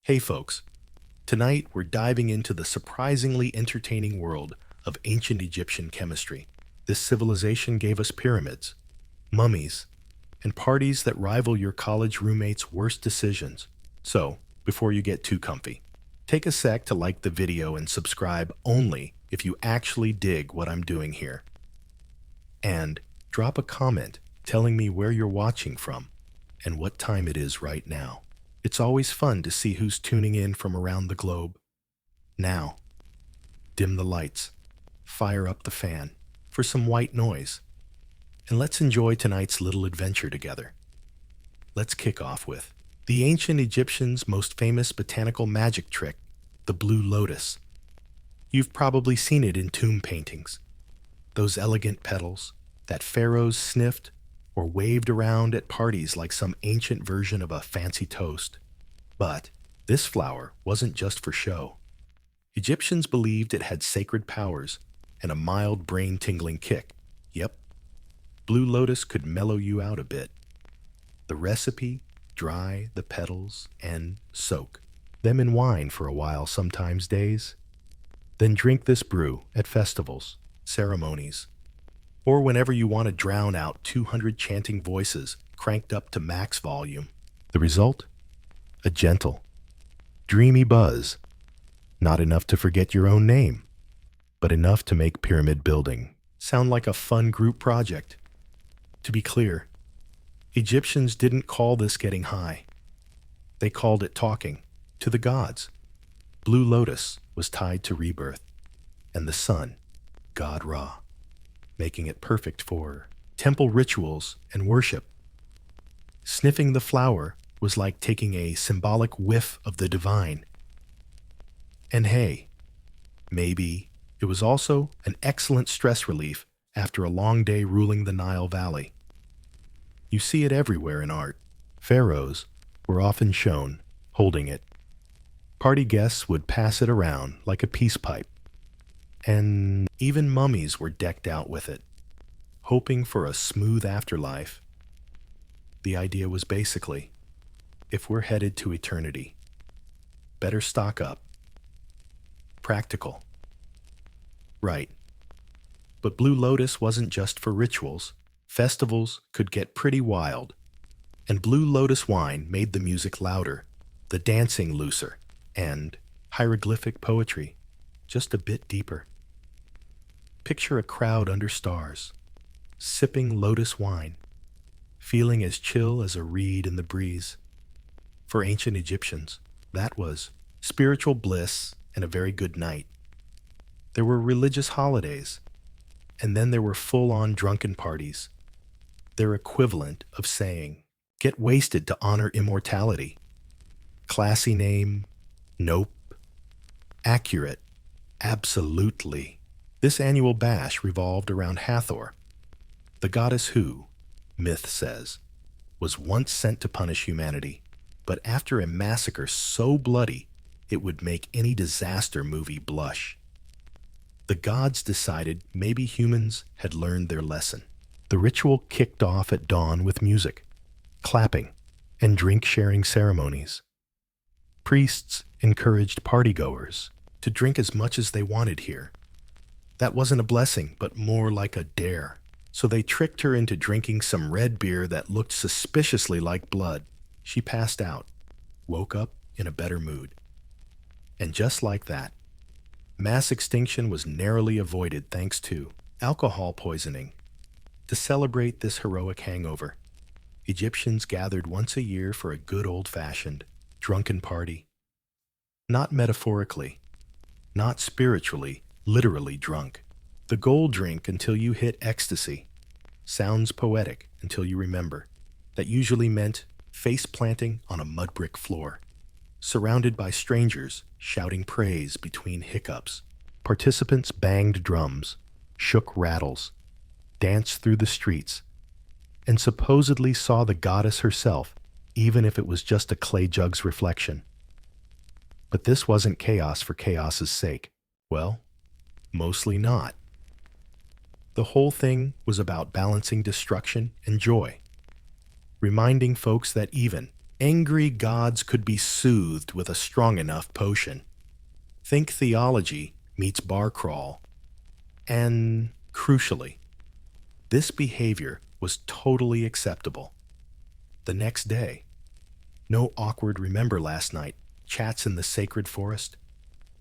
Hey folks, tonight we're diving into the surprisingly entertaining world of ancient Egyptian chemistry. This civilization gave us pyramids, mummies, and parties that rival your college roommate's worst decisions. So, before you get too comfy, take a sec to like the video and subscribe only if you actually dig what I'm doing here. And drop a comment telling me where you're watching from and what time it is right now. It's always fun to see who's tuning in from around the globe. Now, dim the lights, fire up the fan for some white noise, and let's enjoy tonight's little adventure together. Let's kick off with the ancient Egyptians' most famous botanical magic trick, the blue lotus. You've probably seen it in tomb paintings. Those elegant petals that pharaohs sniffed or waved around at parties like some ancient version of a fancy toast. But this flower wasn't just for show. Egyptians believed it had sacred powers and a mild brain-tingling kick. Yep, blue lotus could mellow you out a bit. The recipe: dry the petals and soak them in wine for a while, sometimes days. Then drink this brew at festivals, ceremonies, or whenever you want to drown out 200 chanting voices cranked up to max volume. The result? A gentle, dreamy buzz. Not enough to forget your own name, but enough to make pyramid building sound like a fun group project. To be clear, Egyptians didn't call this getting high. They called it talking to the gods. Blue lotus was tied to rebirth, and the sun, God Ra, making it perfect for temple rituals and worship. Sniffing the flower was like taking a symbolic whiff of the divine. And hey, maybe it was also an excellent stress relief after a long day ruling the Nile Valley. You see it everywhere in art. Pharaohs were often shown holding it. Party guests would pass it around like a peace pipe. And even mummies were decked out with it, hoping for a smooth afterlife. The idea was basically, if we're headed to eternity, better stock up. Practical. Right. But blue lotus wasn't just for rituals. Festivals could get pretty wild, and blue lotus wine made the music louder, the dancing looser, and hieroglyphic poetry just a bit deeper. Picture a crowd under stars, sipping lotus wine, feeling as chill as a reed in the breeze. For ancient Egyptians, that was spiritual bliss and a very good night. There were religious holidays, and then there were full-on drunken parties, their equivalent of saying, get wasted to honor immortality. Classy name? Nope. Accurate? Absolutely. This annual bash revolved around Hathor, the goddess who, myth says, was once sent to punish humanity, but after a massacre so bloody it would make any disaster movie blush. The gods decided maybe humans had learned their lesson. The ritual kicked off at dawn with music, clapping, and drink-sharing ceremonies. Priests encouraged partygoers to drink as much as they wanted here. That wasn't a blessing, but more like a dare. So they tricked her into drinking some red beer that looked suspiciously like blood. She passed out, woke up in a better mood. And just like that, mass extinction was narrowly avoided thanks to alcohol poisoning. To celebrate this heroic hangover, Egyptians gathered once a year for a good old-fashioned drunken party. Not metaphorically, not spiritually, literally drunk. The gold drink until you hit ecstasy. Sounds poetic until you remember. That usually meant face planting on a mud brick floor, surrounded by strangers shouting praise between hiccups. Participants banged drums, shook rattles, danced through the streets, and supposedly saw the goddess herself, even if it was just a clay jug's reflection. But this wasn't chaos for chaos's sake. Well, mostly not. The whole thing was about balancing destruction and joy, reminding folks that even Angry gods could be soothed with a strong enough potion. Think theology meets bar crawl. And, crucially, this behavior was totally acceptable. The next day, no awkward remember last night chats in the sacred forest.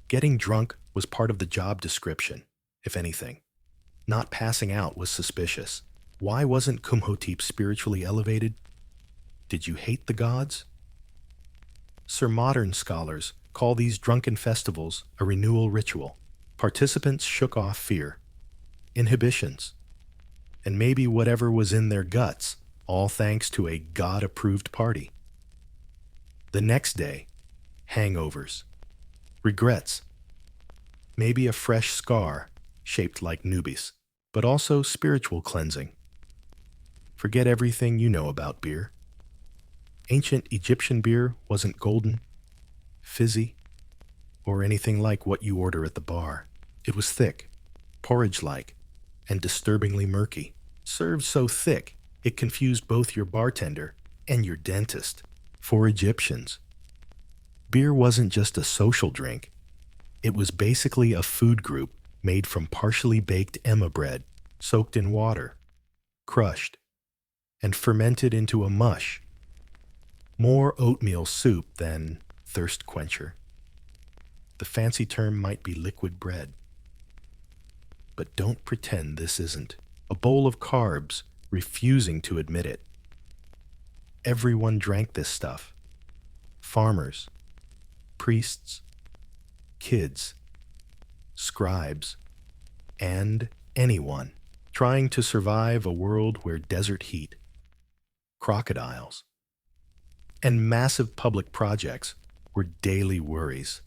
Getting drunk was part of the job description, if anything. Not passing out was suspicious. Why wasn't Kumhotep spiritually elevated? Did you hate the gods? Sir, modern scholars call these drunken festivals a renewal ritual. Participants shook off fear, inhibitions, and maybe whatever was in their guts, all thanks to a God-approved party. The next day, hangovers, regrets, maybe a fresh scar shaped like Nubis, but also spiritual cleansing. Forget everything you know about beer. Ancient Egyptian beer wasn't golden, fizzy, or anything like what you order at the bar. It was thick, porridge-like, and disturbingly murky. Served so thick, it confused both your bartender and your dentist. For Egyptians, beer wasn't just a social drink. It was basically a food group made from partially baked emma bread, soaked in water, crushed, and fermented into a mush. More oatmeal soup than thirst quencher. The fancy term might be liquid bread. But don't pretend this isn't. A bowl of carbs, refusing to admit it. Everyone drank this stuff. Farmers, priests, kids, scribes, and anyone trying to survive a world where desert heat, crocodiles, and massive public projects were daily worries.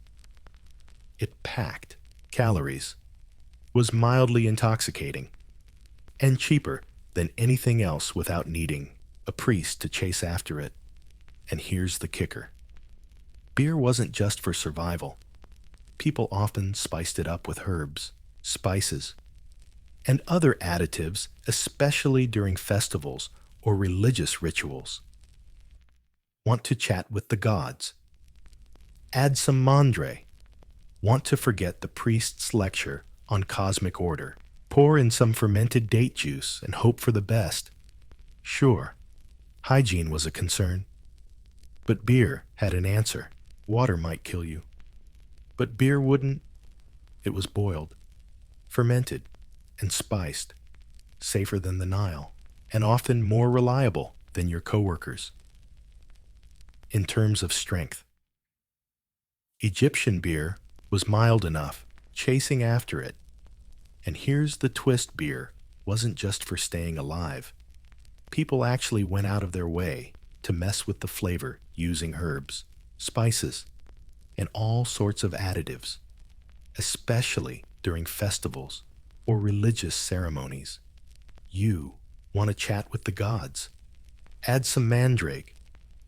It packed calories, was mildly intoxicating, and cheaper than anything else without needing a priest to chase after it. And here's the kicker. Beer wasn't just for survival. People often spiced it up with herbs, spices, and other additives, especially during festivals or religious rituals. Want to chat with the gods? Add some mandre. Want to forget the priest's lecture on cosmic order? Pour in some fermented date juice and hope for the best. Sure, hygiene was a concern. But beer had an answer. Water might kill you. But beer wouldn't. It was boiled, fermented, and spiced, safer than the Nile, and often more reliable than your coworkers. In terms of strength, Egyptian beer was mild enough, chasing after it. And here's the twist: beer wasn't just for staying alive. People actually went out of their way to mess with the flavor using herbs, spices, and all sorts of additives, especially during festivals or religious ceremonies. You want to chat with the gods? Add some mandrake.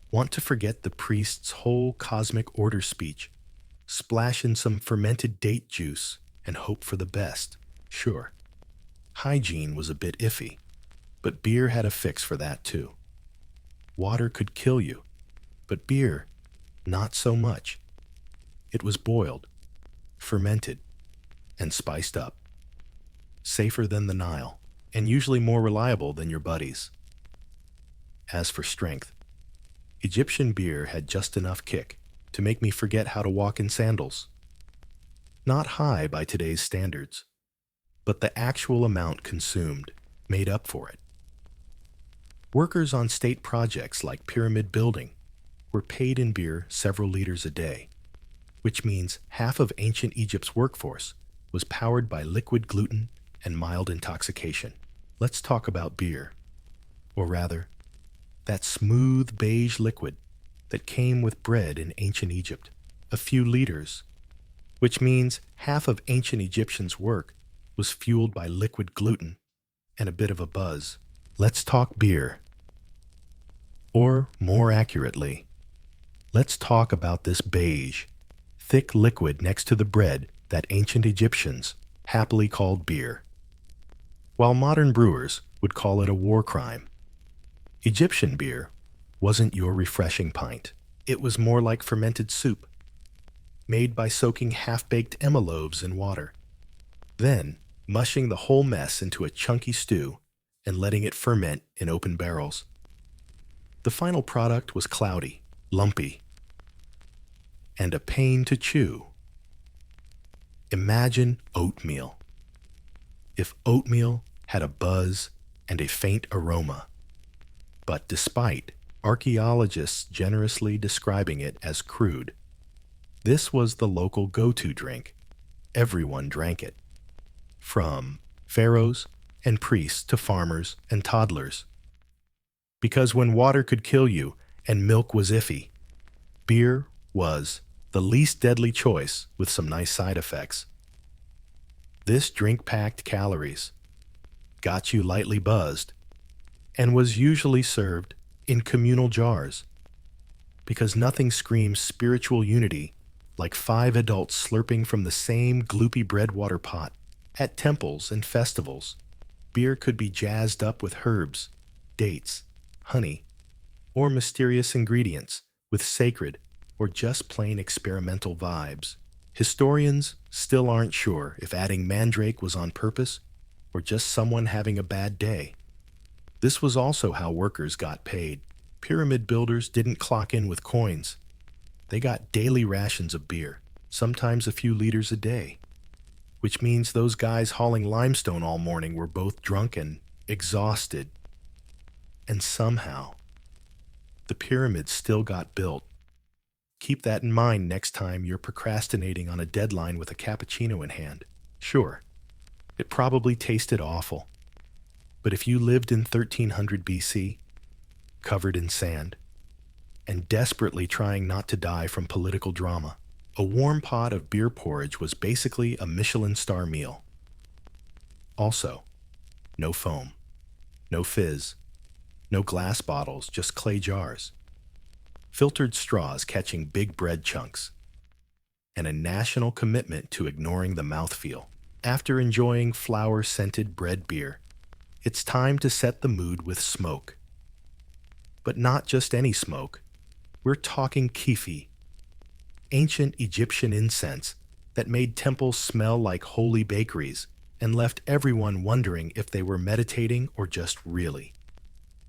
Want to forget the priest's whole cosmic order speech? Splash in some fermented date juice and hope for the best. Sure, hygiene was a bit iffy, but beer had a fix for that too. Water could kill you, but beer, not so much. It was boiled, fermented, and spiced up. Safer than the Nile, and usually more reliable than your buddies. As for strength, Egyptian beer had just enough kick to make me forget how to walk in sandals. Not high by today's standards, but the actual amount consumed made up for it. Workers on state projects like pyramid building were paid in beer several liters a day, which means half of ancient Egypt's workforce was powered by liquid gluten and mild intoxication. Let's talk about beer, or rather, that smooth beige liquid that came with bread in ancient Egypt. A few liters, which means half of ancient Egyptians' work was fueled by liquid gluten and a bit of a buzz. Let's talk beer. Or, more accurately, let's talk about this beige, thick liquid next to the bread that ancient Egyptians happily called beer. While modern brewers would call it a war crime, Egyptian beer wasn't your refreshing pint. It was more like fermented soup, made by soaking half-baked Emma loaves in water, then mushing the whole mess into a chunky stew and letting it ferment in open barrels. The final product was cloudy, lumpy, and a pain to chew. Imagine oatmeal. If oatmeal had a buzz and a faint aroma. But despite archaeologists generously describing it as crude, this was the local go-to drink. Everyone drank it, from pharaohs and priests to farmers and toddlers. Because when water could kill you and milk was iffy, beer was the least deadly choice with some nice side effects. This drink packed calories, got you lightly buzzed, and was usually served in communal jars, because nothing screams spiritual unity like 5 adults slurping from the same gloopy breadwater pot. At temples and festivals, beer could be jazzed up with herbs, dates, honey, or mysterious ingredients with sacred or just plain experimental vibes. Historians still aren't sure if adding mandrake was on purpose or just someone having a bad day. This was also how workers got paid. Pyramid builders didn't clock in with coins. They got daily rations of beer, sometimes a few liters a day, which means those guys hauling limestone all morning were both drunk and exhausted. And somehow, the pyramids still got built. Keep that in mind next time you're procrastinating on a deadline with a cappuccino in hand. Sure, it probably tasted awful. But if you lived in 1300 BC, covered in sand, and desperately trying not to die from political drama, a warm pot of beer porridge was basically a Michelin star meal. Also, no foam, no fizz, no glass bottles, just clay jars, filtered straws catching big bread chunks, and a national commitment to ignoring the mouthfeel. After enjoying flour-scented bread beer, it's time to set the mood with smoke. But not just any smoke. We're talking kifi, ancient Egyptian incense that made temples smell like holy bakeries and left everyone wondering if they were meditating or just really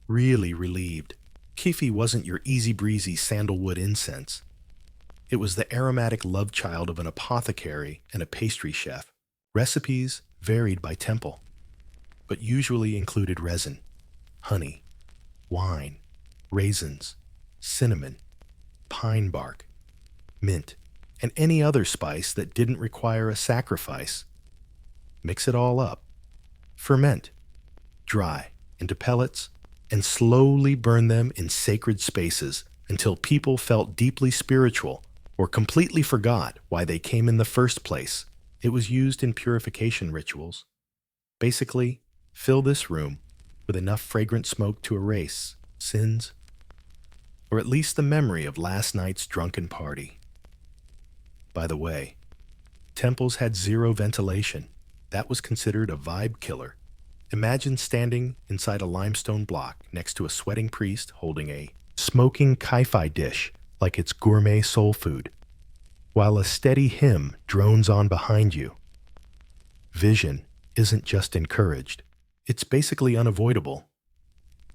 relieved. Kifi wasn't your easy-breezy sandalwood incense. It was the aromatic love child of an apothecary and a pastry chef. Recipes varied by temple, but usually included resin, honey, wine, raisins, cinnamon, pine bark, mint, and any other spice that didn't require a sacrifice. Mix it all up. Ferment, dry into pellets, and slowly burn them in sacred spaces until people felt deeply spiritual or completely forgot why they came in the first place. It was used in purification rituals. Basically, fill this room with enough fragrant smoke to erase sins, or at least the memory of last night's drunken party. By the way, temples had zero ventilation. That was considered a vibe killer. Imagine standing inside a limestone block next to a sweating priest holding a smoking kai-fi dish like it's gourmet soul food, while a steady hymn drones on behind you. Vision isn't just encouraged, it's basically unavoidable.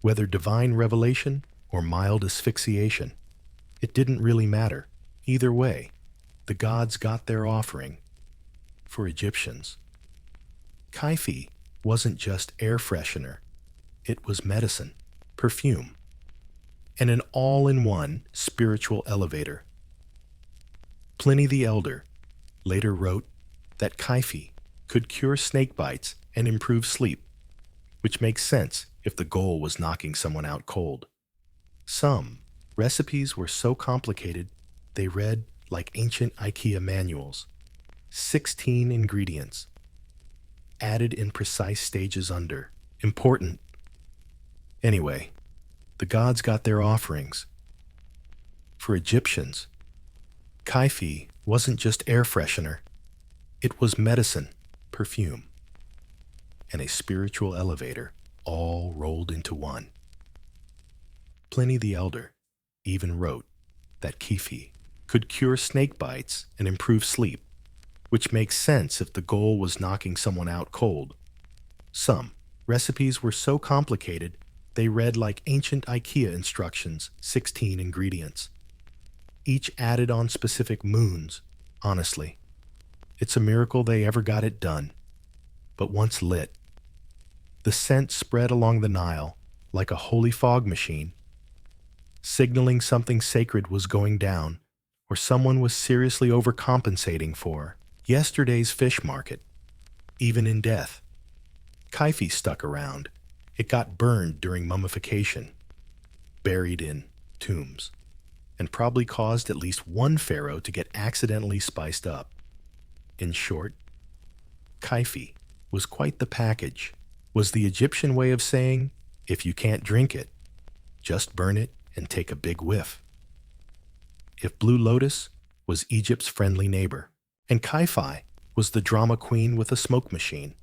Whether divine revelation or mild asphyxiation, it didn't really matter. Either way, the gods got their offering. For Egyptians, kaifi wasn't just air freshener, it was medicine, perfume, and an all-in-one spiritual elevator. Pliny the Elder later wrote that kaifi could cure snake bites and improve sleep, which makes sense if the goal was knocking someone out cold. Some recipes were so complicated they read like ancient IKEA manuals. 16 ingredients, added in precise stages under. Important. Anyway, the gods got their offerings. For Egyptians, kaifi wasn't just air freshener. It was medicine, perfume, and a spiritual elevator all rolled into one. Pliny the Elder even wrote that Kefi could cure snake bites and improve sleep, which makes sense if the goal was knocking someone out cold. Some recipes were so complicated they read like ancient IKEA instructions, 16 ingredients. Each added on specific moons. Honestly, it's a miracle they ever got it done. But once lit, the scent spread along the Nile like a holy fog machine, signaling something sacred was going down or someone was seriously overcompensating for yesterday's fish market. Even in death, Kaifi stuck around. It got burned during mummification, buried in tombs, and probably caused at least one pharaoh to get accidentally spiced up. In short, Kaifi was quite the package, was the Egyptian way of saying, if you can't drink it, just burn it and take a big whiff. If Blue Lotus was Egypt's friendly neighbor, and Kaifi was the drama queen with a smoke machine,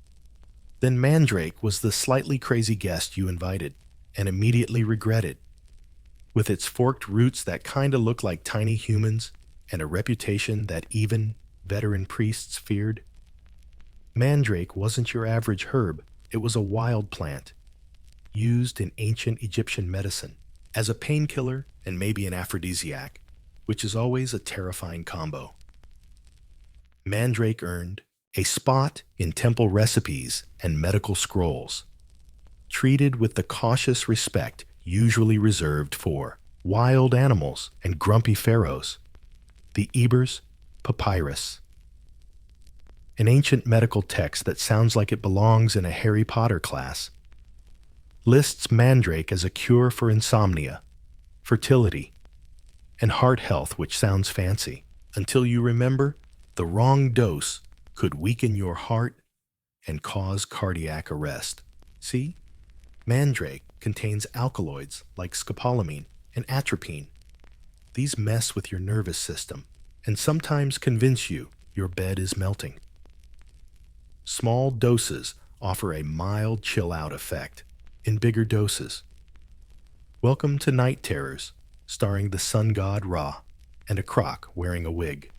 then Mandrake was the slightly crazy guest you invited and immediately regretted. With its forked roots that kinda look like tiny humans and a reputation that even veteran priests feared, Mandrake wasn't your average herb. It was a wild plant, used in ancient Egyptian medicine as a painkiller and maybe an aphrodisiac, which is always a terrifying combo. Mandrake earned a spot in temple recipes and medical scrolls, treated with the cautious respect usually reserved for wild animals and grumpy pharaohs. The Ebers Papyrus, an ancient medical text that sounds like it belongs in a Harry Potter class, lists mandrake as a cure for insomnia, fertility, and heart health, which sounds fancy, until you remember the wrong dose could weaken your heart and cause cardiac arrest. See? Mandrake contains alkaloids like scopolamine and atropine. These mess with your nervous system and sometimes convince you your bed is melting. Small doses offer a mild chill-out effect. In bigger doses, welcome to Night Terrors, starring the sun god Ra and a croc wearing a wig.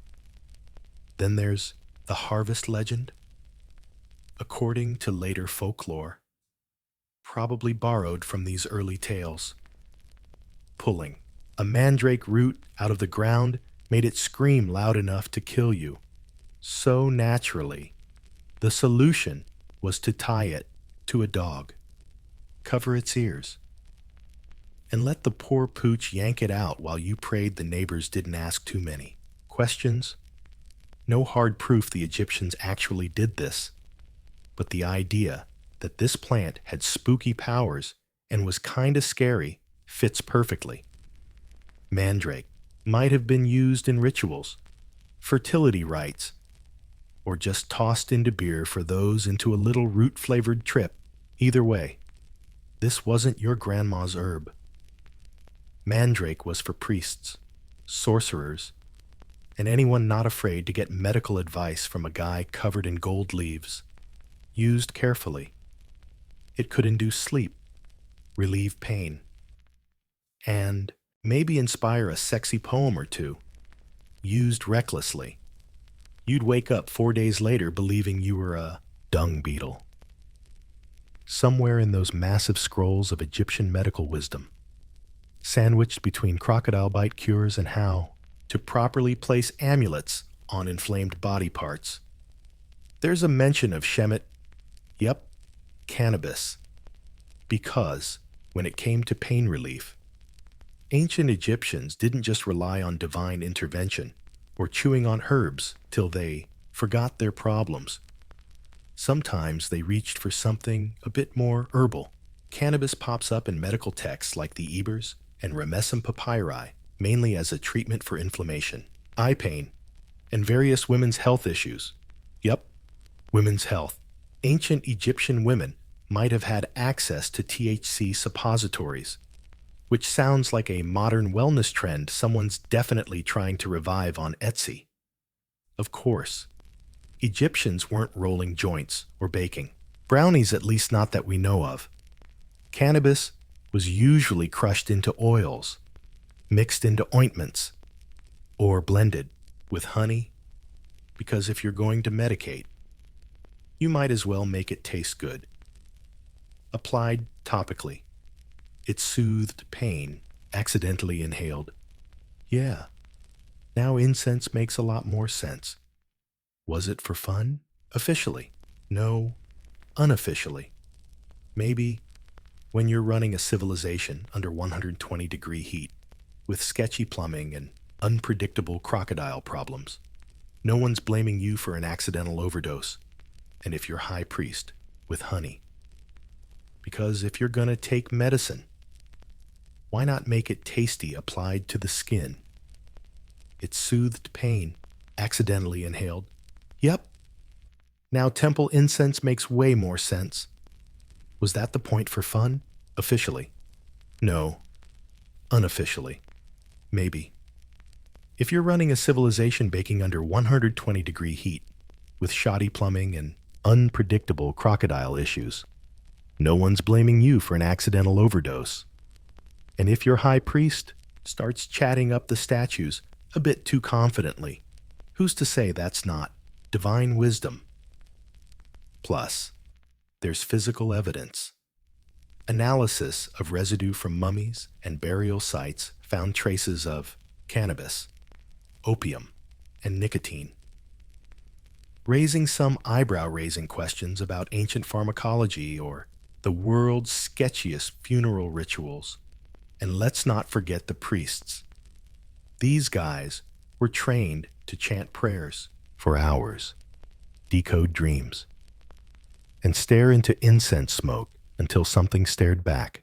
Then there's the harvest legend. According to later folklore, probably borrowed from these early tales, pulling a mandrake root out of the ground made it scream loud enough to kill you. So naturally, the solution was to tie it to a dog, cover its ears, and let the poor pooch yank it out while you prayed the neighbors didn't ask too many questions. No hard proof the Egyptians actually did this, but the idea that this plant had spooky powers and was kinda scary fits perfectly. Mandrake might have been used in rituals, fertility rites, or just tossed into beer for those into a little root-flavored trip. Either way, this wasn't your grandma's herb. Mandrake was for priests, sorcerers, and anyone not afraid to get medical advice from a guy covered in gold leaves. Used carefully, it could induce sleep, relieve pain, and maybe inspire a sexy poem or two. Used recklessly, you'd wake up 4 days later believing you were a dung beetle. Somewhere in those massive scrolls of Egyptian medical wisdom, sandwiched between crocodile bite cures and how to properly place amulets on inflamed body parts, there's a mention of Shemet, cannabis, because when it came to pain relief, ancient Egyptians didn't just rely on divine intervention or chewing on herbs till they forgot their problems. Sometimes they reached for something a bit more herbal. Cannabis pops up in medical texts like the Ebers and Ramessum papyri, mainly as a treatment for inflammation, eye pain, and various women's health issues. Women's health. Ancient Egyptian women might have had access to THC suppositories, which sounds like a modern wellness trend someone's definitely trying to revive on Etsy. Of course, Egyptians weren't rolling joints or baking. Brownies, at least not that we know of. Cannabis was usually crushed into oils, mixed into ointments, or blended with honey, because if you're going to medicate, you might as well make it taste good. Applied topically, it soothed pain, accidentally inhaled. Yeah, now incense makes a lot more sense. Was it for fun? Officially. No, unofficially. Maybe when you're running a civilization under 120-degree heat, with sketchy plumbing and unpredictable crocodile problems. No one's blaming you for an accidental overdose, and if you're high priest, with honey. Because if you're gonna take medicine, why not make it tasty applied to the skin? It soothed pain, accidentally inhaled. Yep. Now temple incense makes way more sense. Was that the point for fun? Officially. No. Unofficially. Maybe. If you're running a civilization baking under 120-degree heat, with shoddy plumbing and unpredictable crocodile issues, no one's blaming you for an accidental overdose. And if your high priest starts chatting up the statues a bit too confidently, who's to say that's not divine wisdom? Plus, there's physical evidence. Analysis of residue from mummies and burial sites found traces of cannabis, opium, and nicotine, raising some eyebrow-raising questions about ancient pharmacology or the world's sketchiest funeral rituals. And let's not forget the priests. These guys were trained to chant prayers for hours, decode dreams, and stare into incense smoke until something stared back.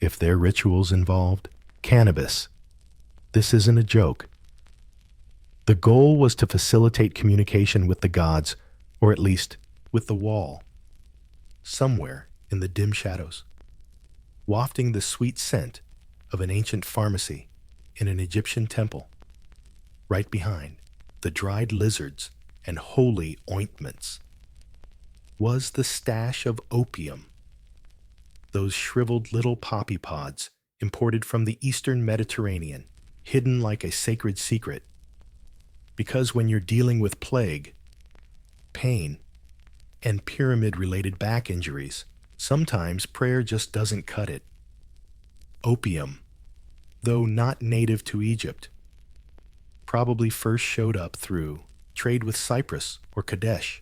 If their rituals involved cannabis, this isn't a joke. The goal was to facilitate communication with the gods, or at least with the wall, somewhere in the dim shadows, wafting the sweet scent of an ancient pharmacy in an Egyptian temple, right behind the dried lizards and holy ointments, was the stash of opium, those shriveled little poppy pods imported from the eastern Mediterranean, hidden like a sacred secret. Because when you're dealing with plague, pain, and pyramid-related back injuries, sometimes prayer just doesn't cut it. Opium, though not native to Egypt, probably first showed up through trade with Cyprus or Kadesh.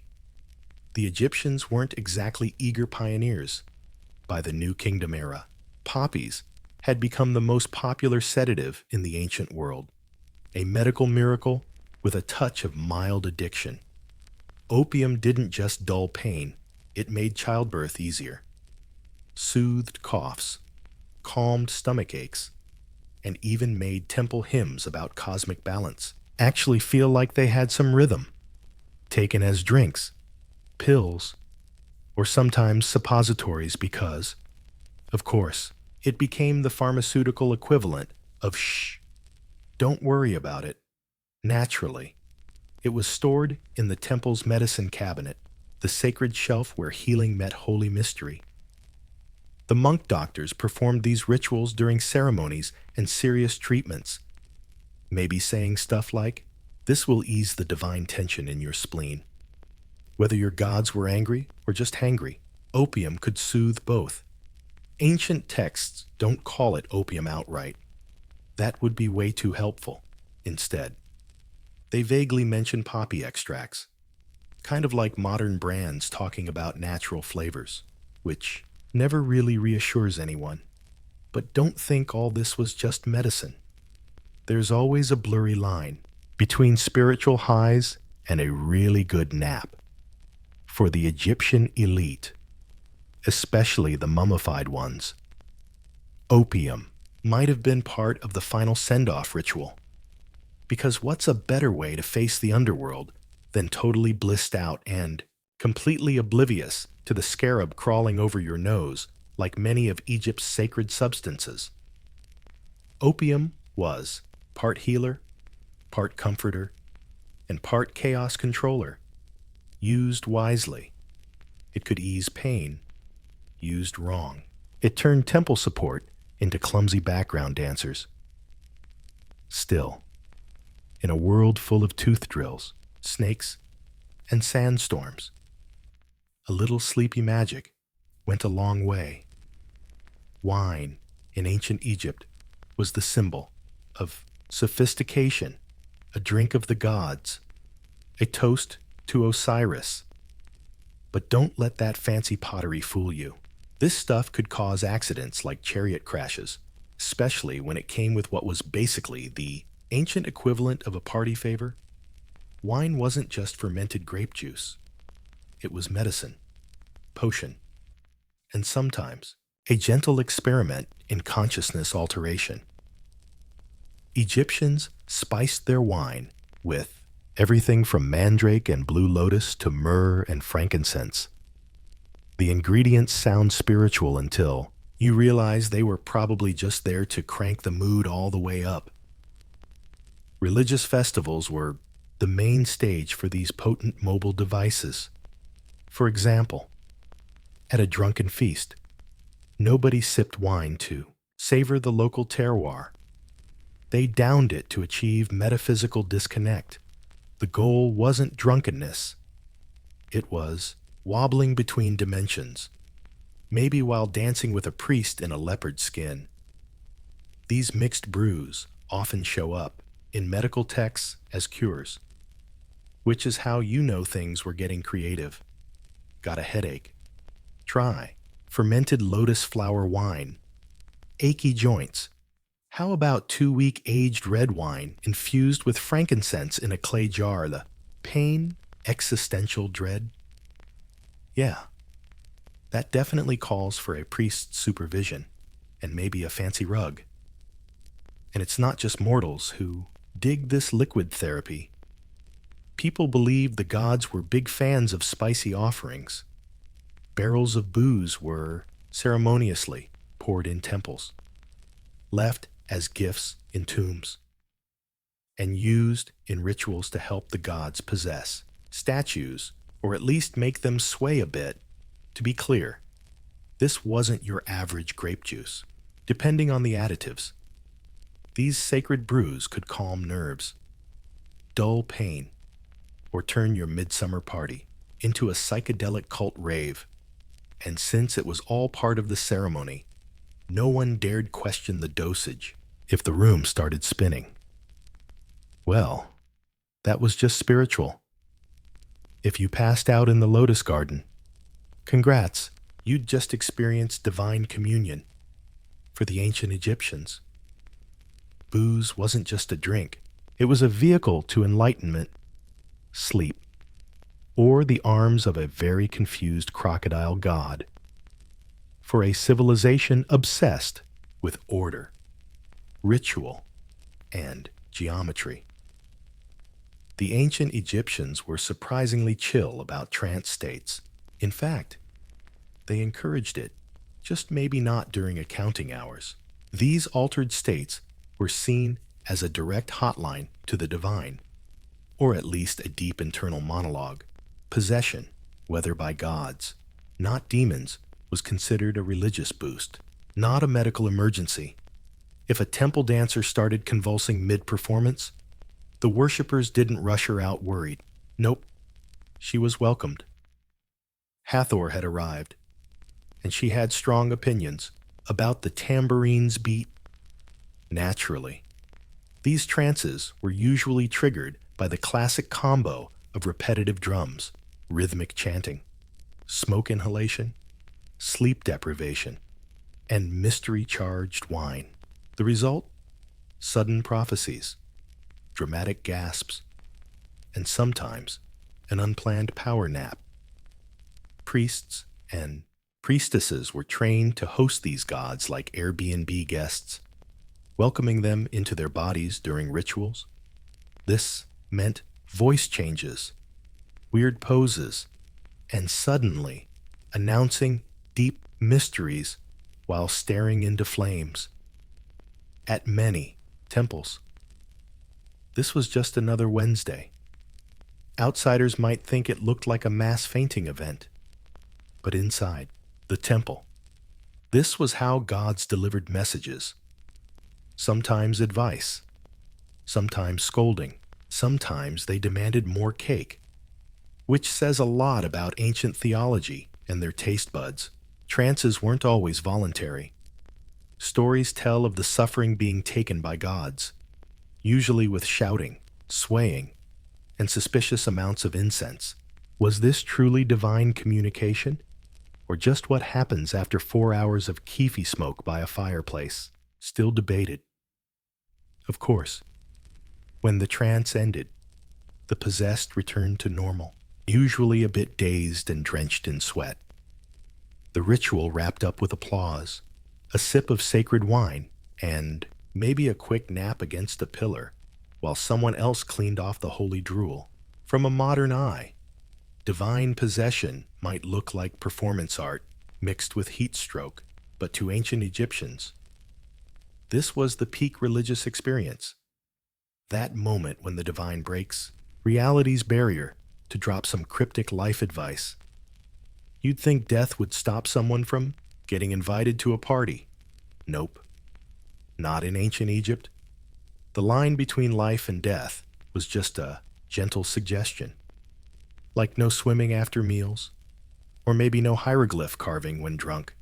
The Egyptians weren't exactly eager pioneers. By the New Kingdom era, poppies had become the most popular sedative in the ancient world, a medical miracle with a touch of mild addiction. Opium didn't just dull pain, it made childbirth easier, soothed coughs, calmed stomach aches, and even made temple hymns about cosmic balance actually feel like they had some rhythm. Taken as drinks, pills, or sometimes suppositories because, of course, it became the pharmaceutical equivalent of shh, don't worry about it. Naturally, it was stored in the temple's medicine cabinet, the sacred shelf where healing met holy mystery. The monk doctors performed these rituals during ceremonies and serious treatments, maybe saying stuff like, "This will ease the divine tension in your spleen." Whether your gods were angry or just hangry, opium could soothe both. Ancient texts don't call it opium outright. That would be way too helpful. Instead, they vaguely mention poppy extracts, kind of like modern brands talking about natural flavors, which never really reassures anyone. But don't think all this was just medicine. There's always a blurry line between spiritual highs and a really good nap. For the Egyptian elite, especially the mummified ones, opium might have been part of the final send-off ritual. Because what's a better way to face the underworld than totally blissed out and completely oblivious to the scarab crawling over your nose like many of Egypt's sacred substances? Opium was part healer, part comforter, and part chaos controller. Used wisely, it could ease pain. Used wrong, It turned temple support into clumsy background dancers. Still, in a world full of tooth drills, snakes, and sandstorms, a little sleepy magic went a long way. Wine in ancient Egypt was the symbol of sophistication, a drink of the gods, a toast to Osiris. But don't let that fancy pottery fool you. This stuff could cause accidents like chariot crashes, especially when it came with what was basically the ancient equivalent of a party favor. Wine wasn't just fermented grape juice. It was medicine, potion, and sometimes a gentle experiment in consciousness alteration. Egyptians spiced their wine with everything from mandrake and blue lotus to myrrh and frankincense. The ingredients sound spiritual until you realize they were probably just there to crank the mood all the way up. Religious festivals were the main stage for these potent mobile devices. For example, at a drunken feast, nobody sipped wine to savor the local terroir. They downed it to achieve metaphysical disconnect. The goal wasn't drunkenness. It was wobbling between dimensions, maybe while dancing with a priest in a leopard skin. These mixed brews often show up in medical texts as cures, which is how you know things were getting creative. Got a headache? Try fermented lotus flower wine. Achy joints? How about 2-week aged red wine infused with frankincense in a clay jar? The pain, existential dread? Yeah, that definitely calls for a priest's supervision and maybe a fancy rug. And it's not just mortals who dig this liquid therapy. People believed the gods were big fans of spicy offerings. Barrels of booze were ceremoniously poured in temples, left as gifts in tombs, and used in rituals to help the gods possess statues, or at least make them sway a bit. To be clear, this wasn't your average grape juice. Depending on the additives, these sacred brews could calm nerves, dull pain, or turn your midsummer party into a psychedelic cult rave. And since it was all part of the ceremony, no one dared question the dosage if the room started spinning. Well, that was just spiritual. If you passed out in the lotus garden, congrats, you'd just experienced divine communion. For the ancient Egyptians, booze wasn't just a drink. It was a vehicle to enlightenment, sleep, or the arms of a very confused crocodile god. For a civilization obsessed with order, ritual, and geometry, the ancient Egyptians were surprisingly chill about trance states. In fact, they encouraged it, just maybe not during accounting hours. These altered states were seen as a direct hotline to the divine, or at least a deep internal monologue. Possession, whether by gods, not demons, was considered a religious boost, not a medical emergency. If a temple dancer started convulsing mid-performance, the worshippers didn't rush her out worried. Nope, she was welcomed. Hathor had arrived, and she had strong opinions about the tambourine's beat. Naturally, these trances were usually triggered by the classic combo of repetitive drums, rhythmic chanting, smoke inhalation, sleep deprivation, and mystery-charged wine. The result? Sudden prophecies, dramatic gasps, and sometimes an unplanned power nap. Priests and priestesses were trained to host these gods like Airbnb guests, welcoming them into their bodies during rituals. This meant voice changes, weird poses, and suddenly announcing deep mysteries while staring into flames. At many temples, this was just another Wednesday. Outsiders might think it looked like a mass fainting event, but inside the temple, This was how gods delivered messages, sometimes advice, sometimes scolding, sometimes they demanded more cake, which says a lot about ancient theology and their taste buds. Trances weren't always voluntary. Stories tell of the suffering being taken by gods, usually with shouting, swaying, and suspicious amounts of incense. Was this truly divine communication? Or just what happens after 4 hours of kefi smoke by a fireplace? Still debated. Of course, when the trance ended, the possessed returned to normal, usually a bit dazed and drenched in sweat. The ritual wrapped up with applause, a sip of sacred wine, and maybe a quick nap against a pillar, while someone else cleaned off the holy drool. From a modern eye, divine possession might look like performance art mixed with heat stroke, but to ancient Egyptians, this was the peak religious experience. That moment when the divine breaks reality's barrier to drop some cryptic life advice. You'd think death would stop someone from getting invited to a party. Nope. Not in ancient Egypt. The line between life and death was just a gentle suggestion. Like no swimming after meals, or maybe no hieroglyph carving when drunk.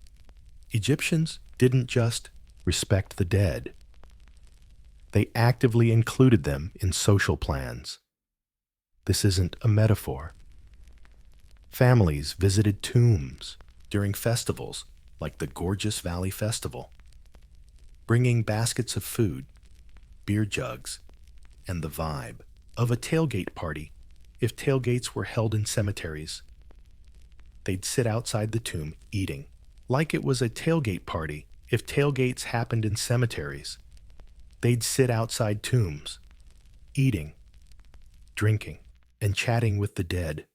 Egyptians didn't just respect the dead. They actively included them in social plans. This isn't a metaphor. Families visited tombs during festivals like the Gorgeous Valley Festival, bringing baskets of food, beer jugs, and the vibe of a tailgate party if tailgates were held in cemeteries. They'd sit outside the tomb eating, like it was a tailgate party if tailgates happened in cemeteries. They'd sit outside tombs, eating, drinking, and chatting with the dead.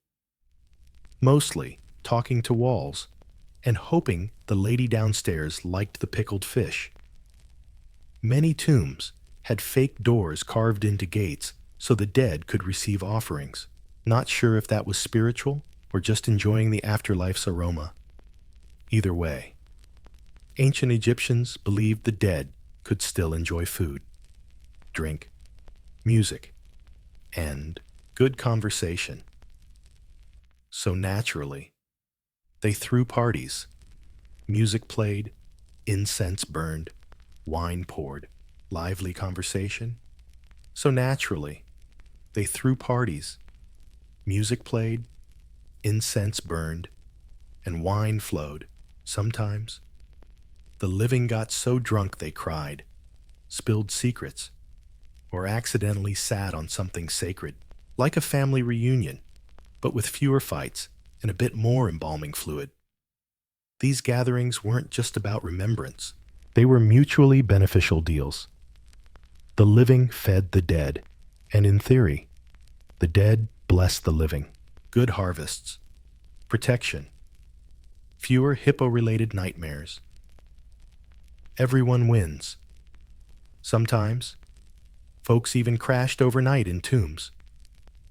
Mostly talking to walls and hoping the lady downstairs liked the pickled fish. Many tombs had fake doors carved into gates so the dead could receive offerings. Not sure if that was spiritual or just enjoying the afterlife's aroma. Either way, ancient Egyptians believed the dead could still enjoy food, drink, music, and good conversation. So naturally, they threw parties. Music played, incense burned, wine poured, lively conversation. So naturally, they threw parties. Music played, incense burned, and wine flowed. Sometimes, the living got so drunk they cried, spilled secrets, or accidentally sat on something sacred, like a family reunion, but with fewer fights and a bit more embalming fluid. These gatherings weren't just about remembrance. They were mutually beneficial deals. The living fed the dead, and in theory, the dead blessed the living. Good harvests, protection, fewer hippo-related nightmares. Everyone wins. Sometimes, folks even crashed overnight in tombs,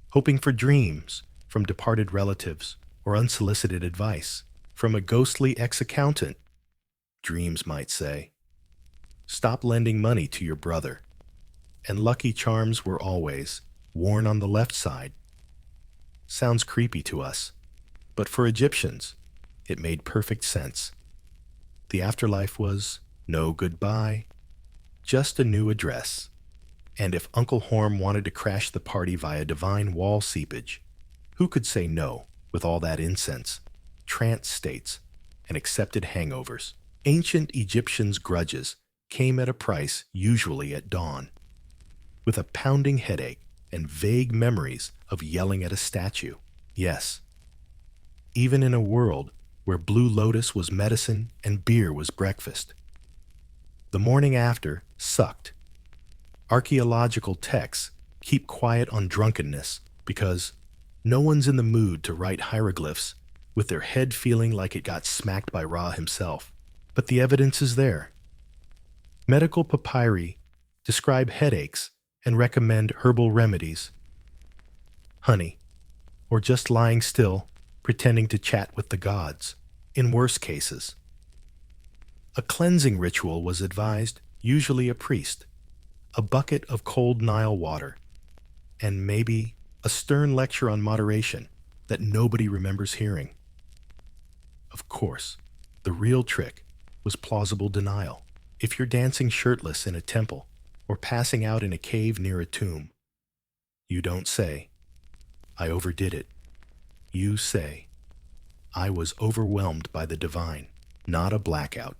hoping for dreams from departed relatives or unsolicited advice from a ghostly ex-accountant. Dreams might say, "Stop lending money to your brother." And lucky charms were always worn on the left side. Sounds creepy to us, but for Egyptians, it made perfect sense. The afterlife was no goodbye, just a new address. And if Uncle Horm wanted to crash the party via divine wall seepage, who could say no with all that incense, trance states, and accepted hangovers? Ancient Egyptians' grudges came at a price, usually at dawn, with a pounding headache and vague memories of yelling at a statue. Yes, even in a world where Blue Lotus was medicine and beer was breakfast. The morning after sucked. Archaeological texts keep quiet on drunkenness because no one's in the mood to write hieroglyphs with their head feeling like it got smacked by Ra himself. But the evidence is there. Medical papyri describe headaches and recommend herbal remedies. Honey, or just lying still, pretending to chat with the gods, in worse cases. A cleansing ritual was advised, usually a priest, a bucket of cold Nile water, and maybe a stern lecture on moderation that nobody remembers hearing. Of course, the real trick was plausible denial. If you're dancing shirtless in a temple or passing out in a cave near a tomb, you don't say, "I overdid it." You say, "I was overwhelmed by the divine," not a blackout,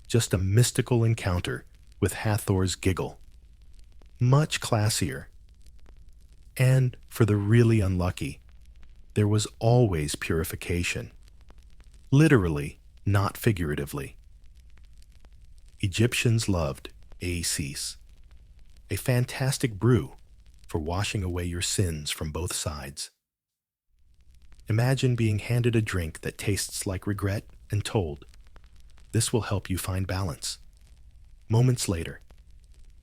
just a mystical encounter with Hathor's giggle. Much classier. And for the really unlucky, there was always purification. Literally, not figuratively. Egyptians loved acis, a fantastic brew for washing away your sins from both sides. Imagine being handed a drink that tastes like regret and told, "This will help you find balance." Moments later,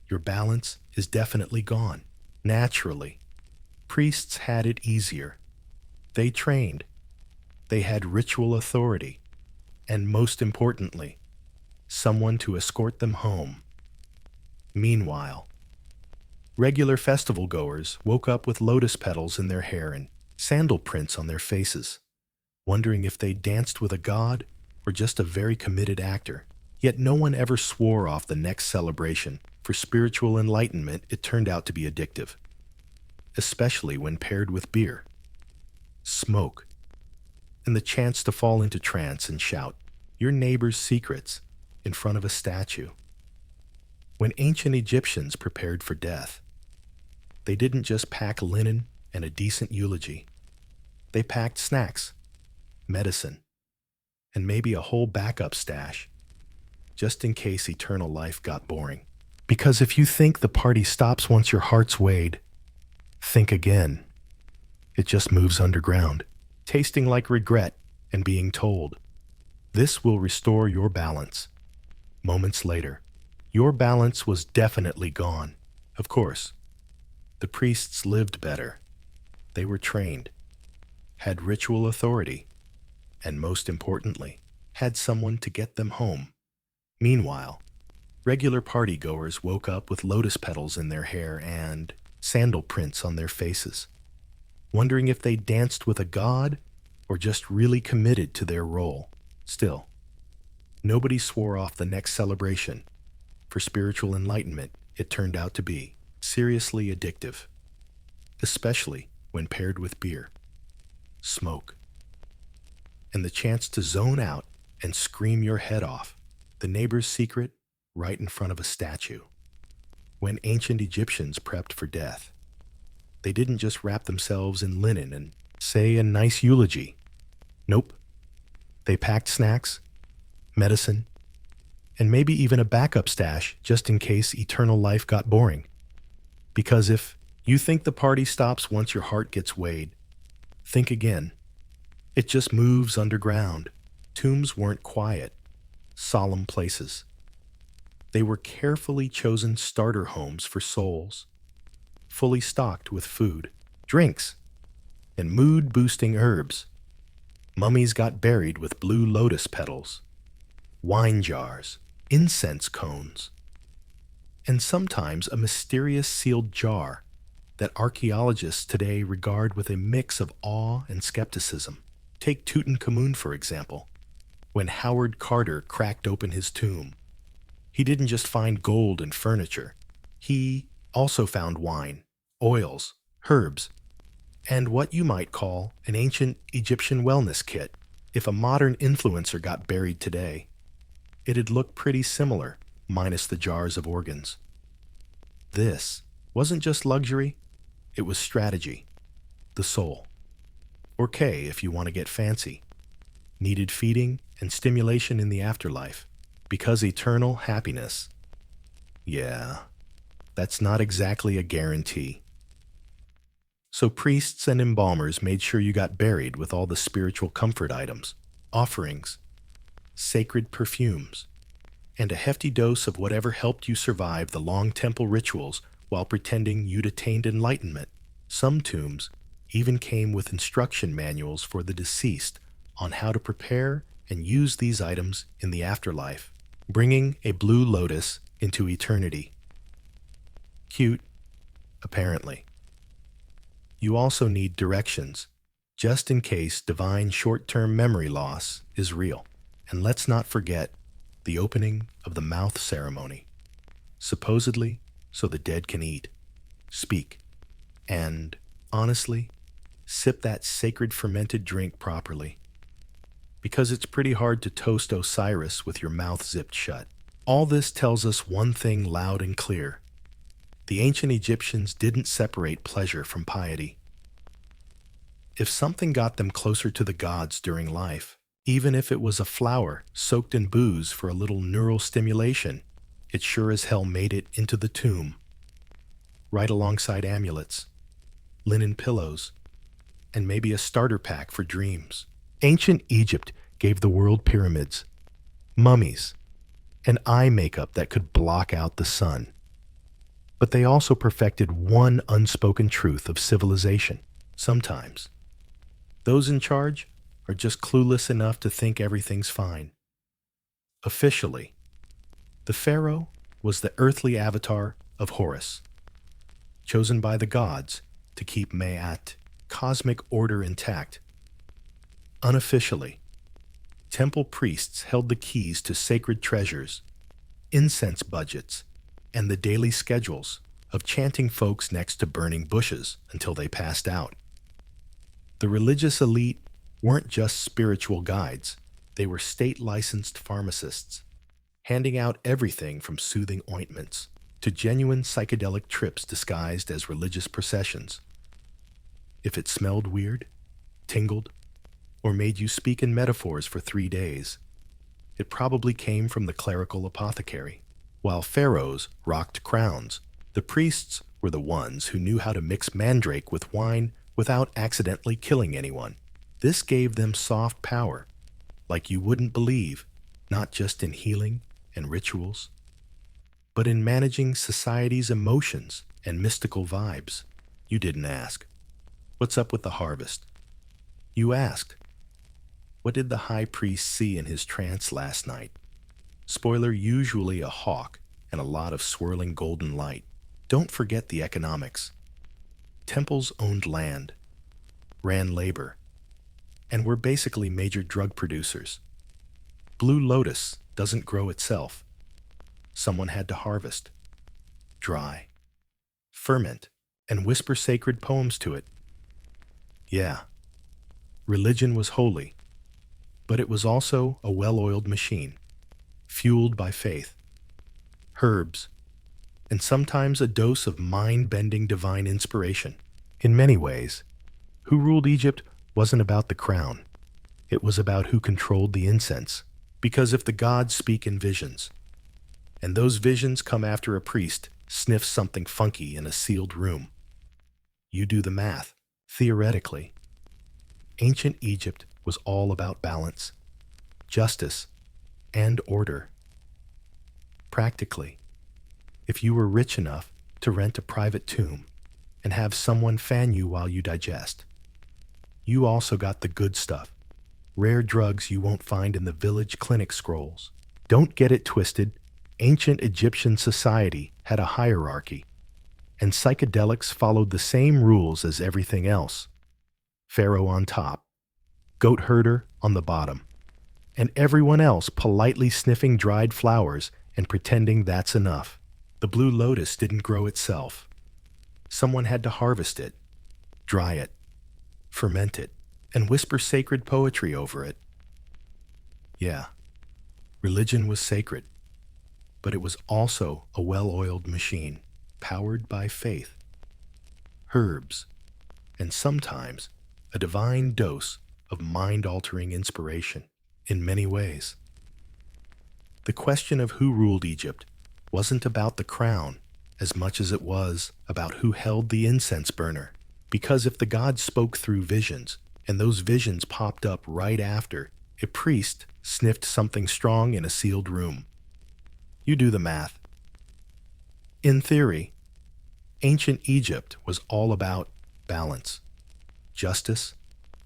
your balance is definitely gone. Naturally, priests had it easier. They trained. They had ritual authority. And most importantly, someone to escort them home. Meanwhile, regular festival goers woke up with lotus petals in their hair and sandal prints on their faces, wondering if they danced with a god or just a very committed actor. Yet no one ever swore off the next celebration. For spiritual enlightenment, it turned out to be addictive, especially when paired with beer, smoke, and the chance to fall into trance and shout your neighbor's secrets in front of a statue. When ancient Egyptians prepared for death, they didn't just pack linen and a decent eulogy. They packed snacks, medicine, and maybe a whole backup stash, just in case eternal life got boring. Because if you think the party stops once your heart's weighed, think again. It just moves underground, tasting like regret and being told, "This will restore your balance." Moments later, your balance was definitely gone. Of course, the priests lived better. They were trained, had ritual authority, and most importantly, had someone to get them home. Meanwhile, regular partygoers woke up with lotus petals in their hair and sandal prints on their faces, wondering if they danced with a god or just really committed to their role. Still, nobody swore off the next celebration. For spiritual enlightenment, it turned out to be seriously addictive, especially when paired with beer, smoke, and the chance to zone out and scream your head off, the neighbor's secret right in front of a statue. When ancient Egyptians prepped for death, they didn't just wrap themselves in linen and say a nice eulogy. Nope. They packed snacks, medicine, and maybe even a backup stash just in case eternal life got boring. Because if you think the party stops once your heart gets weighed, think again. It just moves underground. Tombs weren't quiet, solemn places. They were carefully chosen starter homes for souls, fully stocked with food, drinks, and mood-boosting herbs. Mummies got buried with blue lotus petals, wine jars, incense cones, and sometimes a mysterious sealed jar that archaeologists today regard with a mix of awe and skepticism. Take Tutankhamun, for example. When Howard Carter cracked open his tomb, he didn't just find gold and furniture. He also found wine, oils, herbs, and what you might call an ancient Egyptian wellness kit. If a modern influencer got buried today, it'd look pretty similar, minus the jars of organs. This wasn't just luxury, it was strategy, the soul. Or K if you want to get fancy. Needed feeding and stimulation in the afterlife, because eternal happiness, yeah, that's not exactly a guarantee. So priests and embalmers made sure you got buried with all the spiritual comfort items, offerings, sacred perfumes, and a hefty dose of whatever helped you survive the long temple rituals while pretending you'd attained enlightenment. Some tombs even came with instruction manuals for the deceased on how to prepare and use these items in the afterlife. bringing a blue lotus into eternity. Cute, apparently. You also need directions, just in case divine short-term memory loss is real. And let's not forget the opening of the mouth ceremony, supposedly so the dead can eat, speak, and, honestly, sip that sacred fermented drink properly. Because it's pretty hard to toast Osiris with your mouth zipped shut. All this tells us one thing loud and clear. The ancient Egyptians didn't separate pleasure from piety. If something got them closer to the gods during life, even if it was a flower soaked in booze for a little neural stimulation, it sure as hell made it into the tomb, right alongside amulets, linen pillows, and maybe a starter pack for dreams. Ancient Egypt gave the world pyramids, mummies, and eye makeup that could block out the sun. But they also perfected one unspoken truth of civilization. Sometimes, those in charge are just clueless enough to think everything's fine. Officially, the pharaoh was the earthly avatar of Horus, chosen by the gods to keep Ma'at, cosmic order, intact. Unofficially, temple priests held the keys to sacred treasures, incense budgets, and the daily schedules of chanting folks next to burning bushes until they passed out. The religious elite weren't just spiritual guides, they were state-licensed pharmacists, handing out everything from soothing ointments to genuine psychedelic trips disguised as religious processions. If it smelled weird, tingled, or made you speak in metaphors for 3 days, it probably came from the clerical apothecary. While pharaohs rocked crowns, the priests were the ones who knew how to mix mandrake with wine without accidentally killing anyone. This gave them soft power, like you wouldn't believe, not just in healing and rituals, but in managing society's emotions and mystical vibes. You didn't ask, "What's up with the harvest?" You asked, "What did the high priest see in his trance last night?" Spoiler, usually a hawk and a lot of swirling golden light. Don't forget the economics. Temples owned land, ran labor, and were basically major drug producers. Blue lotus doesn't grow itself. Someone had to harvest, dry, ferment, and whisper sacred poems to it. Yeah, religion was holy, but it was also a well-oiled machine, fueled by faith, herbs, and sometimes a dose of mind-bending divine inspiration. In many ways, who ruled Egypt wasn't about the crown. It was about who controlled the incense. Because if the gods speak in visions, and those visions come after a priest sniffs something funky in a sealed room, you do the math. Theoretically, ancient Egypt was all about balance, justice, and order. Practically, if you were rich enough to rent a private tomb and have someone fan you while you digest, you also got the good stuff, rare drugs you won't find in the village clinic scrolls. Don't get it twisted, ancient Egyptian society had a hierarchy, and psychedelics followed the same rules as everything else. Pharaoh on top, goat herder on the bottom, and everyone else politely sniffing dried flowers and pretending that's enough. The blue lotus didn't grow itself. Someone had to harvest it, dry it, ferment it, and whisper sacred poetry over it. Yeah, religion was sacred, but it was also a well-oiled machine, powered by faith, herbs, and sometimes a divine dose of mind-altering inspiration in many ways. The question of who ruled Egypt wasn't about the crown as much as it was about who held the incense burner. Because if the gods spoke through visions, and those visions popped up right after a priest sniffed something strong in a sealed room, you do the math. In theory, ancient Egypt was all about balance, justice,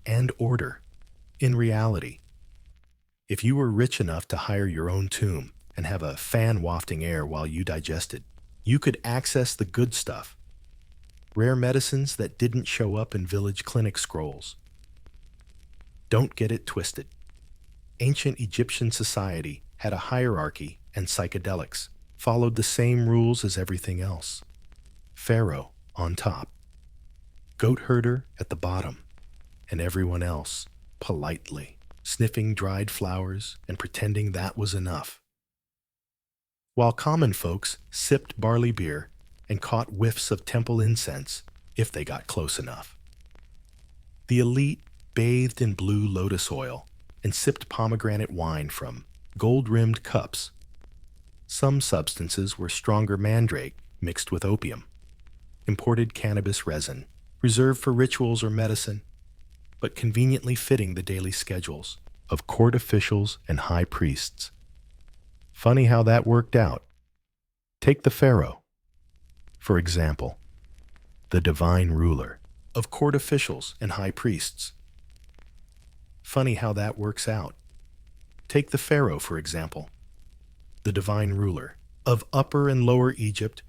and order. In reality, if you were rich enough to hire your own tomb, and have a fan wafting air while you digested. You could access the good stuff, rare medicines that didn't show up in village clinic scrolls. Don't get it twisted. Ancient Egyptian society had a hierarchy, and psychedelics followed the same rules as everything else. Pharaoh on top, goat herder at the bottom, and everyone else politely sniffing dried flowers and pretending that was enough. While common folks sipped barley beer and caught whiffs of temple incense if they got close enough. The elite bathed in blue lotus oil and sipped pomegranate wine from gold-rimmed cups. Some substances were stronger mandrake mixed with opium, imported cannabis resin, reserved for rituals or medicine, but conveniently fitting the daily schedules of court officials and high priests. Funny how that worked out. Take the pharaoh, for example, the divine ruler of court officials and high priests. Funny how that works out. Take the pharaoh, for example, the divine ruler of Upper and Lower Egypt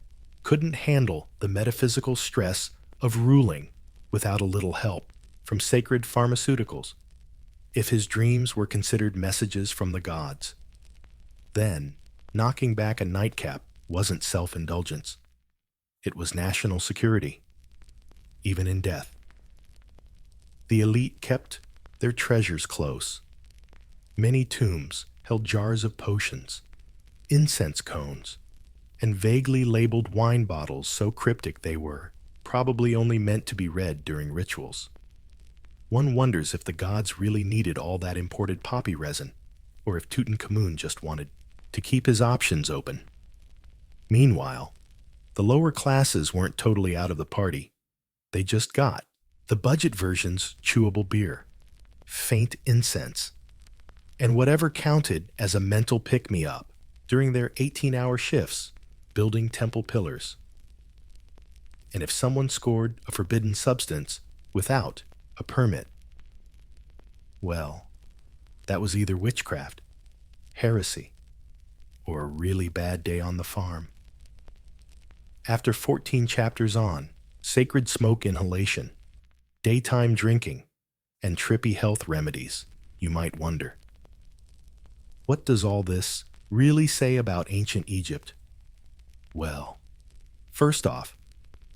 couldn't handle the metaphysical stress of ruling without a little help from sacred pharmaceuticals. If his dreams were considered messages from the gods, then knocking back a nightcap wasn't self-indulgence. It was national security, even in death. The elite kept their treasures close. Many tombs held jars of potions, incense cones, and vaguely labeled wine bottles so cryptic they were probably only meant to be read during rituals. One wonders if the gods really needed all that imported poppy resin, or if Tutankhamun just wanted to keep his options open. Meanwhile, the lower classes weren't totally out of the party. They just got the budget version's chewable beer, faint incense, and whatever counted as a mental pick-me-up during their 18-hour shifts building temple pillars. And if someone scored a forbidden substance without a permit, well, that was either witchcraft, heresy, or a really bad day on the farm. After 14 chapters on sacred smoke inhalation, daytime drinking, and trippy health remedies, you might wonder, what does all this really say about ancient Egypt? Well, first off,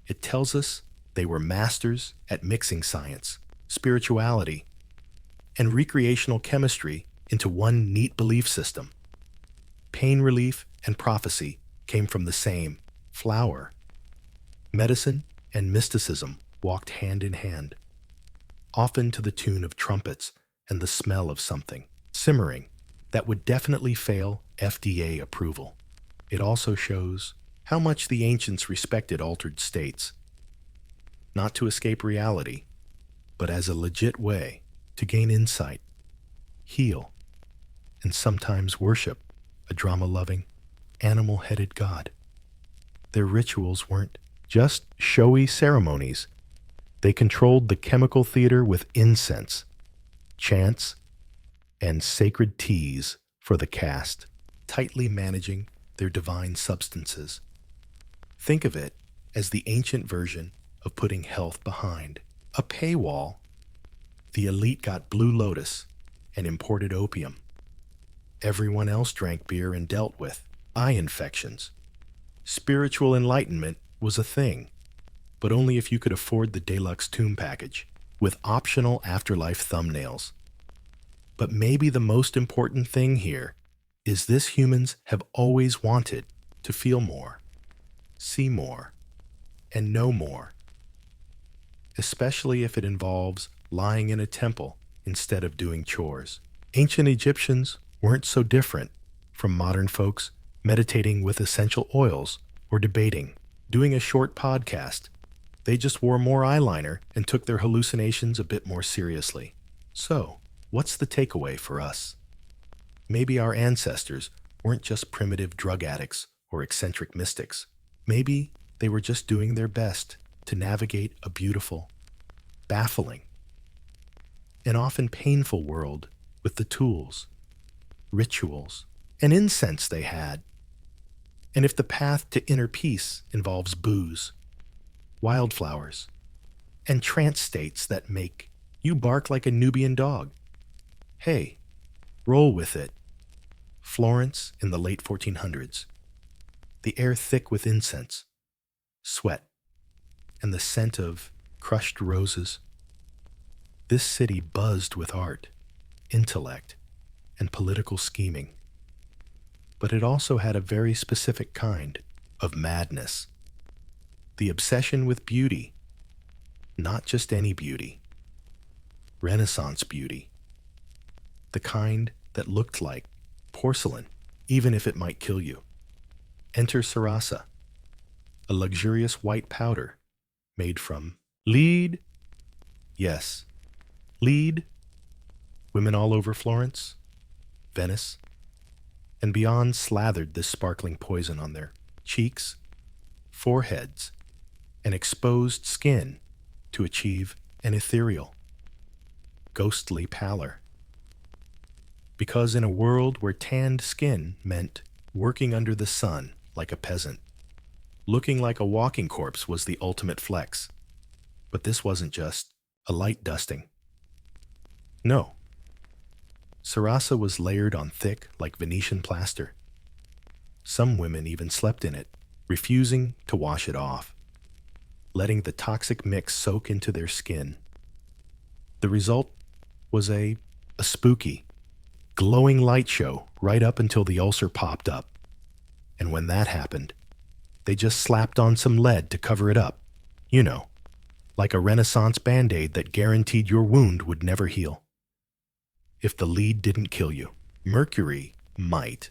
it tells us they were masters at mixing science, spirituality, and recreational chemistry into one neat belief system. Pain relief and prophecy came from the same flower. Medicine and mysticism walked hand in hand, often to the tune of trumpets and the smell of something simmering that would definitely fail FDA approval. It also shows how much the ancients respected altered states, not to escape reality, but as a legit way to gain insight, heal, and sometimes worship a drama-loving, animal-headed god. Their rituals weren't just showy ceremonies. They controlled the chemical theater with incense, chants, and sacred teas for the caste, tightly managing their divine substances. Think of it as the ancient version of putting health behind a paywall. The elite got Blue Lotus and imported opium. Everyone else drank beer and dealt with eye infections. Spiritual enlightenment was a thing, but only if you could afford the deluxe tomb package with optional afterlife thumbnails. But maybe the most important thing here is this: humans have always wanted to feel more, see more, and know more, especially if it involves lying in a temple instead of doing chores. Ancient Egyptians weren't so different from modern folks meditating with essential oils or debating, doing a short podcast. They just wore more eyeliner and took their hallucinations a bit more seriously. So, what's the takeaway for us? Maybe our ancestors weren't just primitive drug addicts or eccentric mystics. Maybe they were just doing their best to navigate a beautiful, baffling, and often painful world with the tools, rituals, and incense they had. And if the path to inner peace involves booze, wildflowers, and trance states that make you bark like a Nubian dog, hey, roll with it. Florence in the late 1400s. The air thick with incense, sweat, and the scent of crushed roses. This city buzzed with art, intellect, and political scheming. But it also had a very specific kind of madness. The obsession with beauty, not just any beauty, Renaissance beauty. The kind that looked like porcelain, even if it might kill you. Enter cerasa, a luxurious white powder made from lead. Yes, lead. Women all over Florence, Venice, and beyond slathered this sparkling poison on their cheeks, foreheads, and exposed skin to achieve an ethereal, ghostly pallor. Because in a world where tanned skin meant working under the sun like a peasant, looking like a walking corpse was the ultimate flex. But this wasn't just a light dusting. No. Cerasa was layered on thick like Venetian plaster. Some women even slept in it, refusing to wash it off, letting the toxic mix soak into their skin. The result was a spooky, glowing light show right up until the ulcer popped up. And when that happened, they just slapped on some lead to cover it up. You know, like a Renaissance Band-Aid that guaranteed your wound would never heal. If the lead didn't kill you, mercury might.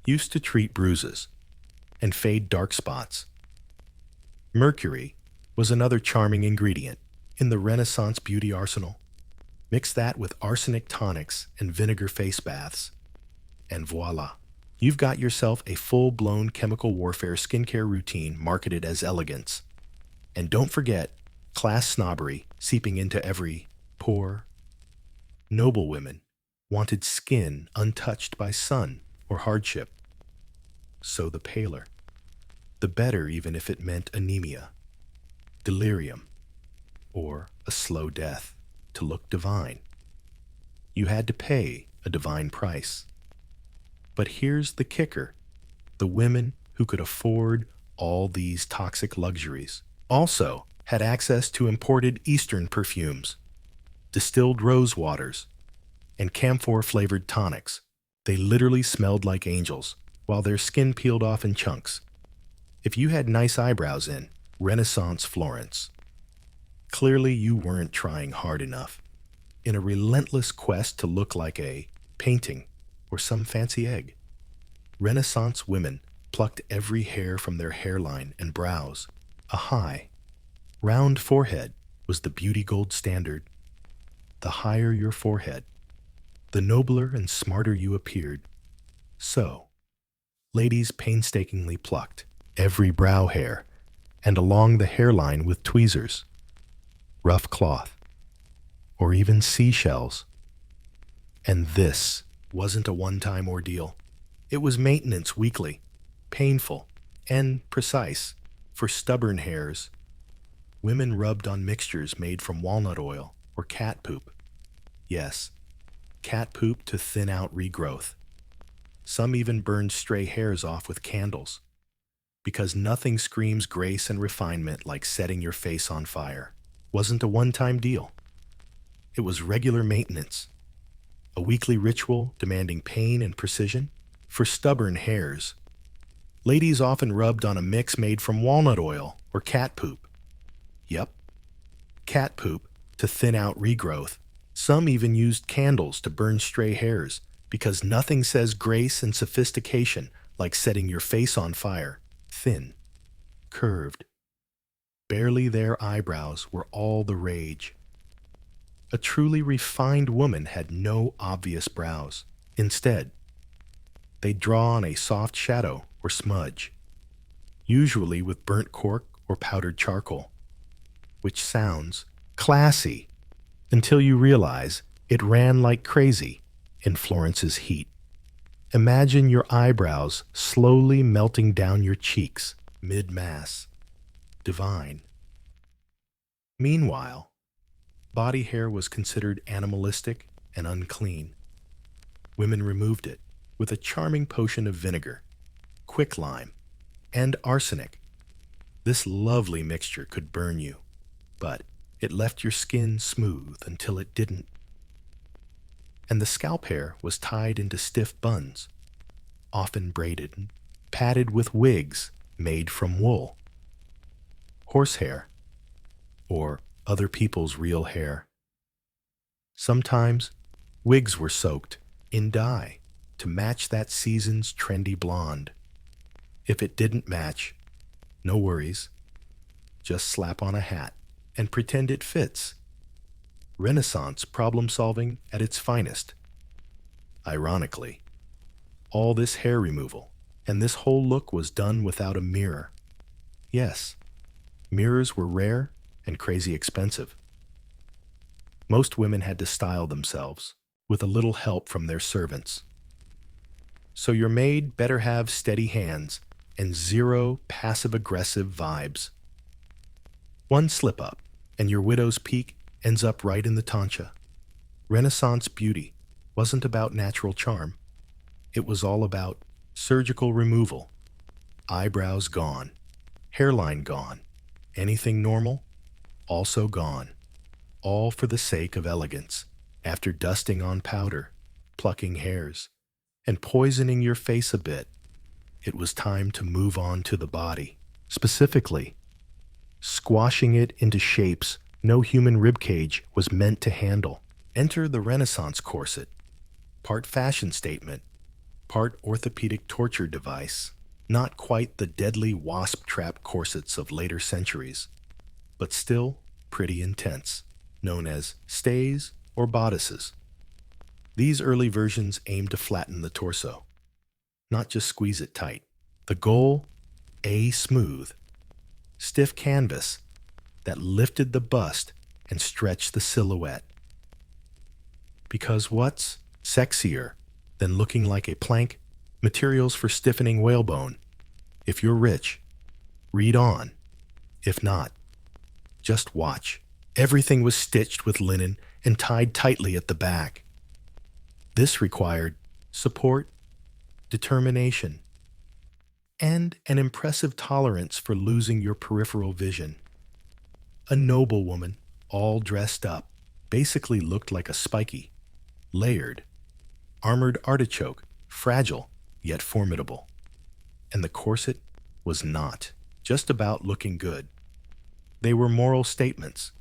Used to treat bruises and fade dark spots. Mercury was another charming ingredient in the Renaissance beauty arsenal. Mix that with arsenic tonics and vinegar face baths, and voila. You've got yourself a full-blown chemical warfare skincare routine marketed as elegance. And don't forget class snobbery seeping into every pore. Noble women wanted skin untouched by sun or hardship. So the paler, the better, even if it meant anemia, delirium, or a slow death to look divine. You had to pay a divine price. But here's the kicker. The women who could afford all these toxic luxuries also had access to imported Eastern perfumes, distilled rose waters, and camphor-flavored tonics. They literally smelled like angels, while their skin peeled off in chunks. If you had nice eyebrows in Renaissance Florence, clearly you weren't trying hard enough. In a relentless quest to look like a painting or some fancy egg, Renaissance women plucked every hair from their hairline and brows. A high, round forehead was the beauty gold standard. The higher your forehead, the nobler and smarter you appeared. So, ladies painstakingly plucked every brow hair and along the hairline with tweezers, rough cloth, or even seashells. And this wasn't a one-time ordeal. It was maintenance weekly, painful, and precise. For stubborn hairs, women rubbed on mixtures made from walnut oil or cat poop. Yes, cat poop to thin out regrowth. Some even burned stray hairs off with candles, because nothing screams grace and refinement like setting your face on fire. Wasn't a one-time deal. It was regular maintenance, a weekly ritual demanding pain and precision. For stubborn hairs, ladies often rubbed on a mix made from walnut oil or cat poop. Yep, cat poop to thin out regrowth. Some even used candles to burn stray hairs, because nothing says grace and sophistication like setting your face on fire. Thin, curved, barely there eyebrows were all the rage. A truly refined woman had no obvious brows. Instead, they'd draw on a soft shadow or smudge, usually with burnt cork or powdered charcoal, which sounds classy until you realize it ran like crazy in Florence's heat. Imagine your eyebrows slowly melting down your cheeks, mid-mass. Divine. Meanwhile, body hair was considered animalistic and unclean. Women removed it with a charming potion of vinegar, quicklime, and arsenic. This lovely mixture could burn you, but it left your skin smooth until it didn't. And the scalp hair was tied into stiff buns, often braided and padded with wigs made from wool. Horsehair, or other people's real hair. Sometimes, wigs were soaked in dye to match that season's trendy blonde. If it didn't match, no worries. Just slap on a hat and pretend it fits. Renaissance problem-solving at its finest. Ironically, all this hair removal and this whole look was done without a mirror. Yes, mirrors were rare and crazy expensive. Most women had to style themselves with a little help from their servants. So your maid better have steady hands and zero passive-aggressive vibes. One slip-up, and your widow's peak ends up right in the toncha. Renaissance beauty wasn't about natural charm. It was all about surgical removal. Eyebrows gone, hairline gone, anything normal, also gone. All for the sake of elegance. After dusting on powder, plucking hairs, and poisoning your face a bit, it was time to move on to the body. Specifically, squashing it into shapes no human ribcage was meant to handle. Enter the Renaissance corset, part fashion statement, part orthopedic torture device. Not quite the deadly wasp trap corsets of later centuries, but still pretty intense, known as stays or bodices. These early versions aimed to flatten the torso, not just squeeze it tight. The goal, a smooth, stiff canvas that lifted the bust and stretched the silhouette. Because what's sexier than looking like a plank? Materials for stiffening whalebone. If you're rich, read on. If not, just watch. Everything was stitched with linen and tied tightly at the back. This required support, determination, and an impressive tolerance for losing your peripheral vision. A noble woman, all dressed up, basically looked like a spiky, layered, armored artichoke, fragile yet formidable. And the corset was not just about looking good. They were moral statements.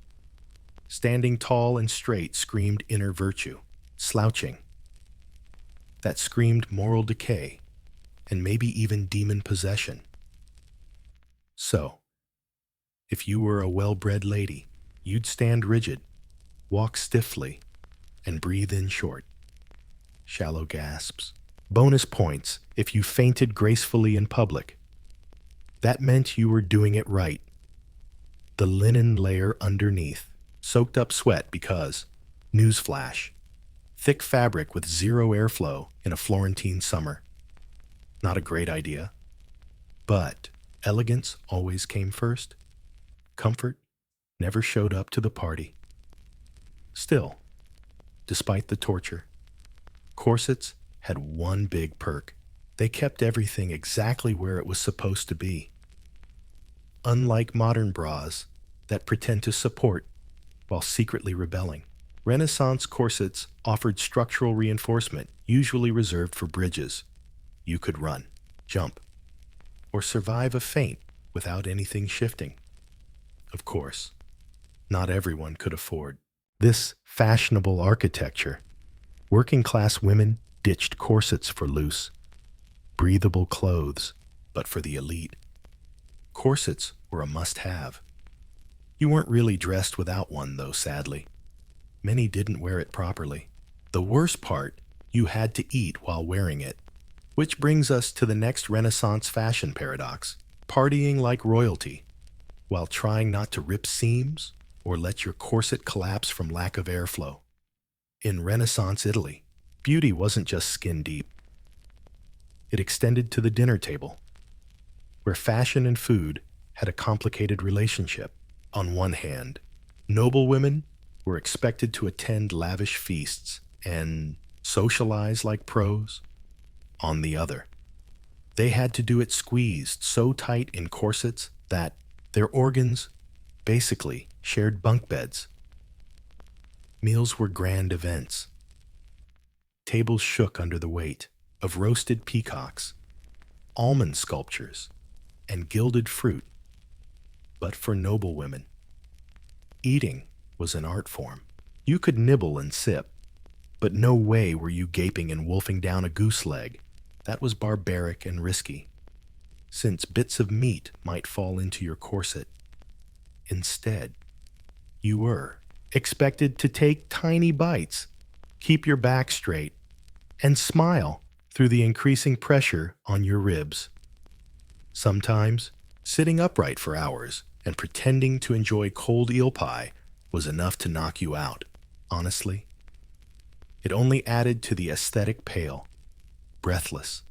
Standing tall and straight screamed inner virtue. Slouching, that screamed moral decay and maybe even demon possession. So, if you were a well-bred lady, you'd stand rigid, walk stiffly, and breathe in short. Shallow gasps. Bonus points if you fainted gracefully in public. That meant you were doing it right. The linen layer underneath soaked up sweat because, newsflash, thick fabric with zero airflow in a Florentine summer. Not a great idea. But elegance always came first. Comfort never showed up to the party. Still, despite the torture, corsets had one big perk. They kept everything exactly where it was supposed to be. Unlike modern bras that pretend to support while secretly rebelling, Renaissance corsets offered structural reinforcement usually reserved for bridges. You could run, jump, or survive a faint without anything shifting. Of course, not everyone could afford this fashionable architecture. Working-class women ditched corsets for loose, breathable clothes, but for the elite, corsets were a must-have. You weren't really dressed without one, though, sadly. Many didn't wear it properly. The worst part, you had to eat while wearing it. Which brings us to the next Renaissance fashion paradox: partying like royalty, while trying not to rip seams or let your corset collapse from lack of airflow. In Renaissance Italy, beauty wasn't just skin deep. It extended to the dinner table, where fashion and food had a complicated relationship. On one hand, noble women were expected to attend lavish feasts and socialize like pros. On the other, they had to do it squeezed so tight in corsets that their organs basically shared bunk beds. Meals were grand events. Tables shook under the weight of roasted peacocks, almond sculptures, and gilded fruit. But for noble women, eating was an art form. You could nibble and sip, but no way were you gaping and wolfing down a goose leg. That was barbaric and risky, since bits of meat might fall into your corset. Instead, you were expected to take tiny bites, keep your back straight, and smile through the increasing pressure on your ribs. Sometimes, sitting upright for hours and pretending to enjoy cold eel pie was enough to knock you out. Honestly, it only added to the aesthetic pale, breathless,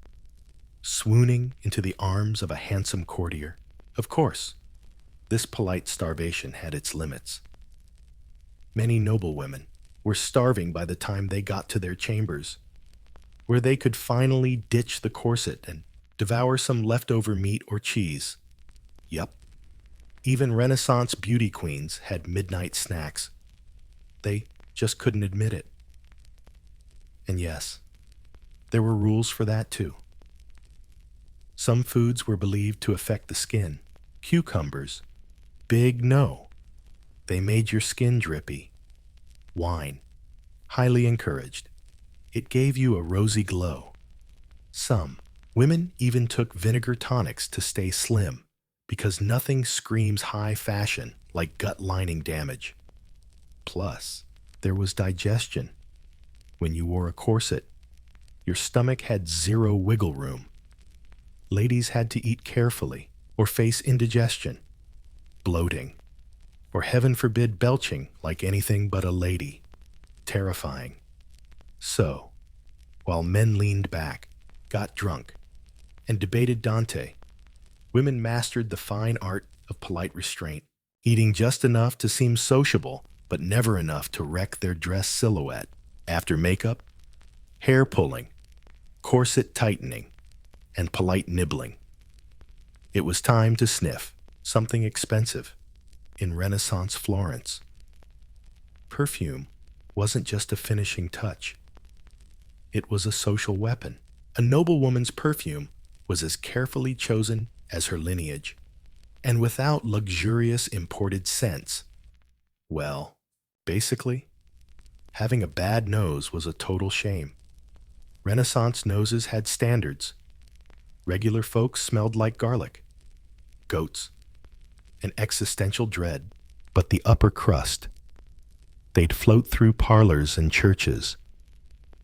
swooning into the arms of a handsome courtier. Of course, this polite starvation had its limits. Many noble women were starving by the time they got to their chambers, where they could finally ditch the corset and devour some leftover meat or cheese. Yup, even Renaissance beauty queens had midnight snacks. They just couldn't admit it. And yes, there were rules for that too. Some foods were believed to affect the skin. Cucumbers, big no. They made your skin drippy. Wine, highly encouraged. It gave you a rosy glow. Some women even took vinegar tonics to stay slim, because nothing screams high fashion like gut lining damage. Plus, there was digestion. When you wore a corset, your stomach had zero wiggle room. Ladies had to eat carefully or face indigestion, bloating, or heaven forbid belching like anything but a lady. Terrifying. So, while men leaned back, got drunk, and debated Dante, women mastered the fine art of polite restraint, eating just enough to seem sociable, but never enough to wreck their dress silhouette. After makeup, hair pulling, corset tightening, and polite nibbling. It was time to sniff something expensive in Renaissance Florence. Perfume wasn't just a finishing touch. It was a social weapon. A noblewoman's perfume was as carefully chosen as her lineage, and without luxurious imported scents. Well, basically, having a bad nose was a total shame. Renaissance noses had standards. Regular folks smelled like garlic, goats, and existential dread. But the upper crust, they'd float through parlors and churches,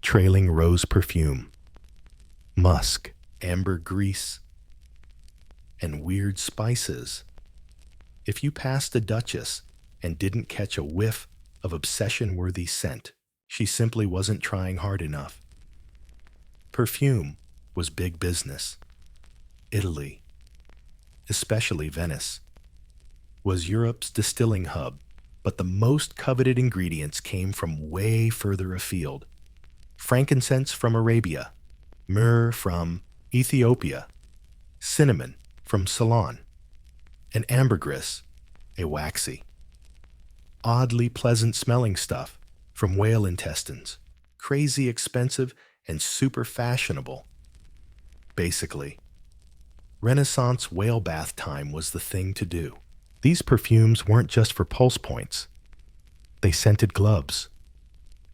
trailing rose perfume, musk, amber grease, and weird spices. If you passed a duchess and didn't catch a whiff of obsession-worthy scent, she simply wasn't trying hard enough. Perfume was big business. Italy, especially Venice, was Europe's distilling hub, but the most coveted ingredients came from way further afield. Frankincense from Arabia, myrrh from Ethiopia, cinnamon from Ceylon, and ambergris, a waxy, oddly pleasant-smelling stuff from whale intestines, crazy expensive and super fashionable. Basically, Renaissance whale bath time was the thing to do. These perfumes weren't just for pulse points. They scented gloves,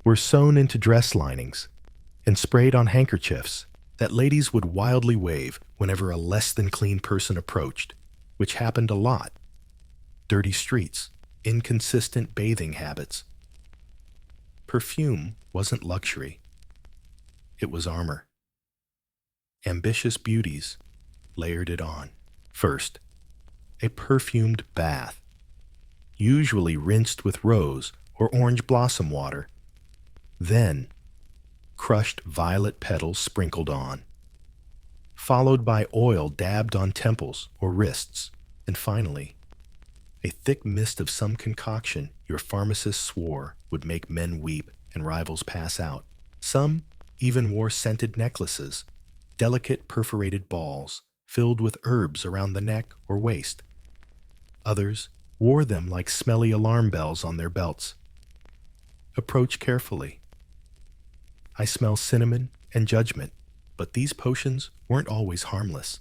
were sewn into dress linings, and sprayed on handkerchiefs that ladies would wildly wave whenever a less-than-clean person approached, which happened a lot. Dirty streets, inconsistent bathing habits. Perfume wasn't luxury. It was armor. Ambitious beauties layered it on. First, a perfumed bath, usually rinsed with rose or orange blossom water. Then, crushed violet petals sprinkled on. followed by oil dabbed on temples or wrists, and finally, a thick mist of some concoction your pharmacist swore would make men weep and rivals pass out. Some even wore scented necklaces, delicate perforated balls filled with herbs around the neck or waist. Others wore them like smelly alarm bells on their belts. Approach carefully. I smell cinnamon and judgment, but these potions weren't always harmless.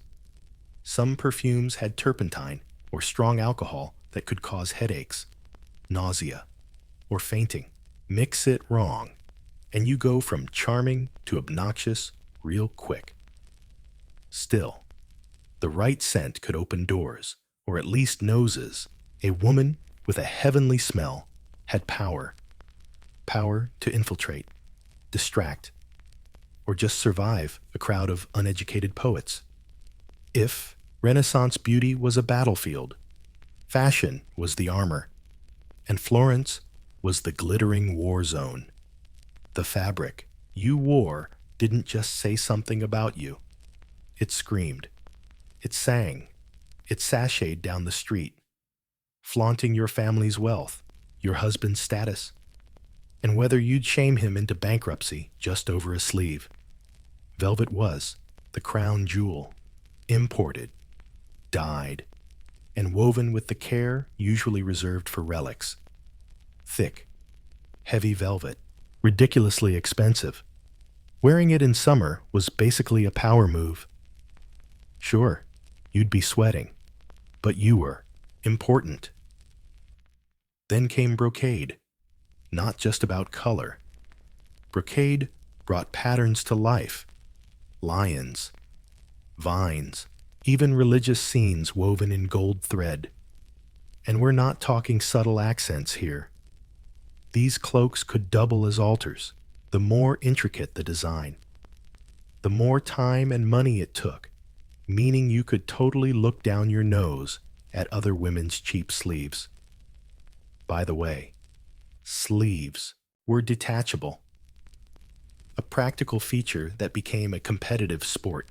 Some perfumes had turpentine or strong alcohol that could cause headaches, nausea, or fainting. Mix it wrong, and you go from charming to obnoxious real quick. Still, the right scent could open doors, or at least noses. A woman with a heavenly smell had power. Power to infiltrate, distract, or just survive a crowd of uneducated poets. If Renaissance beauty was a battlefield, fashion was the armor, and Florence was the glittering war zone. The fabric you wore didn't just say something about you. It screamed. It sang. It sashayed down the street, flaunting your family's wealth, your husband's status, and whether you'd shame him into bankruptcy just over a sleeve. Velvet was the crown jewel, imported, dyed, and woven with the care usually reserved for relics. Thick, heavy velvet, ridiculously expensive. Wearing it in summer was basically a power move. Sure, you'd be sweating, but you were important. Then came brocade, not just about color. Brocade brought patterns to life. Lions, vines, even religious scenes woven in gold thread. And we're not talking subtle accents here. These cloaks could double as altars, the more intricate the design. The more time and money it took, meaning you could totally look down your nose at other women's cheap sleeves. By the way, sleeves were detachable, a practical feature that became a competitive sport.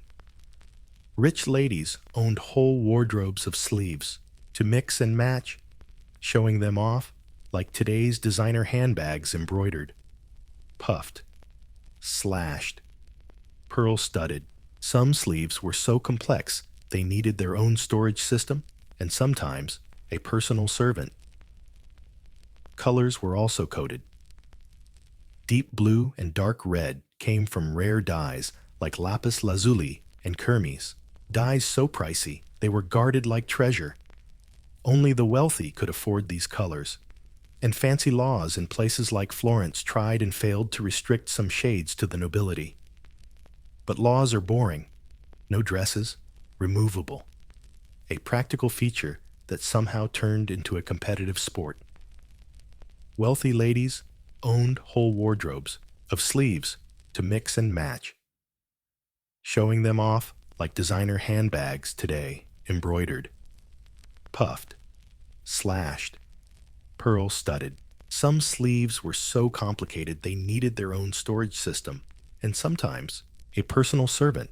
Rich ladies owned whole wardrobes of sleeves to mix and match, showing them off like today's designer handbags embroidered, puffed, slashed, pearl-studded. Some sleeves were so complex they needed their own storage system and sometimes a personal servant. Colors were also coded. Deep blue and dark red came from rare dyes like lapis lazuli and kermes, dyes so pricey they were guarded like treasure. Only the wealthy could afford these colors, and fancy laws in places like Florence tried and failed to restrict some shades to the nobility. But laws are boring. No dresses, removable. A practical feature that somehow turned into a competitive sport. Wealthy ladies owned whole wardrobes of sleeves to mix and match, showing them off like designer handbags today, embroidered, puffed, slashed, pearl-studded. Some sleeves were so complicated they needed their own storage system, and sometimes a personal servant.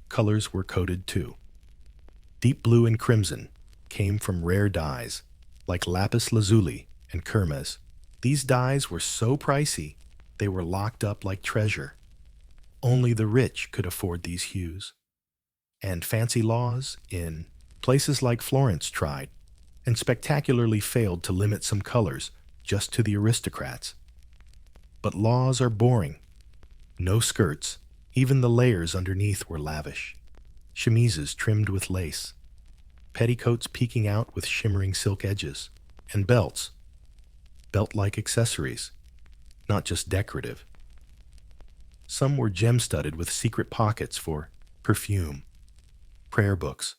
Colors were coded too. Deep blue and crimson came from rare dyes like lapis lazuli and kermes. These dyes were so pricey they were locked up like treasure. Only the rich could afford these hues. And fancy laws in places like Florence tried and spectacularly failed to limit some colors just to the aristocrats. But laws are boring. No skirts. Even the layers underneath were lavish. Chemises trimmed with lace, petticoats peeking out with shimmering silk edges, and belts, belt-like accessories, not just decorative. Some were gem-studded with secret pockets for perfume, prayer books,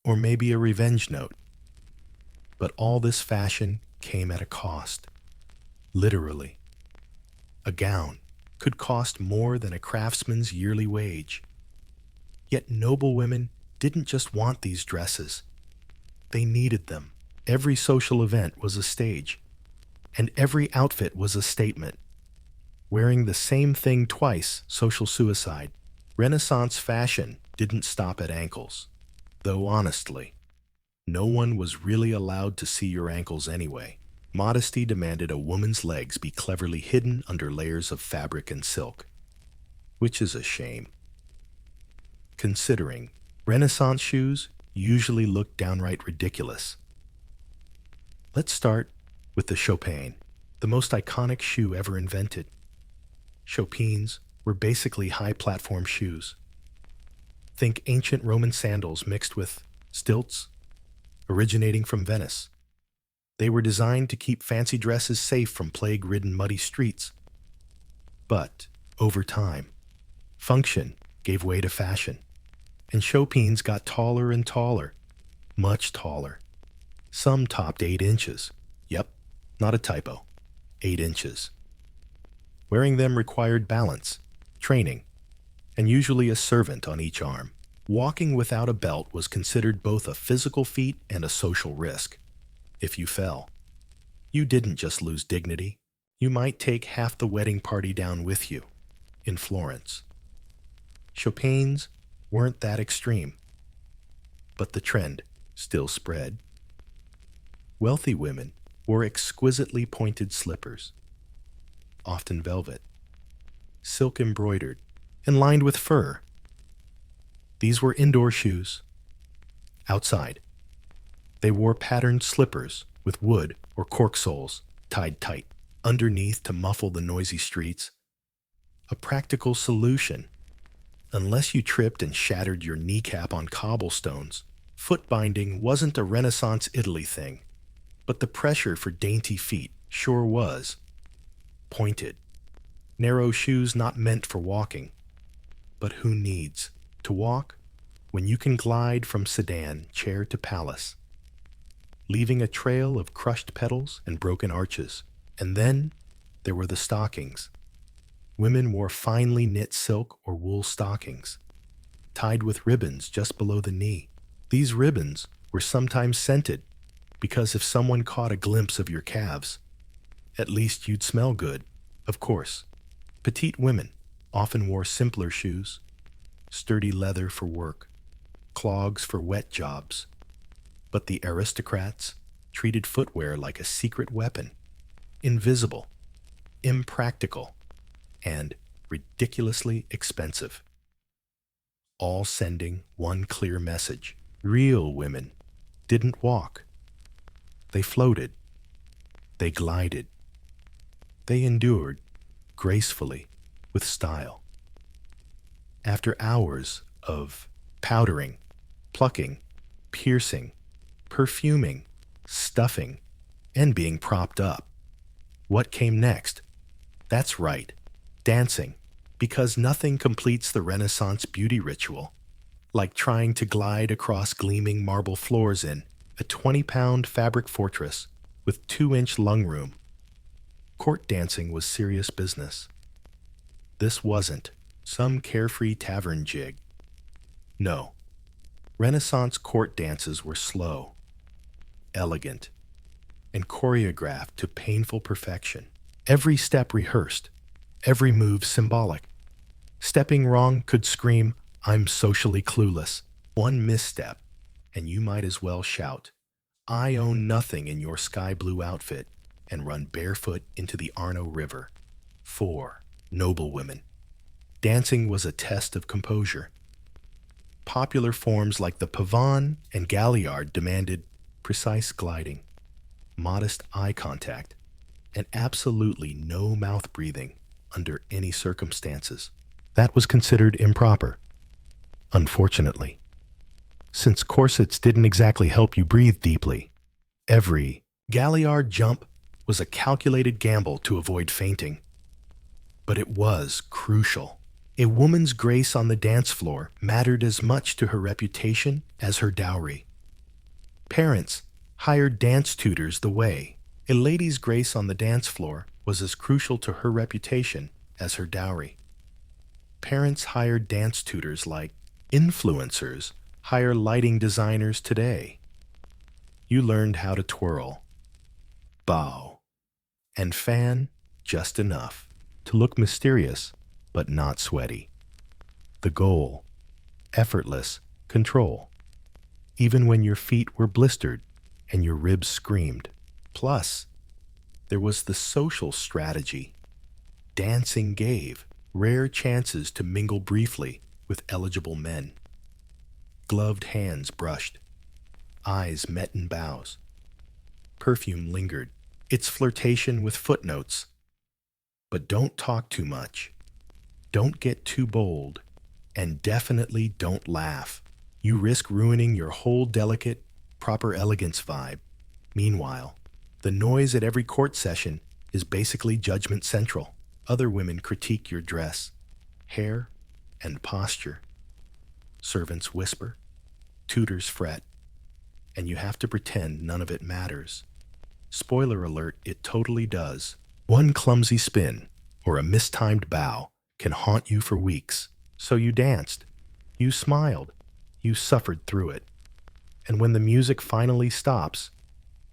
or maybe a revenge note. But all this fashion came at a cost. Literally. A gown could cost more than a craftsman's yearly wage. Yet noble women didn't just want these dresses. They needed them. Every social event was a stage, and every outfit was a statement. Wearing the same thing twice, social suicide. Renaissance fashion didn't stop at ankles, though honestly, no one was really allowed to see your ankles anyway. Modesty demanded a woman's legs be cleverly hidden under layers of fabric and silk, which is a shame, considering Renaissance shoes usually look downright ridiculous. Let's start with the Chopin, the most iconic shoe ever invented. Chopins were basically high platform shoes. Think ancient Roman sandals mixed with stilts, originating from Venice. They were designed to keep fancy dresses safe from plague-ridden muddy streets. But, over time, function gave way to fashion, and Chopins got taller and taller, much taller. Some topped 8 inches. Yep, not a typo. 8 inches. Wearing them required balance, training, and usually a servant on each arm. Walking without a belt was considered both a physical feat and a social risk. If you fell, you didn't just lose dignity, you might take half the wedding party down with you. In Florence, Chopins weren't that extreme, but the trend still spread. Wealthy women wore exquisitely pointed slippers, often velvet, silk embroidered, and lined with fur. These were indoor shoes. Outside, they wore patterned slippers with wood or cork soles tied tight underneath to muffle the noisy streets. A practical solution. Unless you tripped and shattered your kneecap on cobblestones, foot binding wasn't a Renaissance Italy thing, but the pressure for dainty feet sure was. Pointed, narrow shoes not meant for walking. But who needs to walk when you can glide from sedan chair to palace, leaving a trail of crushed petals and broken arches? And then there were the stockings. Women wore finely knit silk or wool stockings, tied with ribbons just below the knee. These ribbons were sometimes scented, because if someone caught a glimpse of your calves, at least you'd smell good. Of course, petite women often wore simpler shoes, sturdy leather for work, clogs for wet jobs. But the aristocrats treated footwear like a secret weapon, invisible, impractical, and ridiculously expensive. All sending one clear message. Real women didn't walk. They floated. They glided. They endured gracefully with style. After hours of powdering, plucking, piercing, perfuming, stuffing, and being propped up, what came next? That's right, dancing, because nothing completes the Renaissance beauty ritual like trying to glide across gleaming marble floors in a 20-pound fabric fortress with 2-inch lung room. Court dancing was serious business. This wasn't some carefree tavern jig. No, Renaissance court dances were slow, elegant, and choreographed to painful perfection. Every step rehearsed, every move symbolic. Stepping wrong could scream, "I'm socially clueless." One misstep, and you might as well shout, "I own nothing," in your sky blue outfit, and run barefoot into the Arno River. 4. Noble women. Dancing was a test of composure. Popular forms like the pavane and galliard demanded precise gliding, modest eye contact, and absolutely no mouth breathing under any circumstances. That was considered improper, unfortunately, since corsets didn't exactly help you breathe deeply. Every galliard jump was a calculated gamble to avoid fainting. But it was crucial. A woman's grace on the dance floor mattered as much to her reputation as her dowry. Parents hired dance tutors the way a lady's grace on the dance floor was as crucial to her reputation as her dowry. Parents hired dance tutors like influencers hire lighting designers today. You learned how to twirl, bow, and fan just enough to look mysterious but not sweaty. The goal effortless control, even when your feet were blistered and your ribs screamed. Plus, there was the social strategy. Dancing gave rare chances to mingle briefly with eligible men. Gloved hands brushed, eyes met in bows. Perfume lingered, its flirtation with footnotes. But don't talk too much. Don't get too bold. And definitely don't laugh. You risk ruining your whole delicate, proper elegance vibe. Meanwhile, the noise at every court session is basically judgment central. Other women critique your dress, hair, and posture. Servants whisper, tutors fret, and you have to pretend none of it matters. Spoiler alert, it totally does. One clumsy spin or a mistimed bow can haunt you for weeks. So you danced, you smiled, you suffered through it. And when the music finally stops,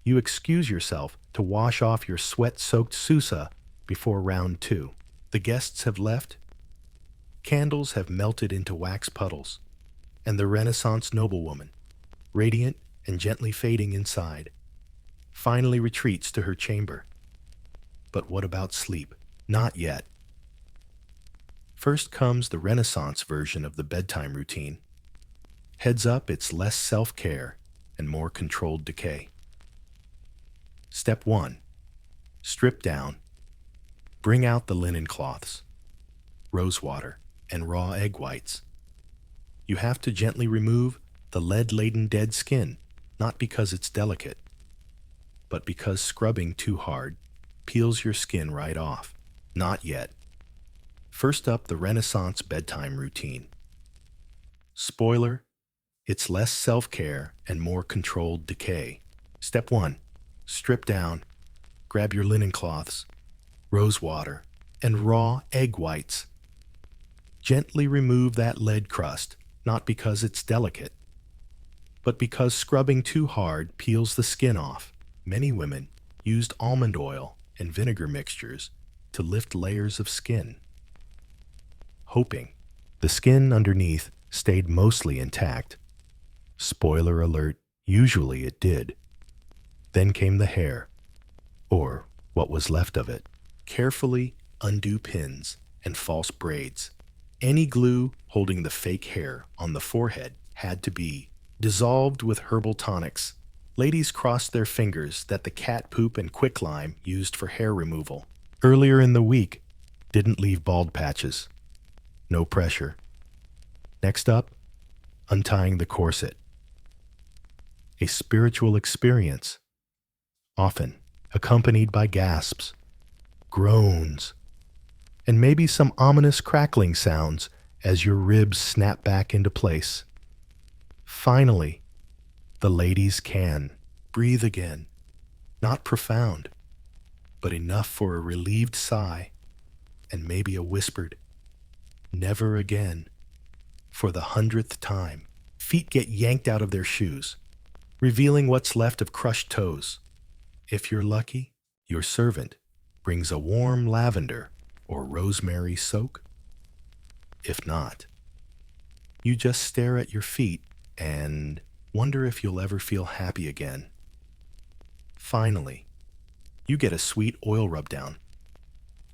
you excuse yourself to wash off your sweat-soaked Sousa before round 2. The guests have left, candles have melted into wax puddles, and the Renaissance noblewoman, radiant and gently fading inside, finally retreats to her chamber. But what about sleep? Not yet. First comes the Renaissance version of the bedtime routine. Heads up, it's less self-care and more controlled decay. Step 1. Strip down. Bring out the linen cloths, rose water, and raw egg whites. You have to gently remove the lead-laden dead skin, not because it's delicate, but because scrubbing too hard peels your skin right off. Not yet. First up, the Renaissance bedtime routine. Spoiler, it's less self-care and more controlled decay. Step 1. Strip down, grab your linen cloths, rose water, and raw egg whites. Gently remove that lead crust, not because it's delicate, but because scrubbing too hard peels the skin off. Many women used almond oil and vinegar mixtures to lift layers of skin, hoping the skin underneath stayed mostly intact. Spoiler alert, usually it did. Then came the hair, or what was left of it. Carefully undo pins and false braids. Any glue holding the fake hair on the forehead had to be dissolved with herbal tonics. Ladies crossed their fingers that the cat poop and quicklime used for hair removal earlier in the week didn't leave bald patches. No pressure. Next up, untying the corset. A spiritual experience, often accompanied by gasps, groans, and maybe some ominous crackling sounds as your ribs snap back into place. Finally, the ladies can breathe again. Not profound, but enough for a relieved sigh and maybe a whispered, "Never again." For the 100th time, feet get yanked out of their shoes, revealing what's left of crushed toes. If you're lucky, your servant brings a warm lavender or rosemary soak. If not, you just stare at your feet and wonder if you'll ever feel happy again. Finally, you get a sweet oil rub down.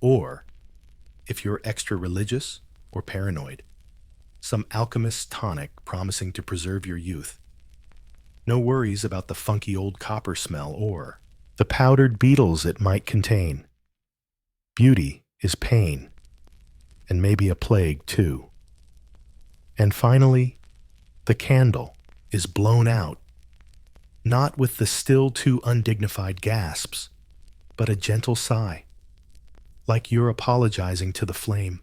Or, if you're extra religious or paranoid, some alchemist's tonic promising to preserve your youth. No worries about the funky old copper smell or the powdered beetles it might contain. Beauty is pain, and maybe a plague too. And finally, the candle is blown out, not with the still too undignified gasps, but a gentle sigh, like you're apologizing to the flame.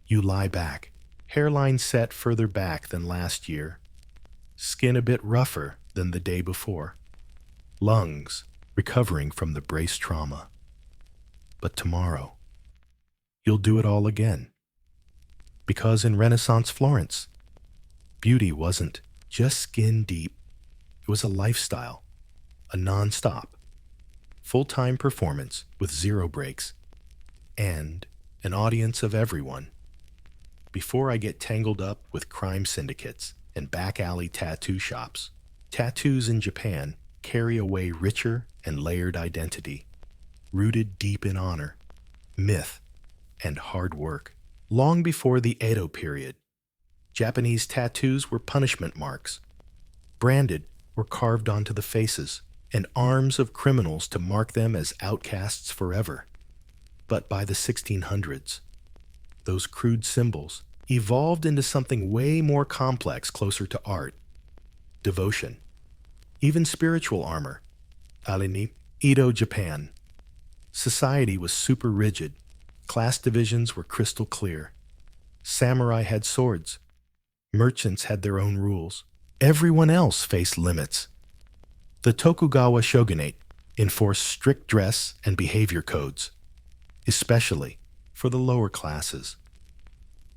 You lie back, hairline set further back than last year, skin a bit rougher than the day before, lungs recovering from the brace trauma. But tomorrow, you'll do it all again. Because in Renaissance Florence, beauty wasn't just skin deep. It was a lifestyle, a non-stop, full-time performance with zero breaks, and an audience of everyone. before I get tangled up with crime syndicates and back alley tattoo shops. Tattoos in Japan carry away richer and layered identity, rooted deep in honor, myth, and hard work. Long before the Edo period, Japanese tattoos were punishment marks, branded or carved onto the faces and arms of criminals to mark them as outcasts forever. But by the 1600s, those crude symbols evolved into something way more complex, closer to art, devotion, even spiritual armor. Alinip, Edo, Japan. Society was super rigid. Class divisions were crystal clear. Samurai had swords. Merchants had their own rules. Everyone else faced limits. The Tokugawa shogunate enforced strict dress and behavior codes, especially for the lower classes.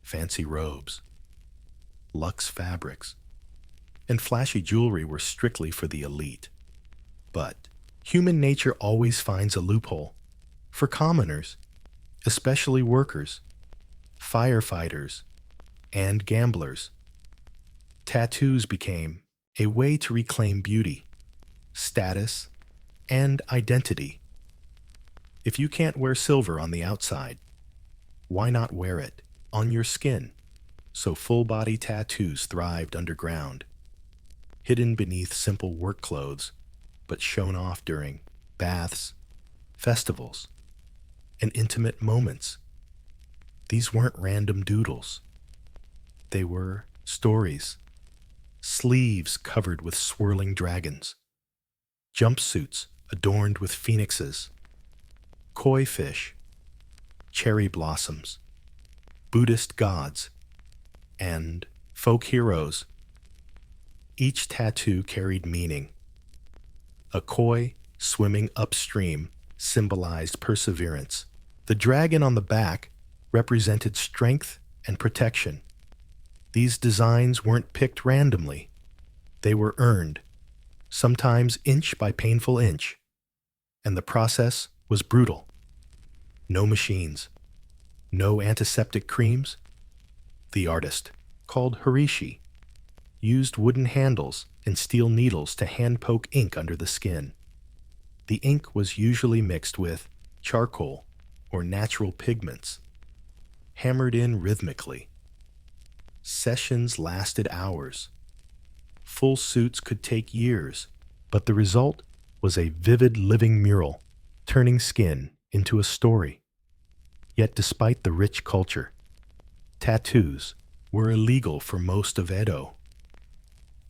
Fancy robes, luxe fabrics, and flashy jewelry were strictly for the elite. But human nature always finds a loophole. For commoners, especially workers, firefighters, and gamblers, tattoos became a way to reclaim beauty, status, and identity. If you can't wear silver on the outside, why not wear it on your skin? So full-body tattoos thrived underground, hidden beneath simple work clothes, but shown off during baths, festivals, and intimate moments. These weren't random doodles. They were stories. Sleeves covered with swirling dragons, jumpsuits adorned with phoenixes, koi fish, cherry blossoms, Buddhist gods, and folk heroes. Each tattoo carried meaning. A koi swimming upstream symbolized perseverance. The dragon on the back represented strength and protection. These designs weren't picked randomly. They were earned, sometimes inch by painful inch. And the process was brutal. No machines, no antiseptic creams. The artist, called Harishi, used wooden handles and steel needles to hand-poke ink under the skin. The ink was usually mixed with charcoal or natural pigments, hammered in rhythmically. Sessions lasted hours. Full suits could take years, but the result was a vivid living mural, turning skin into a story. Yet despite the rich culture, tattoos were illegal for most of Edo.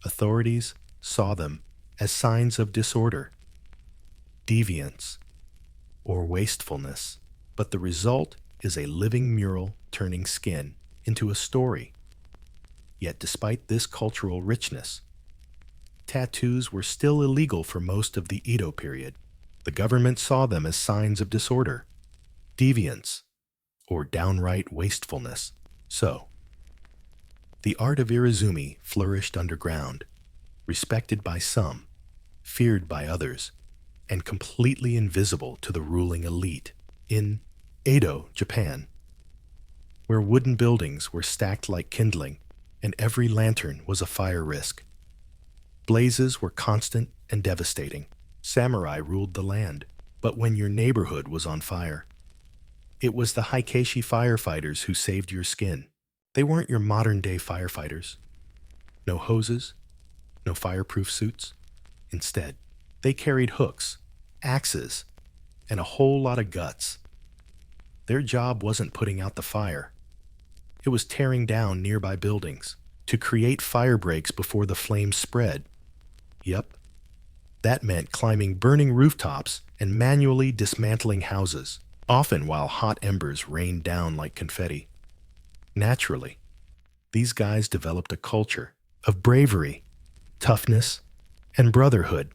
Authorities saw them as signs of disorder, deviance, or wastefulness, but the result is a living mural turning skin into a story. Yet despite this cultural richness, tattoos were still illegal for most of the Edo period. The government saw them as signs of disorder, deviance, or downright wastefulness. So, the art of Irizumi flourished underground, respected by some, feared by others, and completely invisible to the ruling elite. In Edo, Japan, where wooden buildings were stacked like kindling, and every lantern was a fire risk. Blazes were constant and devastating. Samurai ruled the land, but when your neighborhood was on fire, it was the Haikeshi firefighters who saved your skin. They weren't your modern-day firefighters. No hoses, no fireproof suits. Instead, they carried hooks, axes, and a whole lot of guts. Their job wasn't putting out the fire. It was tearing down nearby buildings to create fire breaks before the flames spread. Yep, that meant climbing burning rooftops and manually dismantling houses, often while hot embers rained down like confetti. Naturally, these guys developed a culture of bravery, toughness, and brotherhood.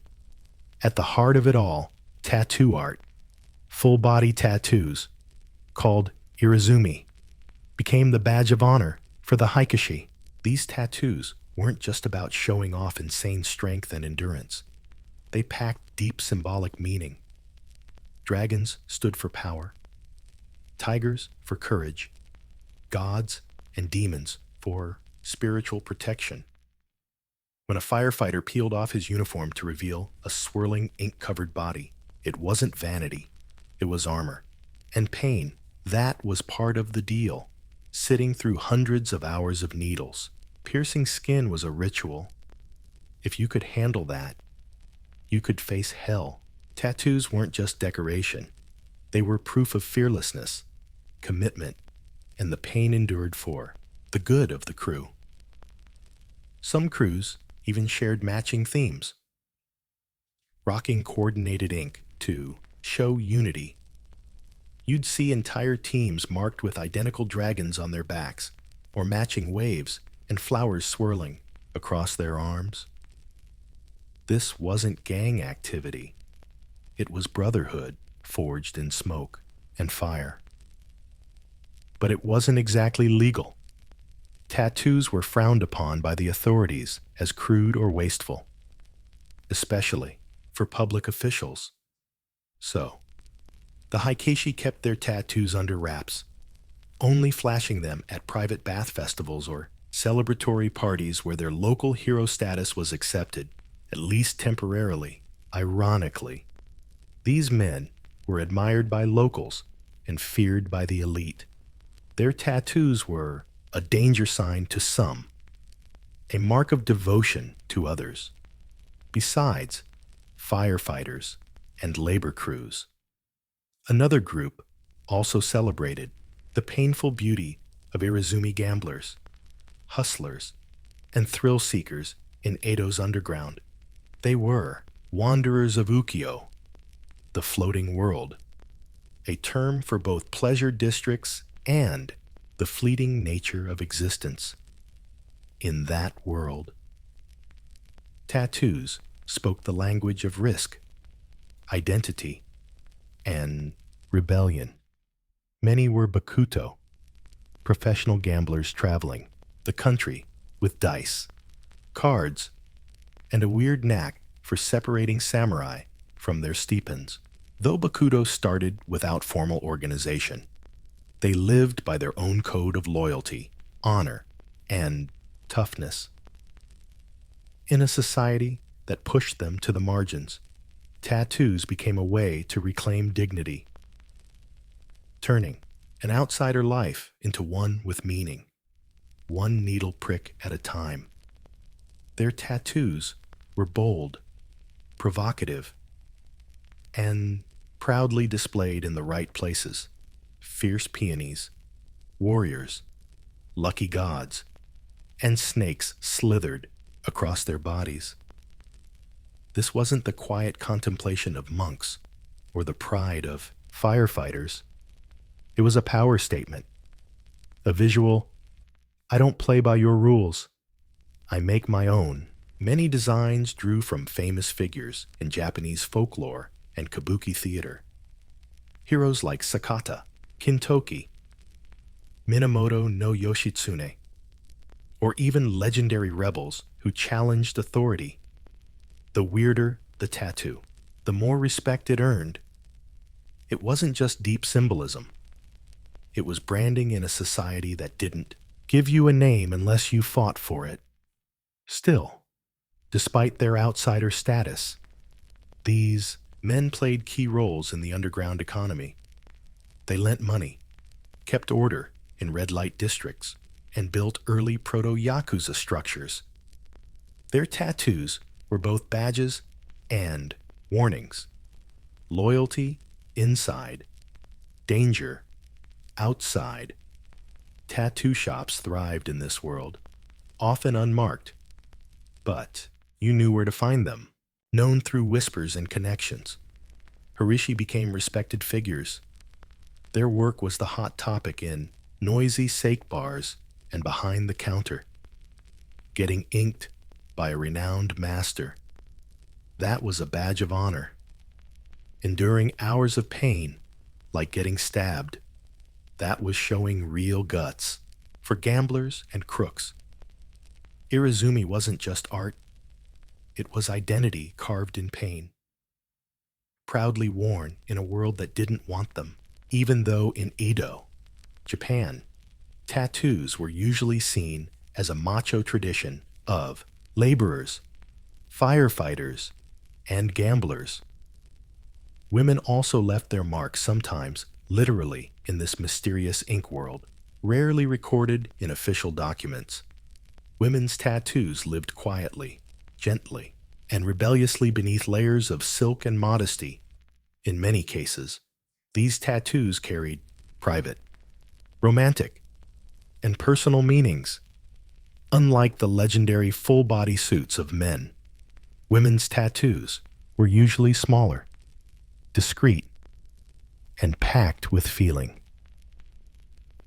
At the heart of it all, tattoo art, full-body tattoos, called Irizumi, became the badge of honor for the Haikeshi. These tattoos weren't just about showing off insane strength and endurance. They packed deep symbolic meaning. Dragons stood for power, tigers for courage, gods and demons for spiritual protection. When a firefighter peeled off his uniform to reveal a swirling, ink-covered body, it wasn't vanity, it was armor. And pain, that was part of the deal. Sitting through hundreds of hours of needles, piercing skin was a ritual. If you could handle that, you could face hell. Tattoos weren't just decoration. They were proof of fearlessness, commitment, and the pain endured for the good of the crew. Some crews even shared matching themes, rocking coordinated ink to show unity. You'd see entire teams marked with identical dragons on their backs, or matching waves and flowers swirling across their arms. This wasn't gang activity. It was brotherhood forged in smoke and fire. But it wasn't exactly legal. Tattoos were frowned upon by the authorities as crude or wasteful, especially for public officials. So, the Haikeshi kept their tattoos under wraps, only flashing them at private bath festivals or celebratory parties where their local hero status was accepted, at least temporarily. Ironically, these men were admired by locals and feared by the elite. Their tattoos were a danger sign to some, a mark of devotion to others. Besides, firefighters and labor crews. Another group also celebrated the painful beauty of Irizumi gamblers, hustlers, and thrill seekers in Edo's underground. They were wanderers of ukiyo, the floating world, a term for both pleasure districts and the fleeting nature of existence. In that world, tattoos spoke the language of risk, identity, and rebellion. Many were bakuto, professional gamblers traveling the country with dice, cards, and a weird knack for separating samurai from their steepins. Though bakuto started without formal organization, they lived by their own code of loyalty, honor, and toughness. In a society that pushed them to the margins, tattoos became a way to reclaim dignity, turning an outsider life into one with meaning, one needle prick at a time. Their tattoos were bold, provocative, and proudly displayed in the right places. Fierce peonies, warriors, lucky gods, and snakes slithered across their bodies. This wasn't the quiet contemplation of monks or the pride of firefighters. It was a power statement, a visual, I don't play by your rules, I make my own. Many designs drew from famous figures in Japanese folklore and kabuki theater. Heroes like Sakata, Kintoki, Minamoto no Yoshitsune, or even legendary rebels who challenged authority. The weirder the tattoo, the more respect it earned. It wasn't just deep symbolism. It was branding in a society that didn't give you a name unless you fought for it. Still, despite their outsider status, these men played key roles in the underground economy. They lent money, kept order in red light districts, and built early proto-yakuza structures. Their tattoos were both badges and warnings. Loyalty inside, danger outside. Tattoo shops thrived in this world, often unmarked, but you knew where to find them, known through whispers and connections. Harishi became respected figures. Their work was the hot topic in noisy sake bars and behind the counter, getting inked by a renowned master. That was a badge of honor. Enduring hours of pain, like getting stabbed, that was showing real guts for gamblers and crooks. Irizumi wasn't just art, it was identity carved in pain, proudly worn in a world that didn't want them, even though in Edo, Japan, Tattoos were usually seen as a macho tradition of laborers, firefighters, and gamblers. Women also left their mark sometimes literally in this mysterious ink world, rarely recorded in official documents. Women's tattoos lived quietly, gently, and rebelliously beneath layers of silk and modesty. In many cases, these tattoos carried private, romantic, and personal meanings. Unlike the legendary full-body suits of men, women's tattoos were usually smaller, discreet, and packed with feeling.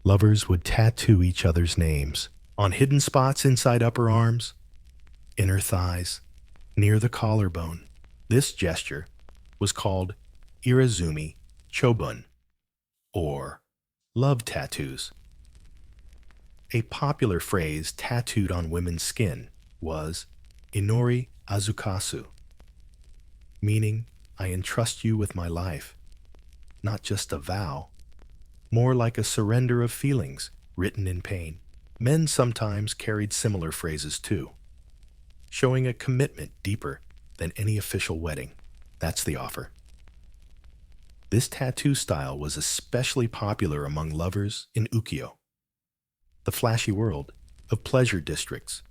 Lovers would tattoo each other's names on hidden spots inside upper arms, inner thighs, near the collarbone. This gesture was called irazumi chobun, or love tattoos. A popular phrase tattooed on women's skin was inori azukasu, meaning I entrust you with my life. Not just a vow, more like a surrender of feelings written in pain. Men sometimes carried similar phrases too, showing a commitment deeper than any official wedding. That's the offer. This tattoo style was especially popular among lovers in ukiyo, the flashy world of pleasure districts,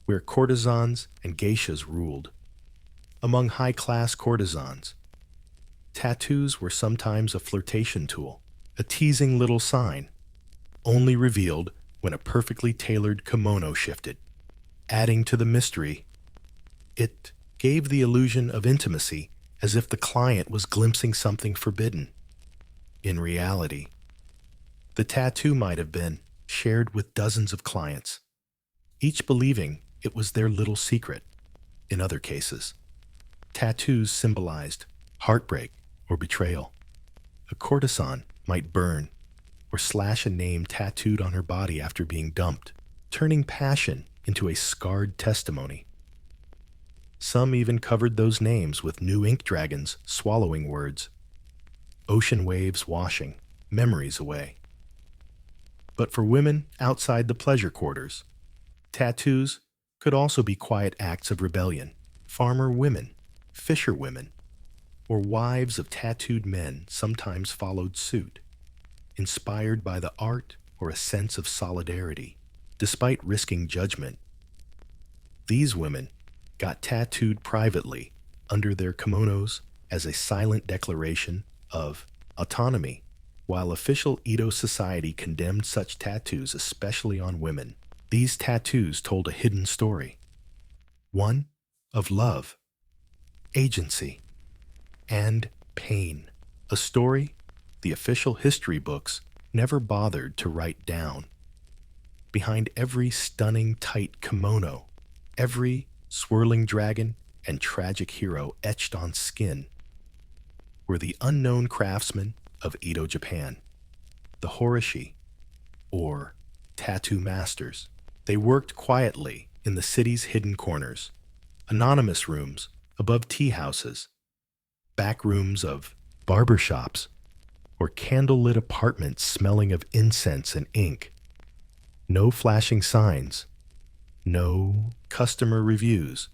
where courtesans and geishas ruled. Among high-class courtesans, tattoos were sometimes a flirtation tool, a teasing little sign, only revealed when a perfectly tailored kimono shifted. Adding to the mystery, it gave the illusion of intimacy as if the client was glimpsing something forbidden. In reality, the tattoo might have been shared with dozens of clients, each believing it was their little secret. In other cases, tattoos symbolized heartbreak or betrayal. A courtesan might burn or slash a name tattooed on her body after being dumped, turning passion into a scarred testimony. Some even covered those names with new ink dragons swallowing words, ocean waves washing memories away. But for women outside the pleasure quarters, tattoos could also be quiet acts of rebellion. Farmer women, fisher women, or wives of tattooed men sometimes followed suit, inspired by the art or a sense of solidarity. Despite risking judgment, these women got tattooed privately under their kimonos as a silent declaration of autonomy, while official Edo society condemned such tattoos, especially on women. These tattoos told a hidden story, one of love, agency, and pain, a story the official history books never bothered to write down. Behind every stunning tight kimono, every swirling dragon and tragic hero etched on skin, were the unknown craftsmen of Edo, Japan, the horishi, or tattoo masters. They worked quietly in the city's hidden corners, anonymous rooms above tea houses, back rooms of barber shops, or candlelit apartments smelling of incense and ink. No flashing signs, no customer reviews,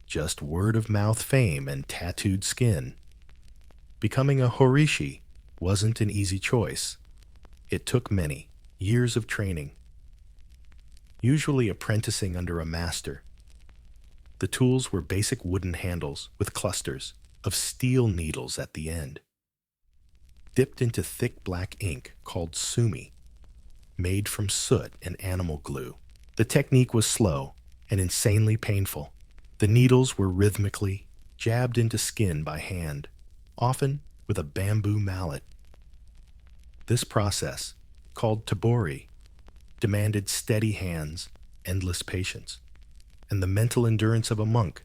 just word-of-mouth fame and tattooed skin. Becoming a horishi wasn't an easy choice. It took many years of training, usually apprenticing under a master. The tools were basic wooden handles with clusters of steel needles at the end, dipped into thick black ink called sumi, made from soot and animal glue. The technique was slow and insanely painful. The needles were rhythmically jabbed into skin by hand, often with a bamboo mallet. This process, called tabori, demanded steady hands, endless patience, and the mental endurance of a monk.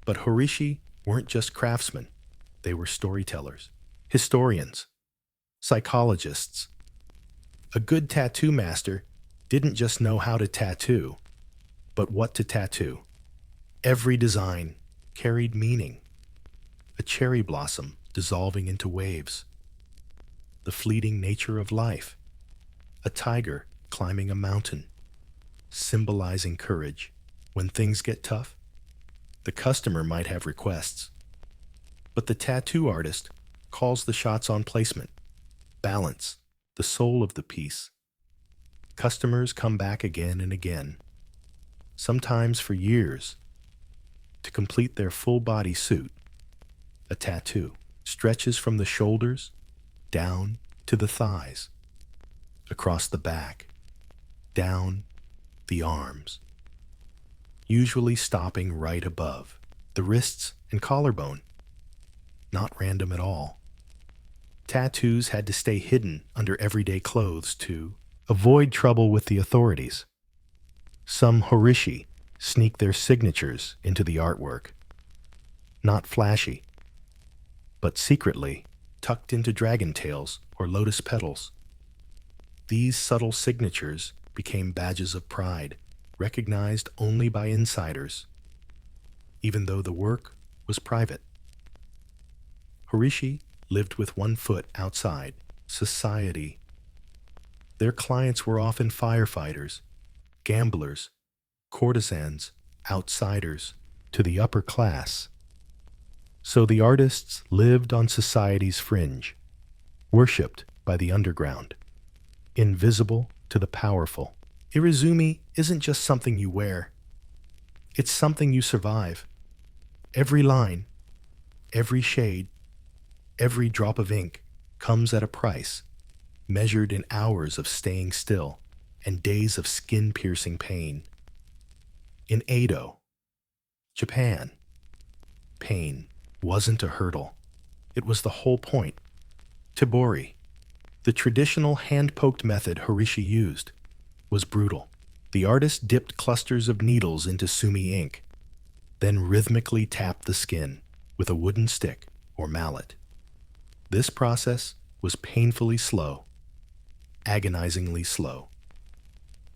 But horishi weren't just craftsmen. They were storytellers, historians, psychologists. A good tattoo master didn't just know how to tattoo, but what to tattoo. Every design carried meaning. A cherry blossom dissolving into waves, the fleeting nature of life, a tiger climbing a mountain, symbolizing courage. When things get tough, the customer might have requests, but the tattoo artist calls the shots on placement, balance, the soul of the piece. Customers come back again and again, sometimes for years, to complete their full body suit. A tattoo stretches from the shoulders down to the thighs, across the back, down the arms, usually stopping right above the wrists and collarbone. Not random at all. Tattoos had to stay hidden under everyday clothes to avoid trouble with the authorities. Some horishi sneak their signatures into the artwork. Not flashy, but secretly tucked into dragon tails or lotus petals. These subtle signatures became badges of pride, recognized only by insiders, even though the work was private. Horishi lived with one foot outside society. Their clients were often firefighters, gamblers, courtesans, outsiders to the upper class. So the artists lived on society's fringe, worshipped by the underground, invisible to the powerful. Irizumi isn't just something you wear. It's something you survive. Every line, every shade, every drop of ink comes at a price, measured in hours of staying still and days of skin-piercing pain. In Edo, Japan, pain wasn't a hurdle. It was the whole point. Tebori, the traditional hand-poked method Horishi used, was brutal. The artist dipped clusters of needles into sumi ink, then rhythmically tapped the skin with a wooden stick or mallet. This process was painfully slow, agonizingly slow.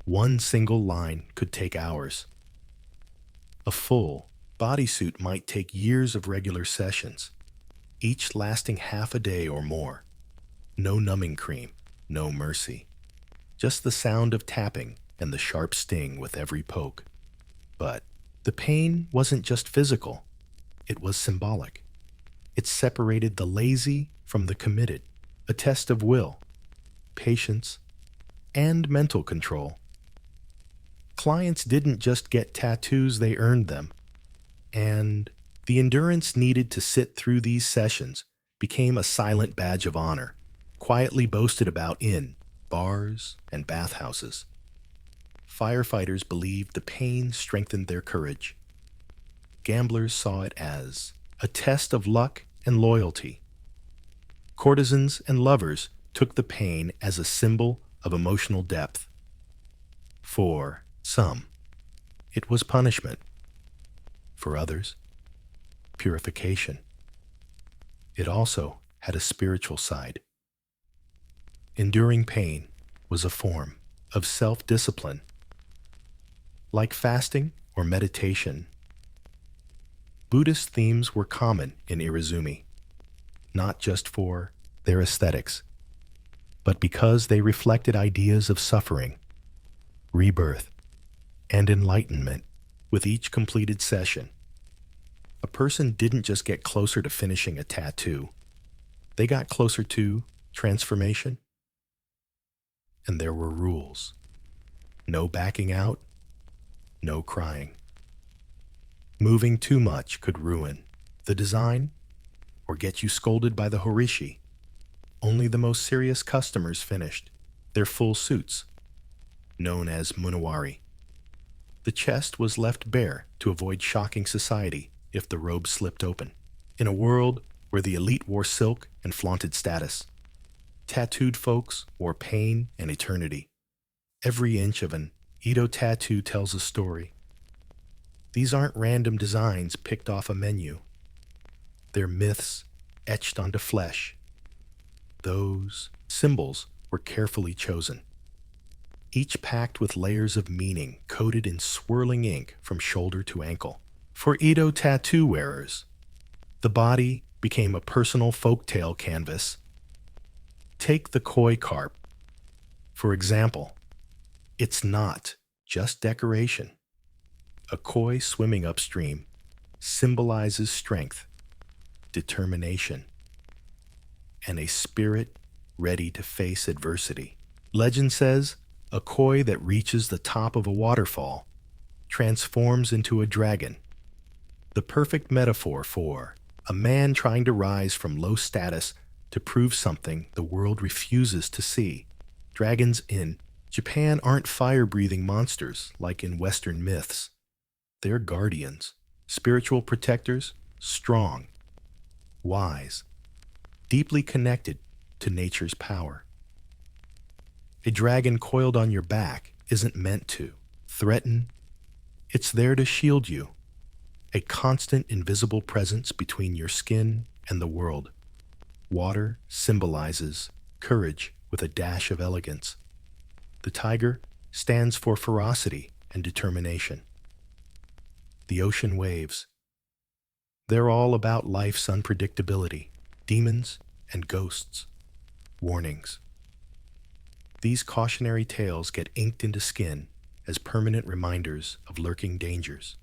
One single line could take hours. A full bodysuit might take years of regular sessions, each lasting half a day or more. No numbing cream, no mercy. Just the sound of tapping and the sharp sting with every poke. But the pain wasn't just physical, it was symbolic. It separated the lazy from the committed, a test of will, patience, and mental control. Clients didn't just get tattoos, they earned them. And the endurance needed to sit through these sessions became a silent badge of honor, quietly boasted about in bars and bathhouses. Firefighters believed the pain strengthened their courage. Gamblers saw it as a test of luck and loyalty. Courtesans and lovers took the pain as a symbol of emotional depth. For some, it was punishment. For others, purification. It also had a spiritual side. Enduring pain was a form of self-discipline. Like fasting or meditation, Buddhist themes were common in Irizumi, not just for their aesthetics, but because they reflected ideas of suffering, rebirth, and enlightenment. With each completed session, a person didn't just get closer to finishing a tattoo, they got closer to transformation. And there were rules. No backing out, no crying. Moving too much could ruin the design or get you scolded by the horishi. Only the most serious customers finished their full suits, known as munawari. The chest was left bare to avoid shocking society if the robe slipped open. In a world where the elite wore silk and flaunted status, tattooed folks wore pain and eternity. Every inch of an Edo tattoo tells a story. These aren't random designs picked off a menu. They're myths etched onto flesh. Those symbols were carefully chosen, each packed with layers of meaning coated in swirling ink from shoulder to ankle. For Edo tattoo wearers, the body became a personal folktale canvas. Take the koi carp, For example, it's not just decoration. A koi swimming upstream symbolizes strength, determination, and a spirit ready to face adversity. Legend says a koi that reaches the top of a waterfall transforms into a dragon, the perfect metaphor for a man trying to rise from low status to prove something the world refuses to see. Dragons in Japan aren't fire-breathing monsters like in Western myths. They're guardians, spiritual protectors, strong, wise, deeply connected to nature's power. A dragon coiled on your back isn't meant to threaten. It's there to shield you, a constant invisible presence between your skin and the world. Water symbolizes courage with a dash of elegance. The tiger stands for ferocity and determination. The ocean waves. They're all about life's unpredictability, demons and ghosts, warnings. These cautionary tales get inked into skin as permanent reminders of lurking dangers,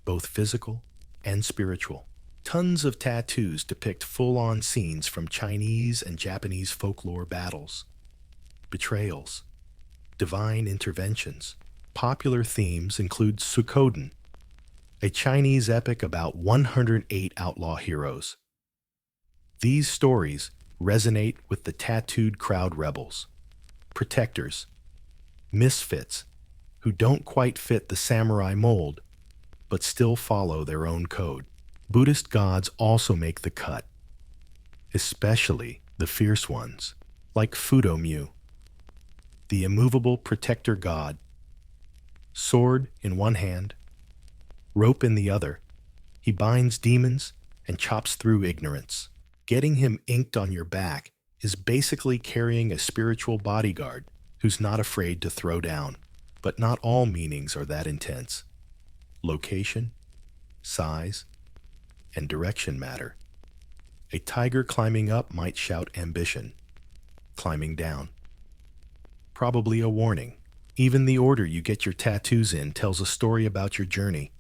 both physical and spiritual. Tons of tattoos depict full-on scenes from Chinese and Japanese folklore battles, betrayals, divine interventions. Popular themes include Suikoden, a Chinese epic about 108 outlaw heroes. These stories resonate with the tattooed crowd rebels, protectors, misfits who don't quite fit the samurai mold but still follow their own code. Buddhist gods also make the cut, especially the fierce ones, like Fudo-Mu, the immovable protector god. Sword in one hand, rope in the other, he binds demons and chops through ignorance. Getting him inked on your back is basically carrying a spiritual bodyguard who's not afraid to throw down. But not all meanings are that intense. Location, size, and direction matter. A tiger climbing up might shout ambition. Climbing down, probably a warning. Even the order you get your tattoos in tells a story about your journey.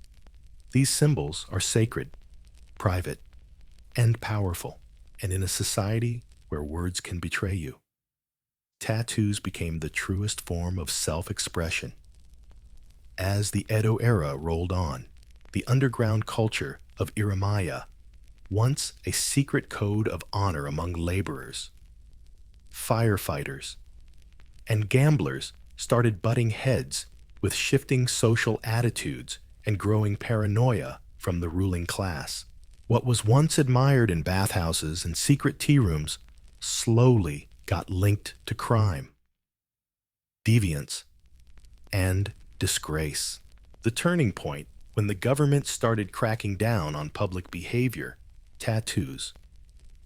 These symbols are sacred, private, and powerful. And in a society where words can betray you, tattoos became the truest form of self-expression. As the Edo era rolled on, the underground culture of Iramaya, once a secret code of honor among laborers, firefighters, and gamblers, started butting heads with shifting social attitudes and growing paranoia from the ruling class. What was once admired in bathhouses and secret tea rooms slowly got linked to crime, deviance, and disgrace. The turning point, when the government started cracking down on public behavior, tattoos,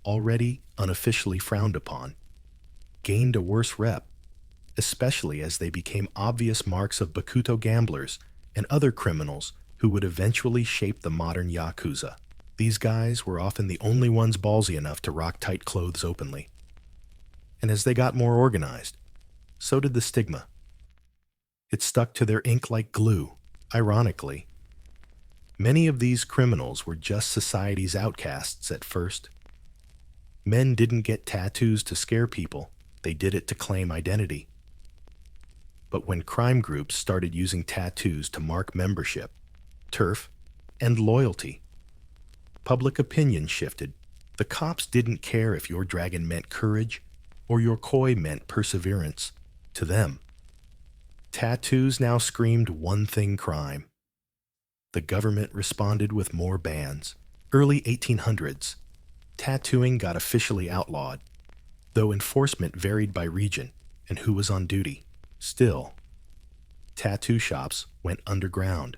already unofficially frowned upon, gained a worse rep, especially as they became obvious marks of Bakuto gamblers and other criminals who would eventually shape the modern Yakuza. These guys were often the only ones ballsy enough to rock tight clothes openly. And as they got more organized, so did the stigma. It stuck to their ink like glue. Ironically, many of these criminals were just society's outcasts at first. Men didn't get tattoos to scare people, they did it to claim identity. But when crime groups started using tattoos to mark membership, turf, and loyalty, public opinion shifted. The cops didn't care if your dragon meant courage or your koi meant perseverance. To them, tattoos now screamed one thing: crime. The government responded with more bans. Early 1800s, tattooing got officially outlawed, though enforcement varied by region and who was on duty. Still, tattoo shops went underground.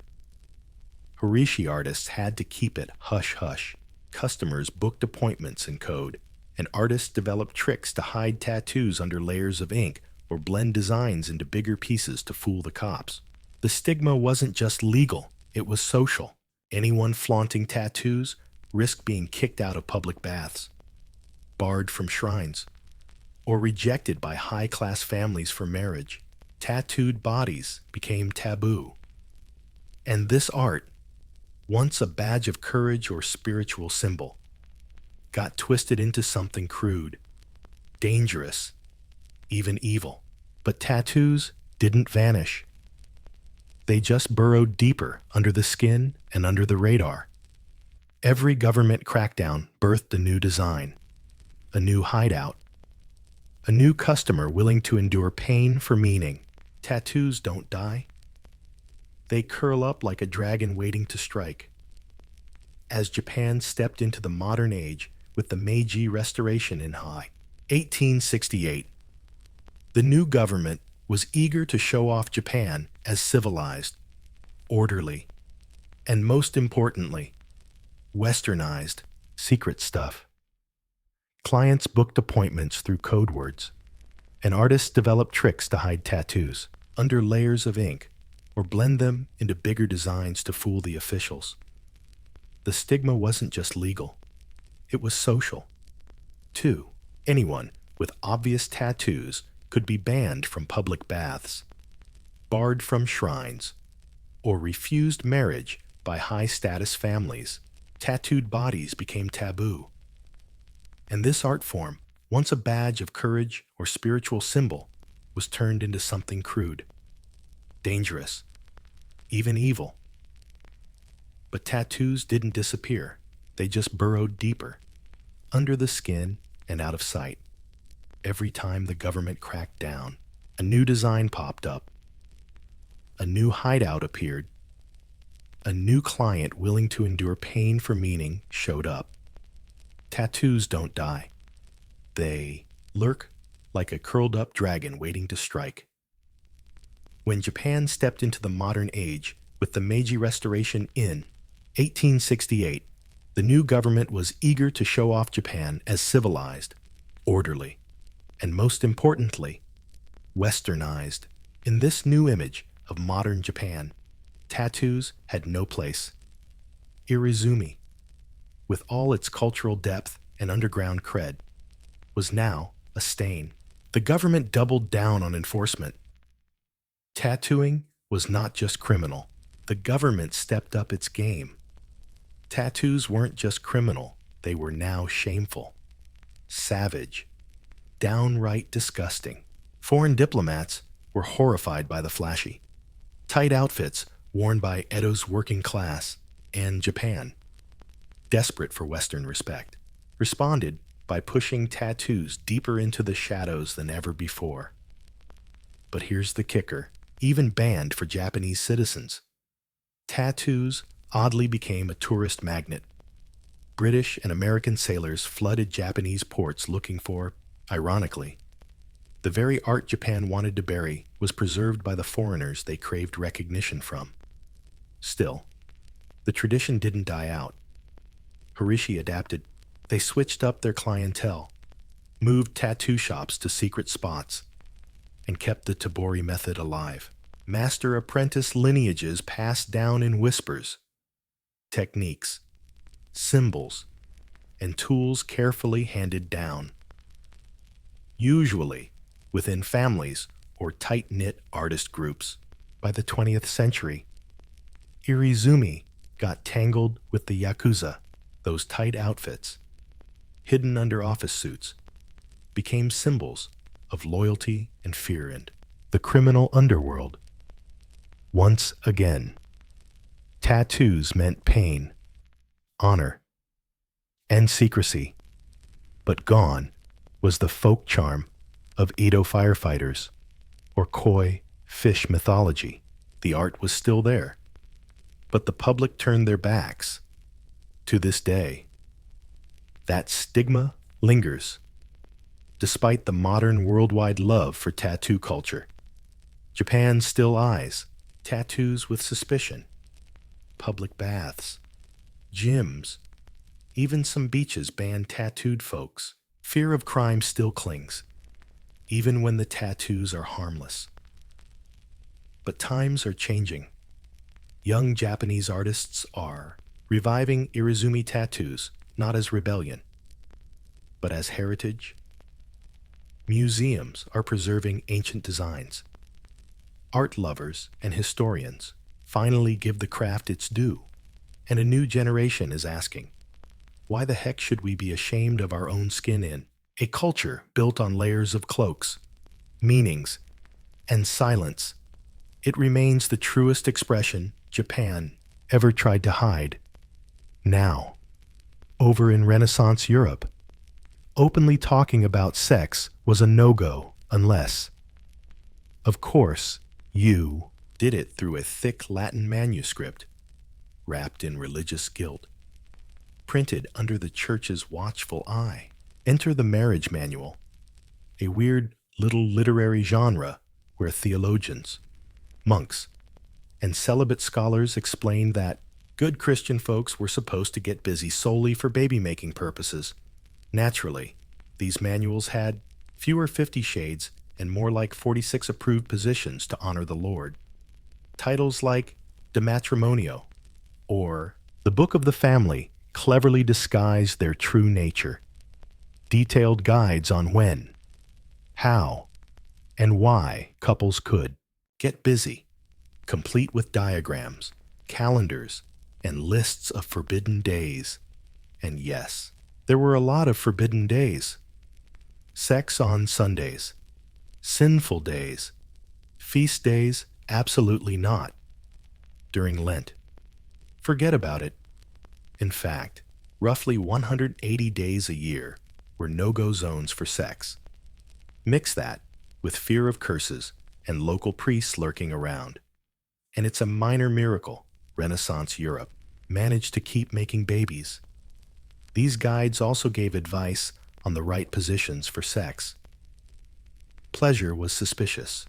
Horishi artists had to keep it hush-hush. Customers booked appointments in code, and artists developed tricks to hide tattoos under layers of ink or blend designs into bigger pieces to fool the cops. The stigma wasn't just legal, it was social. Anyone flaunting tattoos risked being kicked out of public baths, barred from shrines, or rejected by high-class families for marriage, tattooed bodies became taboo. And this art, once a badge of courage or spiritual symbol, got twisted into something crude, dangerous, even evil. But tattoos didn't vanish. They just burrowed deeper under the skin and under the radar. Every government crackdown birthed a new design, a new hideout, a new customer willing to endure pain for meaning. Tattoos don't die. They curl up like a dragon waiting to strike. As Japan stepped into the modern age with the Meiji Restoration in 1868, the new government was eager to show off Japan as civilized, orderly, and most importantly, westernized, secret stuff. Clients booked appointments through code words, and artists developed tricks to hide tattoos under layers of ink or blend them into bigger designs to fool the officials. The stigma wasn't just legal, it was social. Too, anyone with obvious tattoos could be banned from public baths, barred from shrines, or refused marriage by high-status families. Tattooed bodies became taboo. And this art form, once a badge of courage or spiritual symbol, was turned into something crude, dangerous, even evil. But tattoos didn't disappear. They just burrowed deeper, under the skin and out of sight. Every time the government cracked down, a new design popped up. A new hideout appeared. A new client willing to endure pain for meaning showed up. Tattoos don't die. They lurk like a curled-up dragon waiting to strike. When Japan stepped into the modern age with the Meiji Restoration in 1868, the new government was eager to show off Japan as civilized, orderly, and most importantly, westernized. In this new image of modern Japan, tattoos had no place. Irizumi, with all its cultural depth and underground cred, was now a stain. The government doubled down on enforcement. Tattooing was not just criminal. The government stepped up its game. Tattoos weren't just criminal, they were now shameful, savage, downright disgusting. Foreign diplomats were horrified by the flashy, tight outfits worn by Edo's working class, and Japan, desperate for Western respect, responded by pushing tattoos deeper into the shadows than ever before. But here's the kicker, even banned for Japanese citizens. Tattoos oddly became a tourist magnet. British and American sailors flooded Japanese ports looking for, ironically, the very art Japan wanted to bury was preserved by the foreigners they craved recognition from. Still, the tradition didn't die out. Harishi adapted. They switched up their clientele, moved tattoo shops to secret spots, and kept the Tabori method alive. Master-apprentice lineages passed down in whispers. Techniques, symbols, and tools carefully handed down. Usually within families or tight-knit artist groups. By the 20th century, Irizumi got tangled with the Yakuza. Those tight outfits, hidden under office suits, became symbols of loyalty and fear and the criminal underworld. Once again, tattoos meant pain, honor, and secrecy, but gone was the folk charm of Edo firefighters or koi fish mythology. The art was still there, but the public turned their backs. To this day, that stigma lingers, despite the modern worldwide love for tattoo culture. Japan still eyes tattoos with suspicion. Public baths, gyms, even some beaches ban tattooed folks. Fear of crime still clings, even when the tattoos are harmless. But times are changing. Young Japanese artists are reviving Irizumi tattoos not as rebellion, but as heritage, Museums are preserving ancient designs. Art lovers and historians finally give the craft its due, and a new generation is asking, why the heck should we be ashamed of our own skin in a culture built on layers of cloaks, meanings, and silence? It remains the truest expression Japan ever tried to hide. Now, over in Renaissance Europe, openly talking about sex was a no-go unless, of course, you did it through a thick Latin manuscript wrapped in religious guilt, printed under the church's watchful eye. Enter the marriage manual, a weird little literary genre where theologians, monks, and celibate scholars explained that good Christian folks were supposed to get busy solely for baby-making purposes. Naturally, these manuals had fewer 50 Shades and more like 46 approved positions to honor the Lord. Titles like De Matrimonio or The Book of the Family cleverly disguised their true nature. Detailed guides on when, how, and why couples could get busy, complete with diagrams, calendars, and lists of forbidden days. And yes, there were a lot of forbidden days. Sex on Sundays, sinful days, feast days, absolutely not. During Lent, forget about it. In fact, roughly 180 days a year were no-go zones for sex. Mix that with fear of curses and local priests lurking around, and it's a minor miracle Renaissance Europe managed to keep making babies. These guides also gave advice on the right positions for sex. Pleasure was suspicious,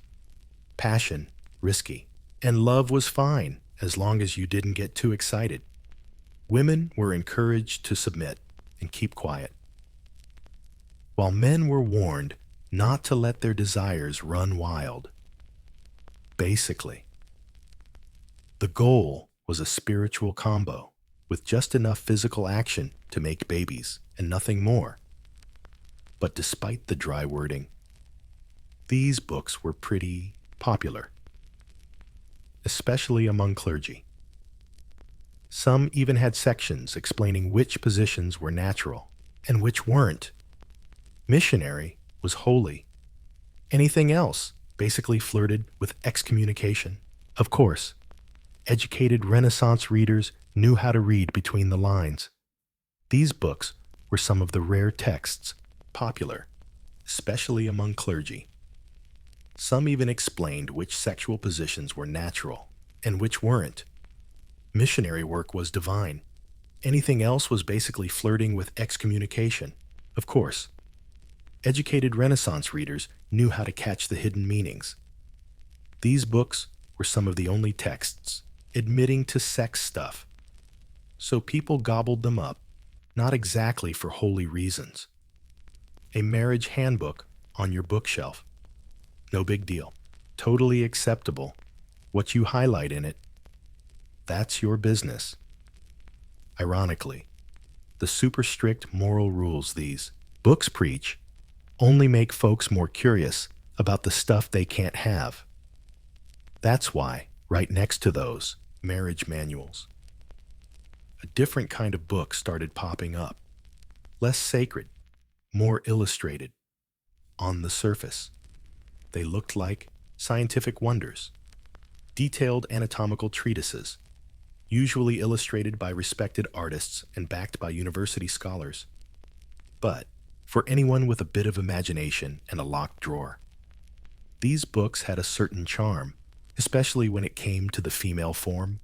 passion risky, and love was fine as long as you didn't get too excited. Women were encouraged to submit and keep quiet, while men were warned not to let their desires run wild. Basically, the goal was a spiritual combo with just enough physical action to make babies and nothing more. But despite the dry wording, these books were pretty popular, especially among clergy. Some even had sections explaining which positions were natural and which weren't. Missionary was holy. Anything else basically flirted with excommunication. Of course, educated Renaissance readers knew how to read between the lines. These books were some of the rare texts popular, especially among clergy. Some even explained which sexual positions were natural and which weren't. Missionary work was divine. Anything else was basically flirting with excommunication. Of course, educated Renaissance readers knew how to catch the hidden meanings. These books were some of the only texts admitting to sex stuff, so people gobbled them up, not exactly for holy reasons. A marriage handbook on your bookshelf. No big deal. Totally acceptable. What you highlight in it, that's your business. Ironically, the super strict moral rules these books preach only make folks more curious about the stuff they can't have. That's why, right next to those marriage manuals, a different kind of book started popping up. Less sacred, more illustrated. On the surface, they looked like scientific wonders, detailed anatomical treatises, usually illustrated by respected artists and backed by university scholars. But for anyone with a bit of imagination and a locked drawer, these books had a certain charm, especially when it came to the female form.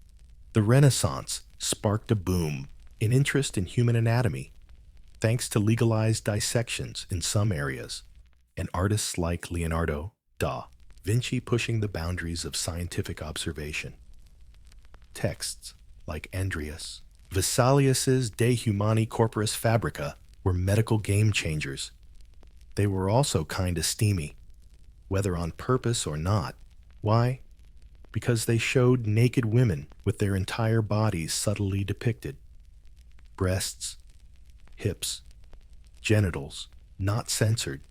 The Renaissance sparked a boom in interest in human anatomy, thanks to legalized dissections in some areas, and artists like Leonardo da Vinci pushing the boundaries of scientific observation. Texts like Andreas Vesalius's De Humani Corporis Fabrica were medical game changers. They were also kinda steamy, whether on purpose or not. Why? Because they showed naked women with their entire bodies subtly depicted. Breasts, hips, genitals, not censored.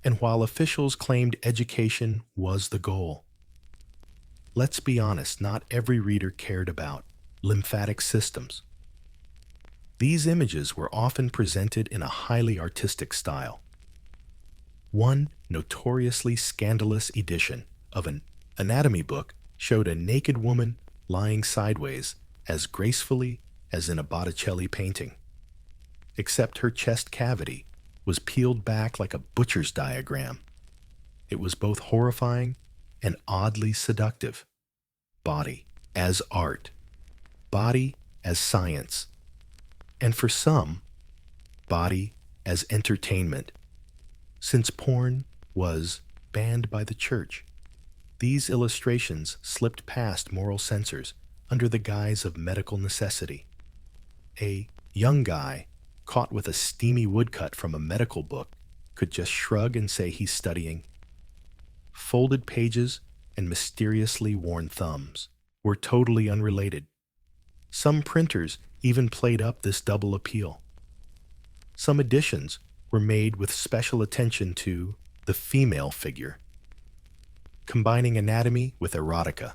And while officials claimed education was the goal, let's be honest, not every reader cared about lymphatic systems. These images were often presented in a highly artistic style. One notoriously scandalous edition of an anatomy book showed a naked woman lying sideways as gracefully as in a Botticelli painting, except her chest cavity was peeled back like a butcher's diagram. It was both horrifying and oddly seductive. Body as art, body as science, and for some, body as entertainment. Since porn was banned by the church, these illustrations slipped past moral censors under the guise of medical necessity. A young guy caught with a steamy woodcut from a medical book could just shrug and say he's studying. Folded pages and mysteriously worn thumbs were totally unrelated. Some printers even played up this double appeal. Some editions were made with special attention to the female figure, combining anatomy with erotica,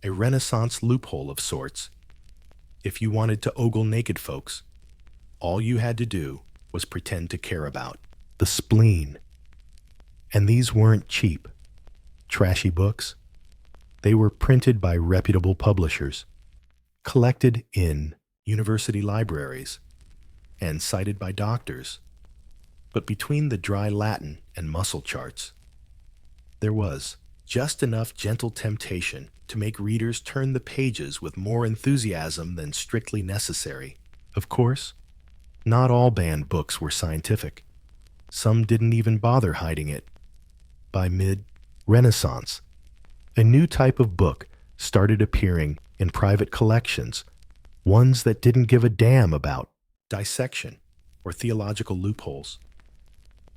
a Renaissance loophole of sorts. If you wanted to ogle naked folks, all you had to do was pretend to care about the spleen. And these weren't cheap, trashy books. They were printed by reputable publishers, collected in university libraries, and cited by doctors. But between the dry Latin and muscle charts, there was just enough gentle temptation to make readers turn the pages with more enthusiasm than strictly necessary. Of course, not all banned books were scientific. Some didn't even bother hiding it. By mid-Renaissance, a new type of book started appearing in private collections, ones that didn't give a damn about dissection or theological loopholes.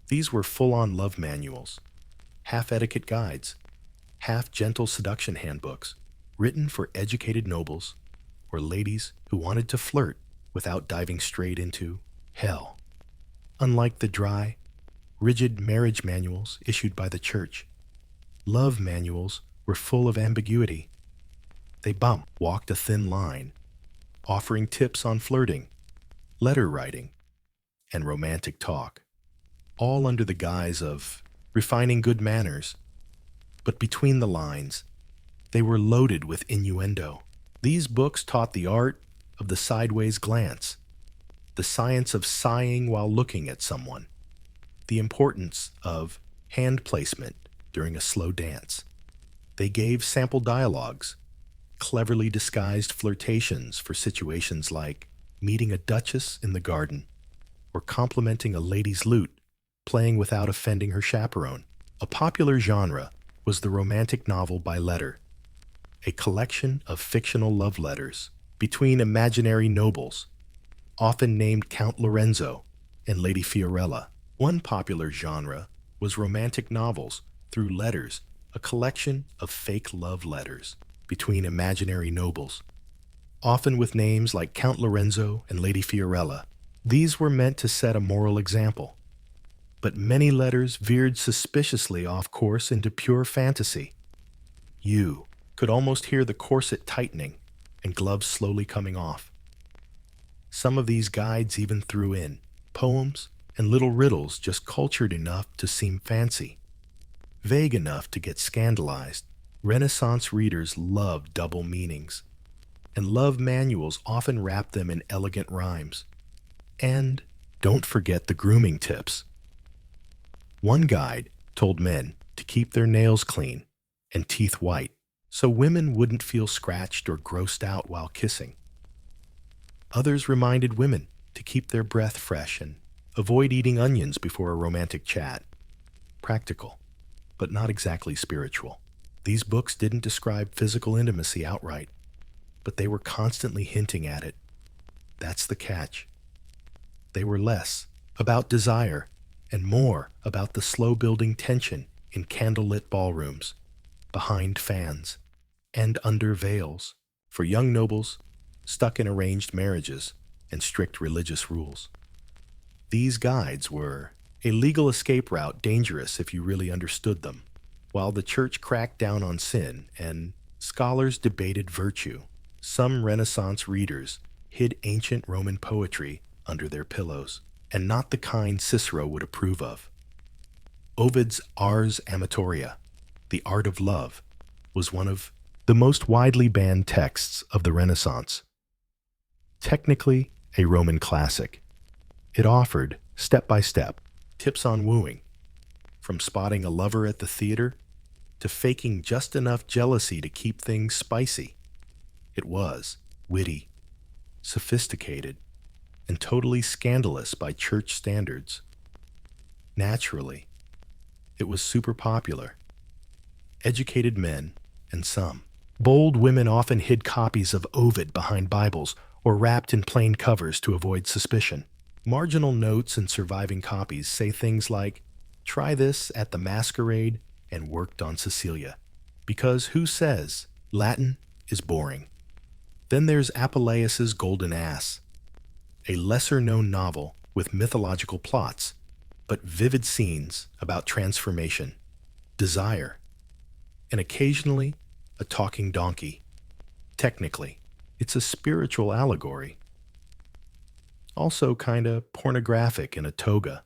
These were full-on love manuals, half etiquette guides, half gentle seduction handbooks, written for educated nobles or ladies who wanted to flirt without diving straight into hell. Unlike the dry, rigid marriage manuals issued by the church, love manuals were full of ambiguity. They walked a thin line, offering tips on flirting, letter writing, and romantic talk, all under the guise of refining good manners. But between the lines, they were loaded with innuendo. These books taught the art of the sideways glance, the science of sighing while looking at someone, the importance of hand placement during a slow dance. They gave sample dialogues, cleverly disguised flirtations for situations like meeting a duchess in the garden or complimenting a lady's lute playing without offending her chaperone. A popular genre was the romantic novel by letter, a collection of fictional love letters between imaginary nobles, often named Count Lorenzo and Lady Fiorella. One popular genre was romantic novels through letters, a collection of fake love letters between imaginary nobles, often with names like Count Lorenzo and Lady Fiorella. These were meant to set a moral example, but many letters veered suspiciously off course into pure fantasy. You could almost hear the corset tightening and gloves slowly coming off. Some of these guides even threw in poems and little riddles just cultured enough to seem fancy, vague enough to get scandalized. Renaissance readers loved double meanings, and love manuals often wrapped them in elegant rhymes. And don't forget the grooming tips. One guide told men to keep their nails clean and teeth white so women wouldn't feel scratched or grossed out while kissing. Others reminded women to keep their breath fresh and avoid eating onions before a romantic chat. Practical, but not exactly spiritual. These books didn't describe physical intimacy outright, but they were constantly hinting at it. That's the catch. They were less about desire and more about the slow-building tension in candlelit ballrooms, behind fans, and under veils for young nobles stuck in arranged marriages and strict religious rules. These guides were a legal escape route dangerous if you really understood them. While the church cracked down on sin and scholars debated virtue, some Renaissance readers hid ancient Roman poetry under their pillows, and not the kind Cicero would approve of. Ovid's Ars Amatoria, The Art of Love, was one of the most widely banned texts of the Renaissance. Technically a Roman classic, it offered, step by step, tips on wooing, from spotting a lover at the theater to faking just enough jealousy to keep things spicy. It was witty, sophisticated, and totally scandalous by church standards. Naturally, it was super popular. Educated men, and some bold women often hid copies of Ovid behind Bibles or wrapped in plain covers to avoid suspicion. Marginal notes and surviving copies say things like, "Try this at the masquerade and worked on Cecilia," because who says Latin is boring? Then there's Apuleius's Golden Ass, a lesser-known novel with mythological plots, but vivid scenes about transformation, desire, and occasionally a talking donkey. Technically, it's a spiritual allegory. Also kinda pornographic in a toga.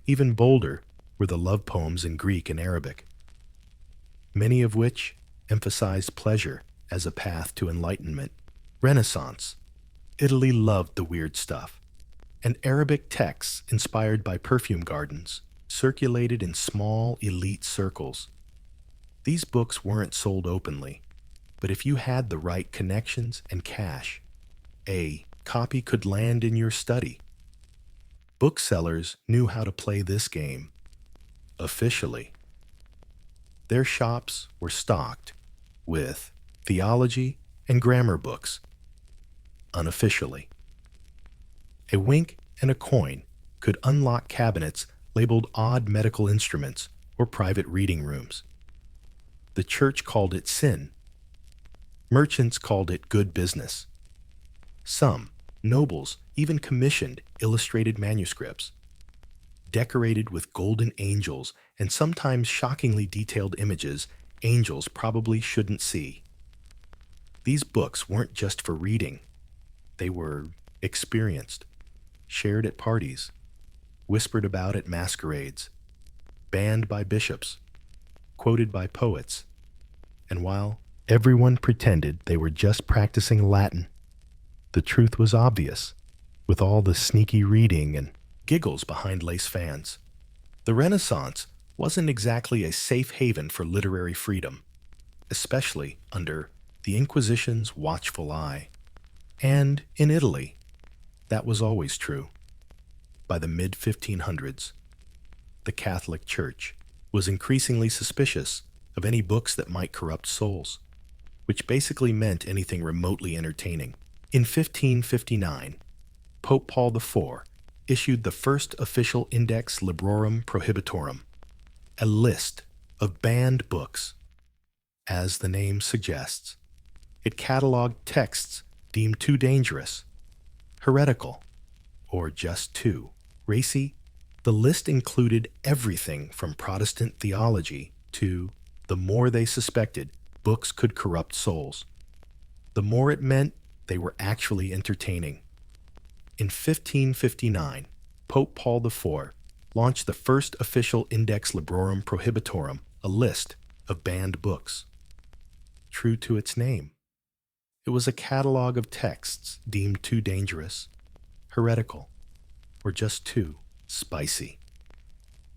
Even bolder were the love poems in Greek and Arabic, many of which emphasized pleasure as a path to enlightenment. Renaissance. Italy loved the weird stuff, and Arabic texts inspired by perfume gardens circulated in small elite circles. These books weren't sold openly, but if you had the right connections and cash, a copy could land in your study. Booksellers knew how to play this game officially. Their shops were stocked with theology and grammar books unofficially. A wink and a coin could unlock cabinets labeled odd medical instruments or private reading rooms. The church called it sin. Merchants called it good business. Some nobles even commissioned illustrated manuscripts, decorated with golden angels and sometimes shockingly detailed images angels probably shouldn't see. These books weren't just for reading. They were experienced, shared at parties, whispered about at masquerades, banned by bishops, quoted by poets, and while everyone pretended they were just practicing Latin, the truth was obvious, with all the sneaky reading and giggles behind lace fans. The Renaissance wasn't exactly a safe haven for literary freedom, especially under the Inquisition's watchful eye. And in Italy, that was always true. By the mid-1500s, the Catholic Church was increasingly suspicious of any books that might corrupt souls, which basically meant anything remotely entertaining. In 1559, Pope Paul IV issued the first official Index Librorum Prohibitorum, a list of banned books. As the name suggests, it cataloged texts deemed too dangerous, heretical, or just too racy. The list included everything from Protestant theology to the more they suspected books could corrupt souls. The more it meant they were actually entertaining. In 1559, Pope Paul IV launched the first official Index Librorum Prohibitorum, a list of banned books. True to its name, it was a catalog of texts deemed too dangerous, heretical, or just too spicy.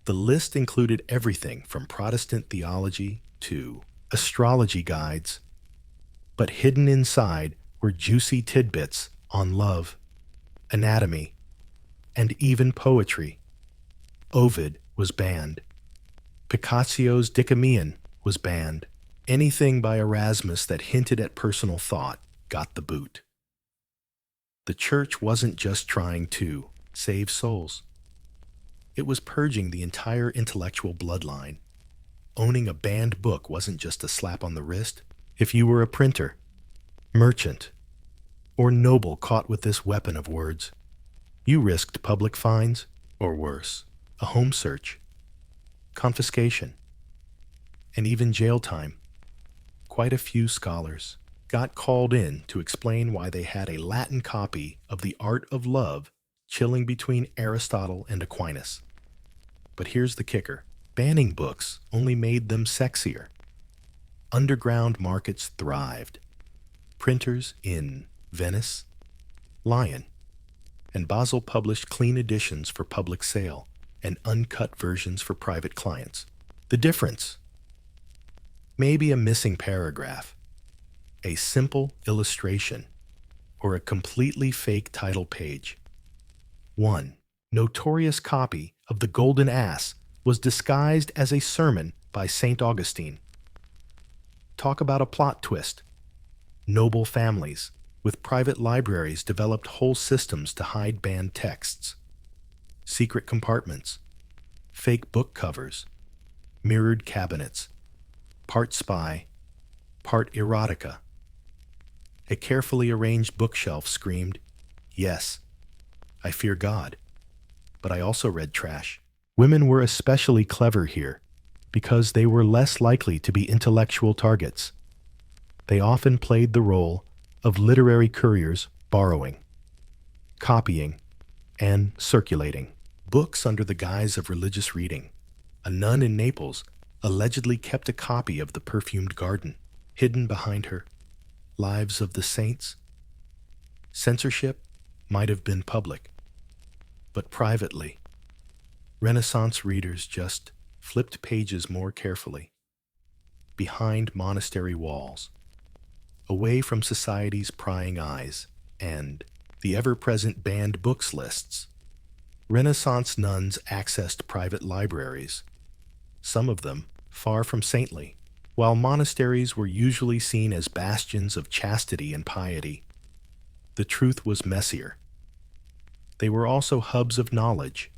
The list included everything from Protestant theology to astrology guides, but hidden inside were juicy tidbits on love, anatomy, and even poetry. Ovid was banned. Piccaccio's Decameron was banned. Anything by Erasmus that hinted at personal thought got the boot. The church wasn't just trying to save souls. It was purging the entire intellectual bloodline. Owning a banned book wasn't just a slap on the wrist. If you were a printer, merchant, or noble caught with this weapon of words, you risked public fines or worse, a home search, confiscation, and even jail time. Quite a few scholars got called in to explain why they had a Latin copy of The Art of Love chilling between Aristotle and Aquinas. But here's the kicker. Banning books only made them sexier. Underground markets thrived. Printers in Venice, Lyon, and Basel published clean editions for public sale and uncut versions for private clients. The difference? Maybe a missing paragraph, a simple illustration, or a completely fake title page. One notorious copy of The Golden Ass was disguised as a sermon by St. Augustine. Talk about a plot twist. Noble families with private libraries developed whole systems to hide banned texts. Secret compartments, fake book covers, mirrored cabinets, part spy, part erotica. A carefully arranged bookshelf screamed, "Yes, I fear God, but I also read trash." Women were especially clever here because they were less likely to be intellectual targets. They often played the role of literary couriers, borrowing, copying, and circulating books under the guise of religious reading. A nun in Naples allegedly kept a copy of The Perfumed Garden, hidden behind her Lives of the Saints. Censorship might have been public, but privately, Renaissance readers just flipped pages more carefully, behind monastery walls, away from society's prying eyes and the ever-present banned books lists. Renaissance nuns accessed private libraries, some of them far from saintly, while monasteries were usually seen as bastions of chastity and piety. The truth was messier. They were also hubs of knowledge,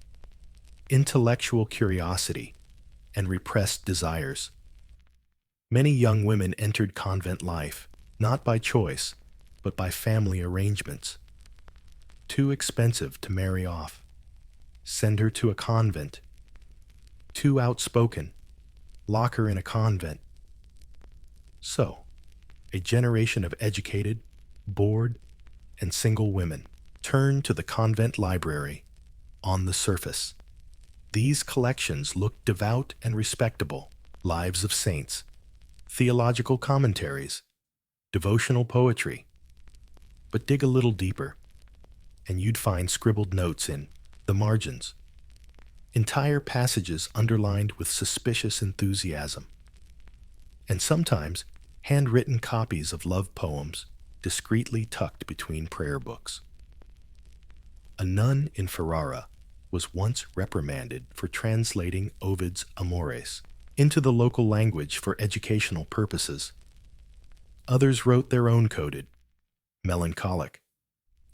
intellectual curiosity, and repressed desires. Many young women entered convent life, not by choice, but by family arrangements. Too expensive to marry off. Send her to a convent. Too outspoken. Lock her in a convent. So, a generation of educated, bored, and single women turned to the convent library. On the surface, these collections looked devout and respectable: lives of saints, theological commentaries, devotional poetry. But dig a little deeper, and you'd find scribbled notes in the margins, entire passages underlined with suspicious enthusiasm, and sometimes handwritten copies of love poems discreetly tucked between prayer books. A nun in Ferrara was once reprimanded for translating Ovid's Amores into the local language for educational purposes. Others wrote their own coded, melancholic,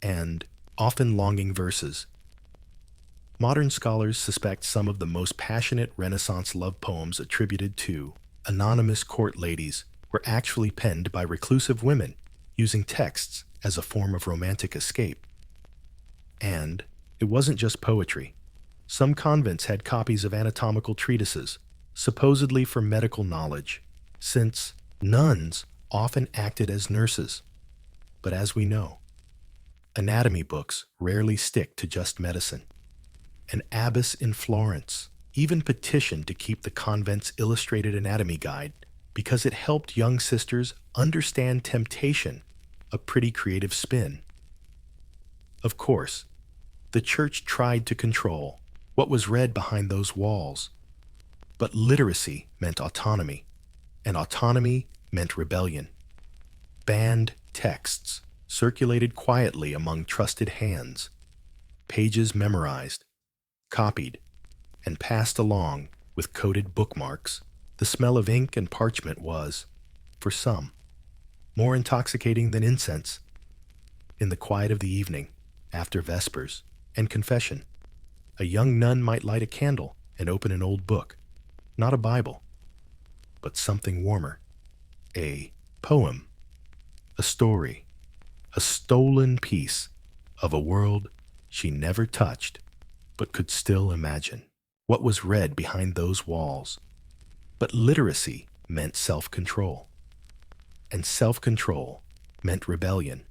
and often longing verses. Modern scholars suspect some of the most passionate Renaissance love poems attributed to anonymous court ladies were actually penned by reclusive women using texts as a form of romantic escape. And it wasn't just poetry. Some convents had copies of anatomical treatises, supposedly for medical knowledge, since nuns often acted as nurses. But as we know, anatomy books rarely stick to just medicine. An abbess in Florence even petitioned to keep the convent's illustrated anatomy guide because it helped young sisters understand temptation, a pretty creative spin. Of course, the church tried to control what was read behind those walls, but literacy meant autonomy, and autonomy meant rebellion. Banned texts circulated quietly among trusted hands, pages memorized, copied, and passed along with coded bookmarks. The smell of ink and parchment was, for some, more intoxicating than incense. In the quiet of the evening, after Vespers and confession, a young nun might light a candle and open an old book, not a Bible, but something warmer, a poem, a story, a stolen piece of a world she never touched but could still imagine what was read behind those walls. But literacy meant self-control, and self-control meant rebellion.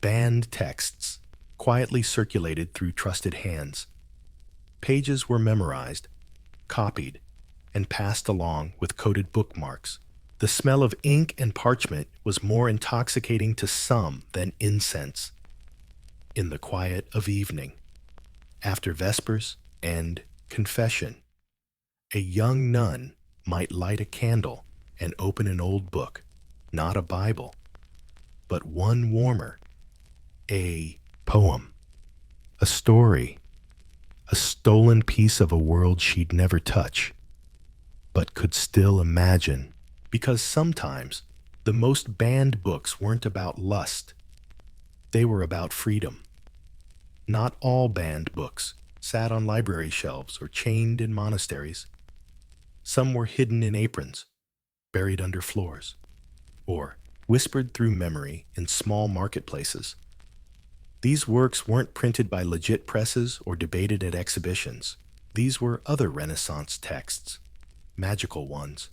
Banned texts quietly circulated through trusted hands. Pages were memorized, copied, and passed along with coded bookmarks. The smell of ink and parchment was more intoxicating to some than incense. In the quiet of evening, after vespers and confession, a young nun might light a candle and open an old book, not a Bible, but one warmer, a poem, a story, a stolen piece of a world she'd never touch, but could still imagine. Because sometimes the most banned books weren't about lust. They were about freedom. Not all banned books sat on library shelves or chained in monasteries. Some were hidden in aprons, buried under floors, or whispered through memory in small marketplaces. These works weren't printed by legit presses or debated at exhibitions. These were other Renaissance texts, magical ones.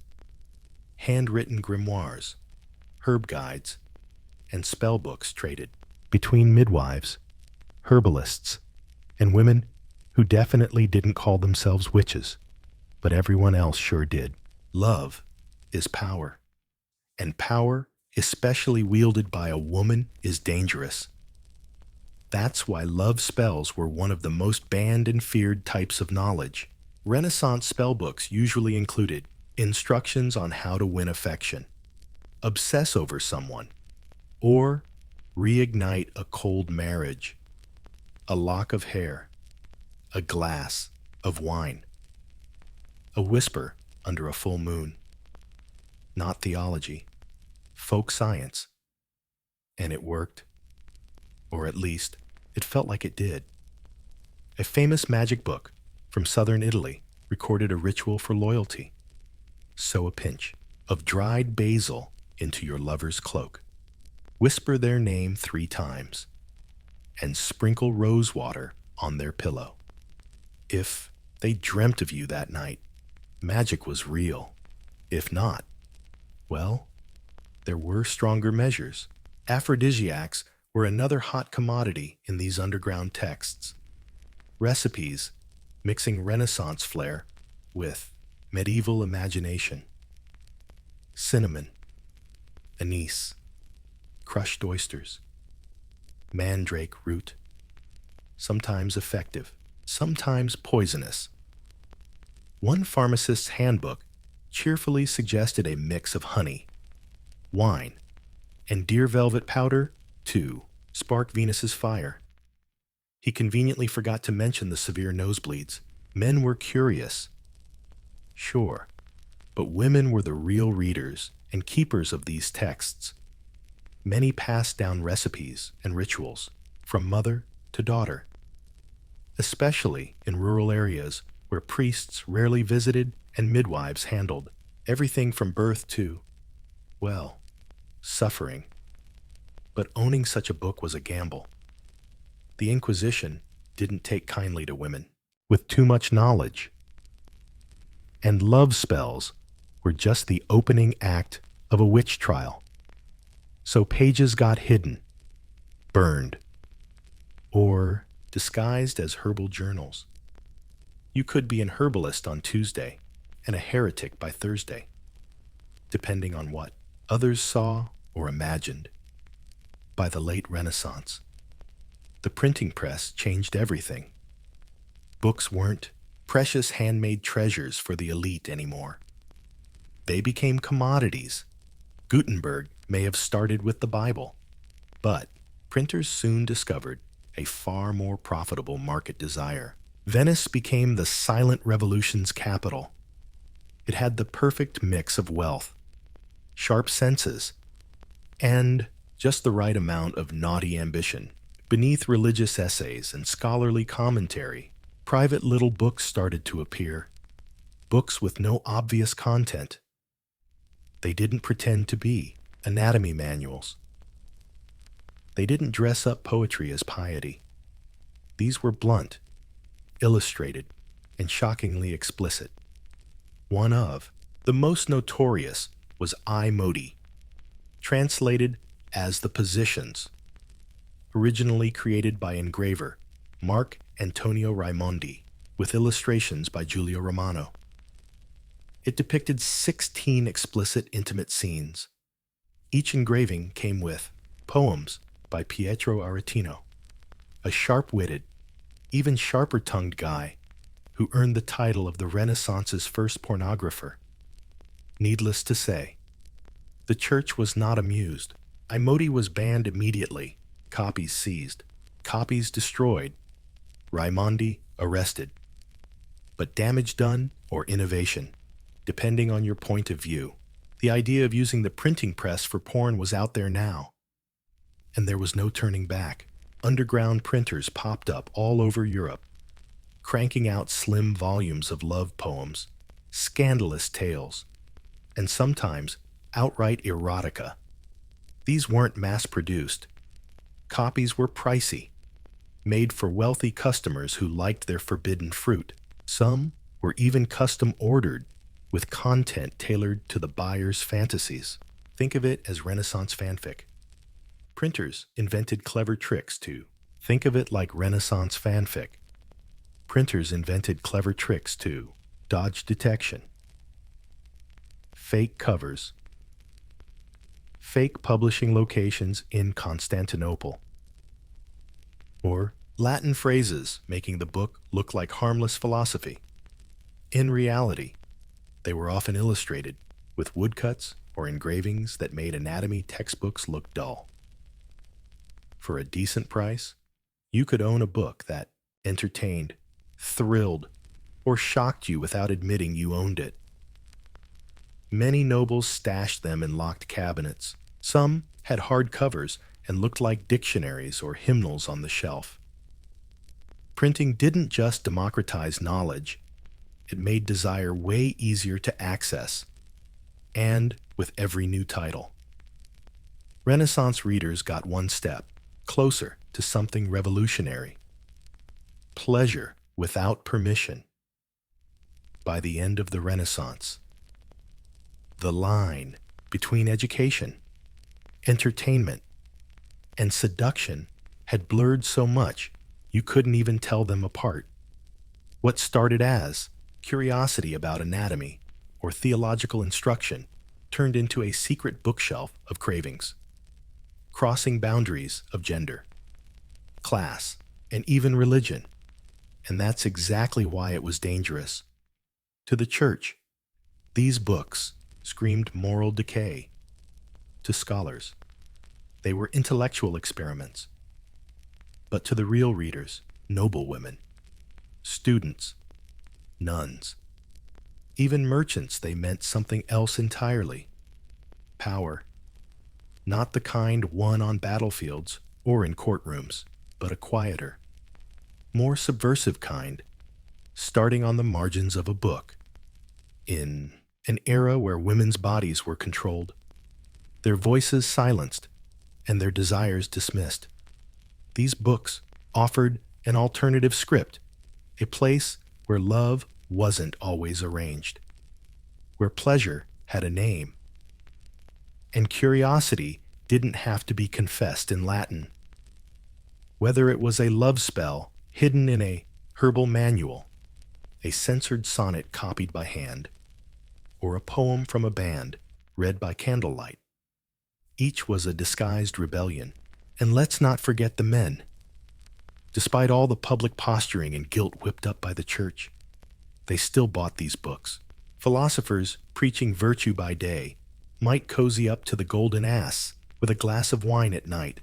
Handwritten grimoires, herb guides, and spell books traded between midwives, herbalists, and women who definitely didn't call themselves witches, but everyone else sure did. Love is power, and power, especially wielded by a woman, is dangerous. That's why love spells were one of the most banned and feared types of knowledge. Renaissance spellbooks usually included instructions on how to win affection, obsess over someone, or reignite a cold marriage, a lock of hair, a glass of wine, a whisper under a full moon. Not theology, folk science. And it worked. Or at least, it felt like it did. A famous magic book from southern Italy recorded a ritual for loyalty. Sew a pinch of dried basil into your lover's cloak. Whisper their name 3 times, and sprinkle rose water on their pillow. If they dreamt of you that night, magic was real. If not, well, there were stronger measures. Aphrodisiacs were another hot commodity in these underground texts. Recipes mixing Renaissance flair with medieval imagination. Cinnamon, anise, crushed oysters, mandrake root, sometimes effective, sometimes poisonous. One pharmacist's handbook cheerfully suggested a mix of honey, wine, and deer velvet powder to spark Venus's fire. He conveniently forgot to mention the severe nosebleeds. Men were curious, sure, but women were the real readers and keepers of these texts. Many passed down recipes and rituals from mother to daughter, especially in rural areas where priests rarely visited and midwives handled everything from birth to, well, suffering. But owning such a book was a gamble. The Inquisition didn't take kindly to women with too much knowledge. And love spells were just the opening act of a witch trial. So pages got hidden, burned, or disguised as herbal journals. You could be an herbalist on Tuesday and a heretic by Thursday, depending on what others saw or imagined. By the late Renaissance, the printing press changed everything. Books weren't precious handmade treasures for the elite anymore. They became commodities. Gutenberg may have started with the Bible, but printers soon discovered a far more profitable market desire. Venice became the silent revolution's capital. It had the perfect mix of wealth, sharp senses, and just the right amount of naughty ambition. Beneath religious essays and scholarly commentary, private little books started to appear. Books with no obvious content. They didn't pretend to be anatomy manuals. They didn't dress up poetry as piety. These were blunt, illustrated, and shockingly explicit. One of the most notorious was I Modi, translated as The Positions, originally created by engraver Mark Antonio Raimondi, with illustrations by Giulio Romano. It depicted 16 explicit intimate scenes. Each engraving came with poems by Pietro Aretino, a sharp-witted, even sharper-tongued guy who earned the title of the Renaissance's first pornographer. Needless to say, the church was not amused. I Modi was banned immediately, copies seized, copies destroyed, Raimondi arrested. But damage done or innovation, depending on your point of view. The idea of using the printing press for porn was out there now, and there was no turning back. Underground printers popped up all over Europe, cranking out slim volumes of love poems, scandalous tales, and sometimes outright erotica. These weren't mass-produced. Copies were pricey, made for wealthy customers who liked their forbidden fruit. Some were even custom-ordered, with content tailored to the buyer's fantasies. Think of it as Renaissance fanfic. Printers invented clever tricks to think of it like Renaissance fanfic. Printers invented clever tricks to dodge detection. Fake covers. Fake publishing locations in Constantinople. Or Latin phrases making the book look like harmless philosophy. In reality, they were often illustrated with woodcuts or engravings that made anatomy textbooks look dull. For a decent price, you could own a book that entertained, thrilled, or shocked you without admitting you owned it. Many nobles stashed them in locked cabinets. Some had hard covers and looked like dictionaries or hymnals on the shelf. Printing didn't just democratize knowledge, it made desire way easier to access, and with every new title. Renaissance readers got one step closer to something revolutionary. Pleasure without permission. By the end of the Renaissance, the line between education, entertainment, and seduction had blurred so much you couldn't even tell them apart. What started as curiosity about anatomy or theological instruction turned into a secret bookshelf of cravings, crossing boundaries of gender, class, and even religion. And that's exactly why it was dangerous. To the church, these books screamed moral decay. To scholars, they were intellectual experiments. But to the real readers, noble women, students, nuns, even merchants, they meant something else entirely. Power. Not the kind won on battlefields or in courtrooms, but a quieter, more subversive kind, starting on the margins of a book. In an era where women's bodies were controlled, their voices silenced, and their desires dismissed, these books offered an alternative script, a place where love wasn't always arranged, where pleasure had a name, and curiosity didn't have to be confessed in Latin. Whether it was a love spell hidden in a herbal manual, a censored sonnet copied by hand, or a poem from a band read by candlelight, each was a disguised rebellion. And let's not forget the men. Despite all the public posturing and guilt whipped up by the church, they still bought these books. Philosophers preaching virtue by day might cozy up to the golden ass with a glass of wine at night.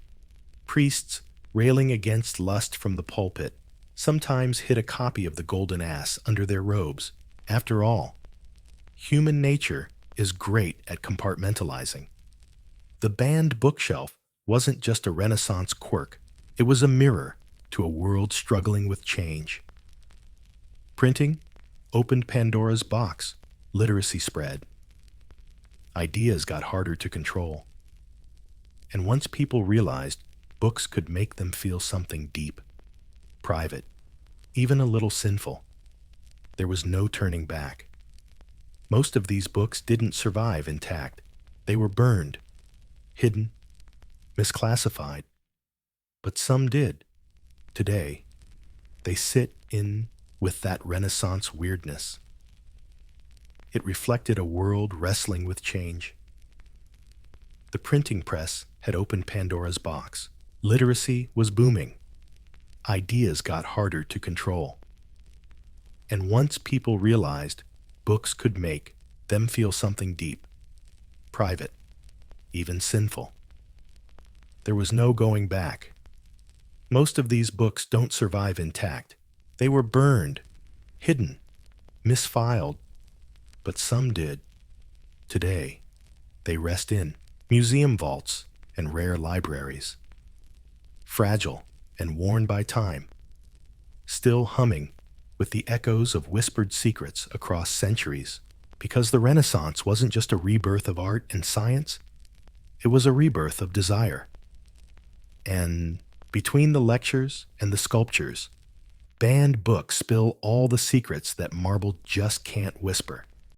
Priests railing against lust from the pulpit sometimes hid a copy of the golden ass under their robes. After all, human nature is great at compartmentalizing. The banned bookshelf wasn't just a Renaissance quirk, it was a mirror to a world struggling with change. Printing opened Pandora's box, literacy spread. Ideas got harder to control. And once people realized books could make them feel something deep, private, even a little sinful. There was no turning back. Most of these books didn't survive intact. They were burned, hidden, misclassified. But some did. Today, they sit in with that Renaissance weirdness. It reflected a world wrestling with change. The printing press had opened Pandora's box. Literacy was booming. Ideas got harder to control. And once people realized books could make them feel something deep, private, even sinful, there was no going back. Most of these books don't survive intact. They were burned, hidden, misfiled, but some did. Today, they rest in museum vaults and rare libraries. Fragile and worn by time, still humming with the echoes of whispered secrets across centuries. Because the Renaissance wasn't just a rebirth of art and science, it was a rebirth of desire. And between the lectures and the sculptures, banned books spill all the secrets that marble just can't whisper.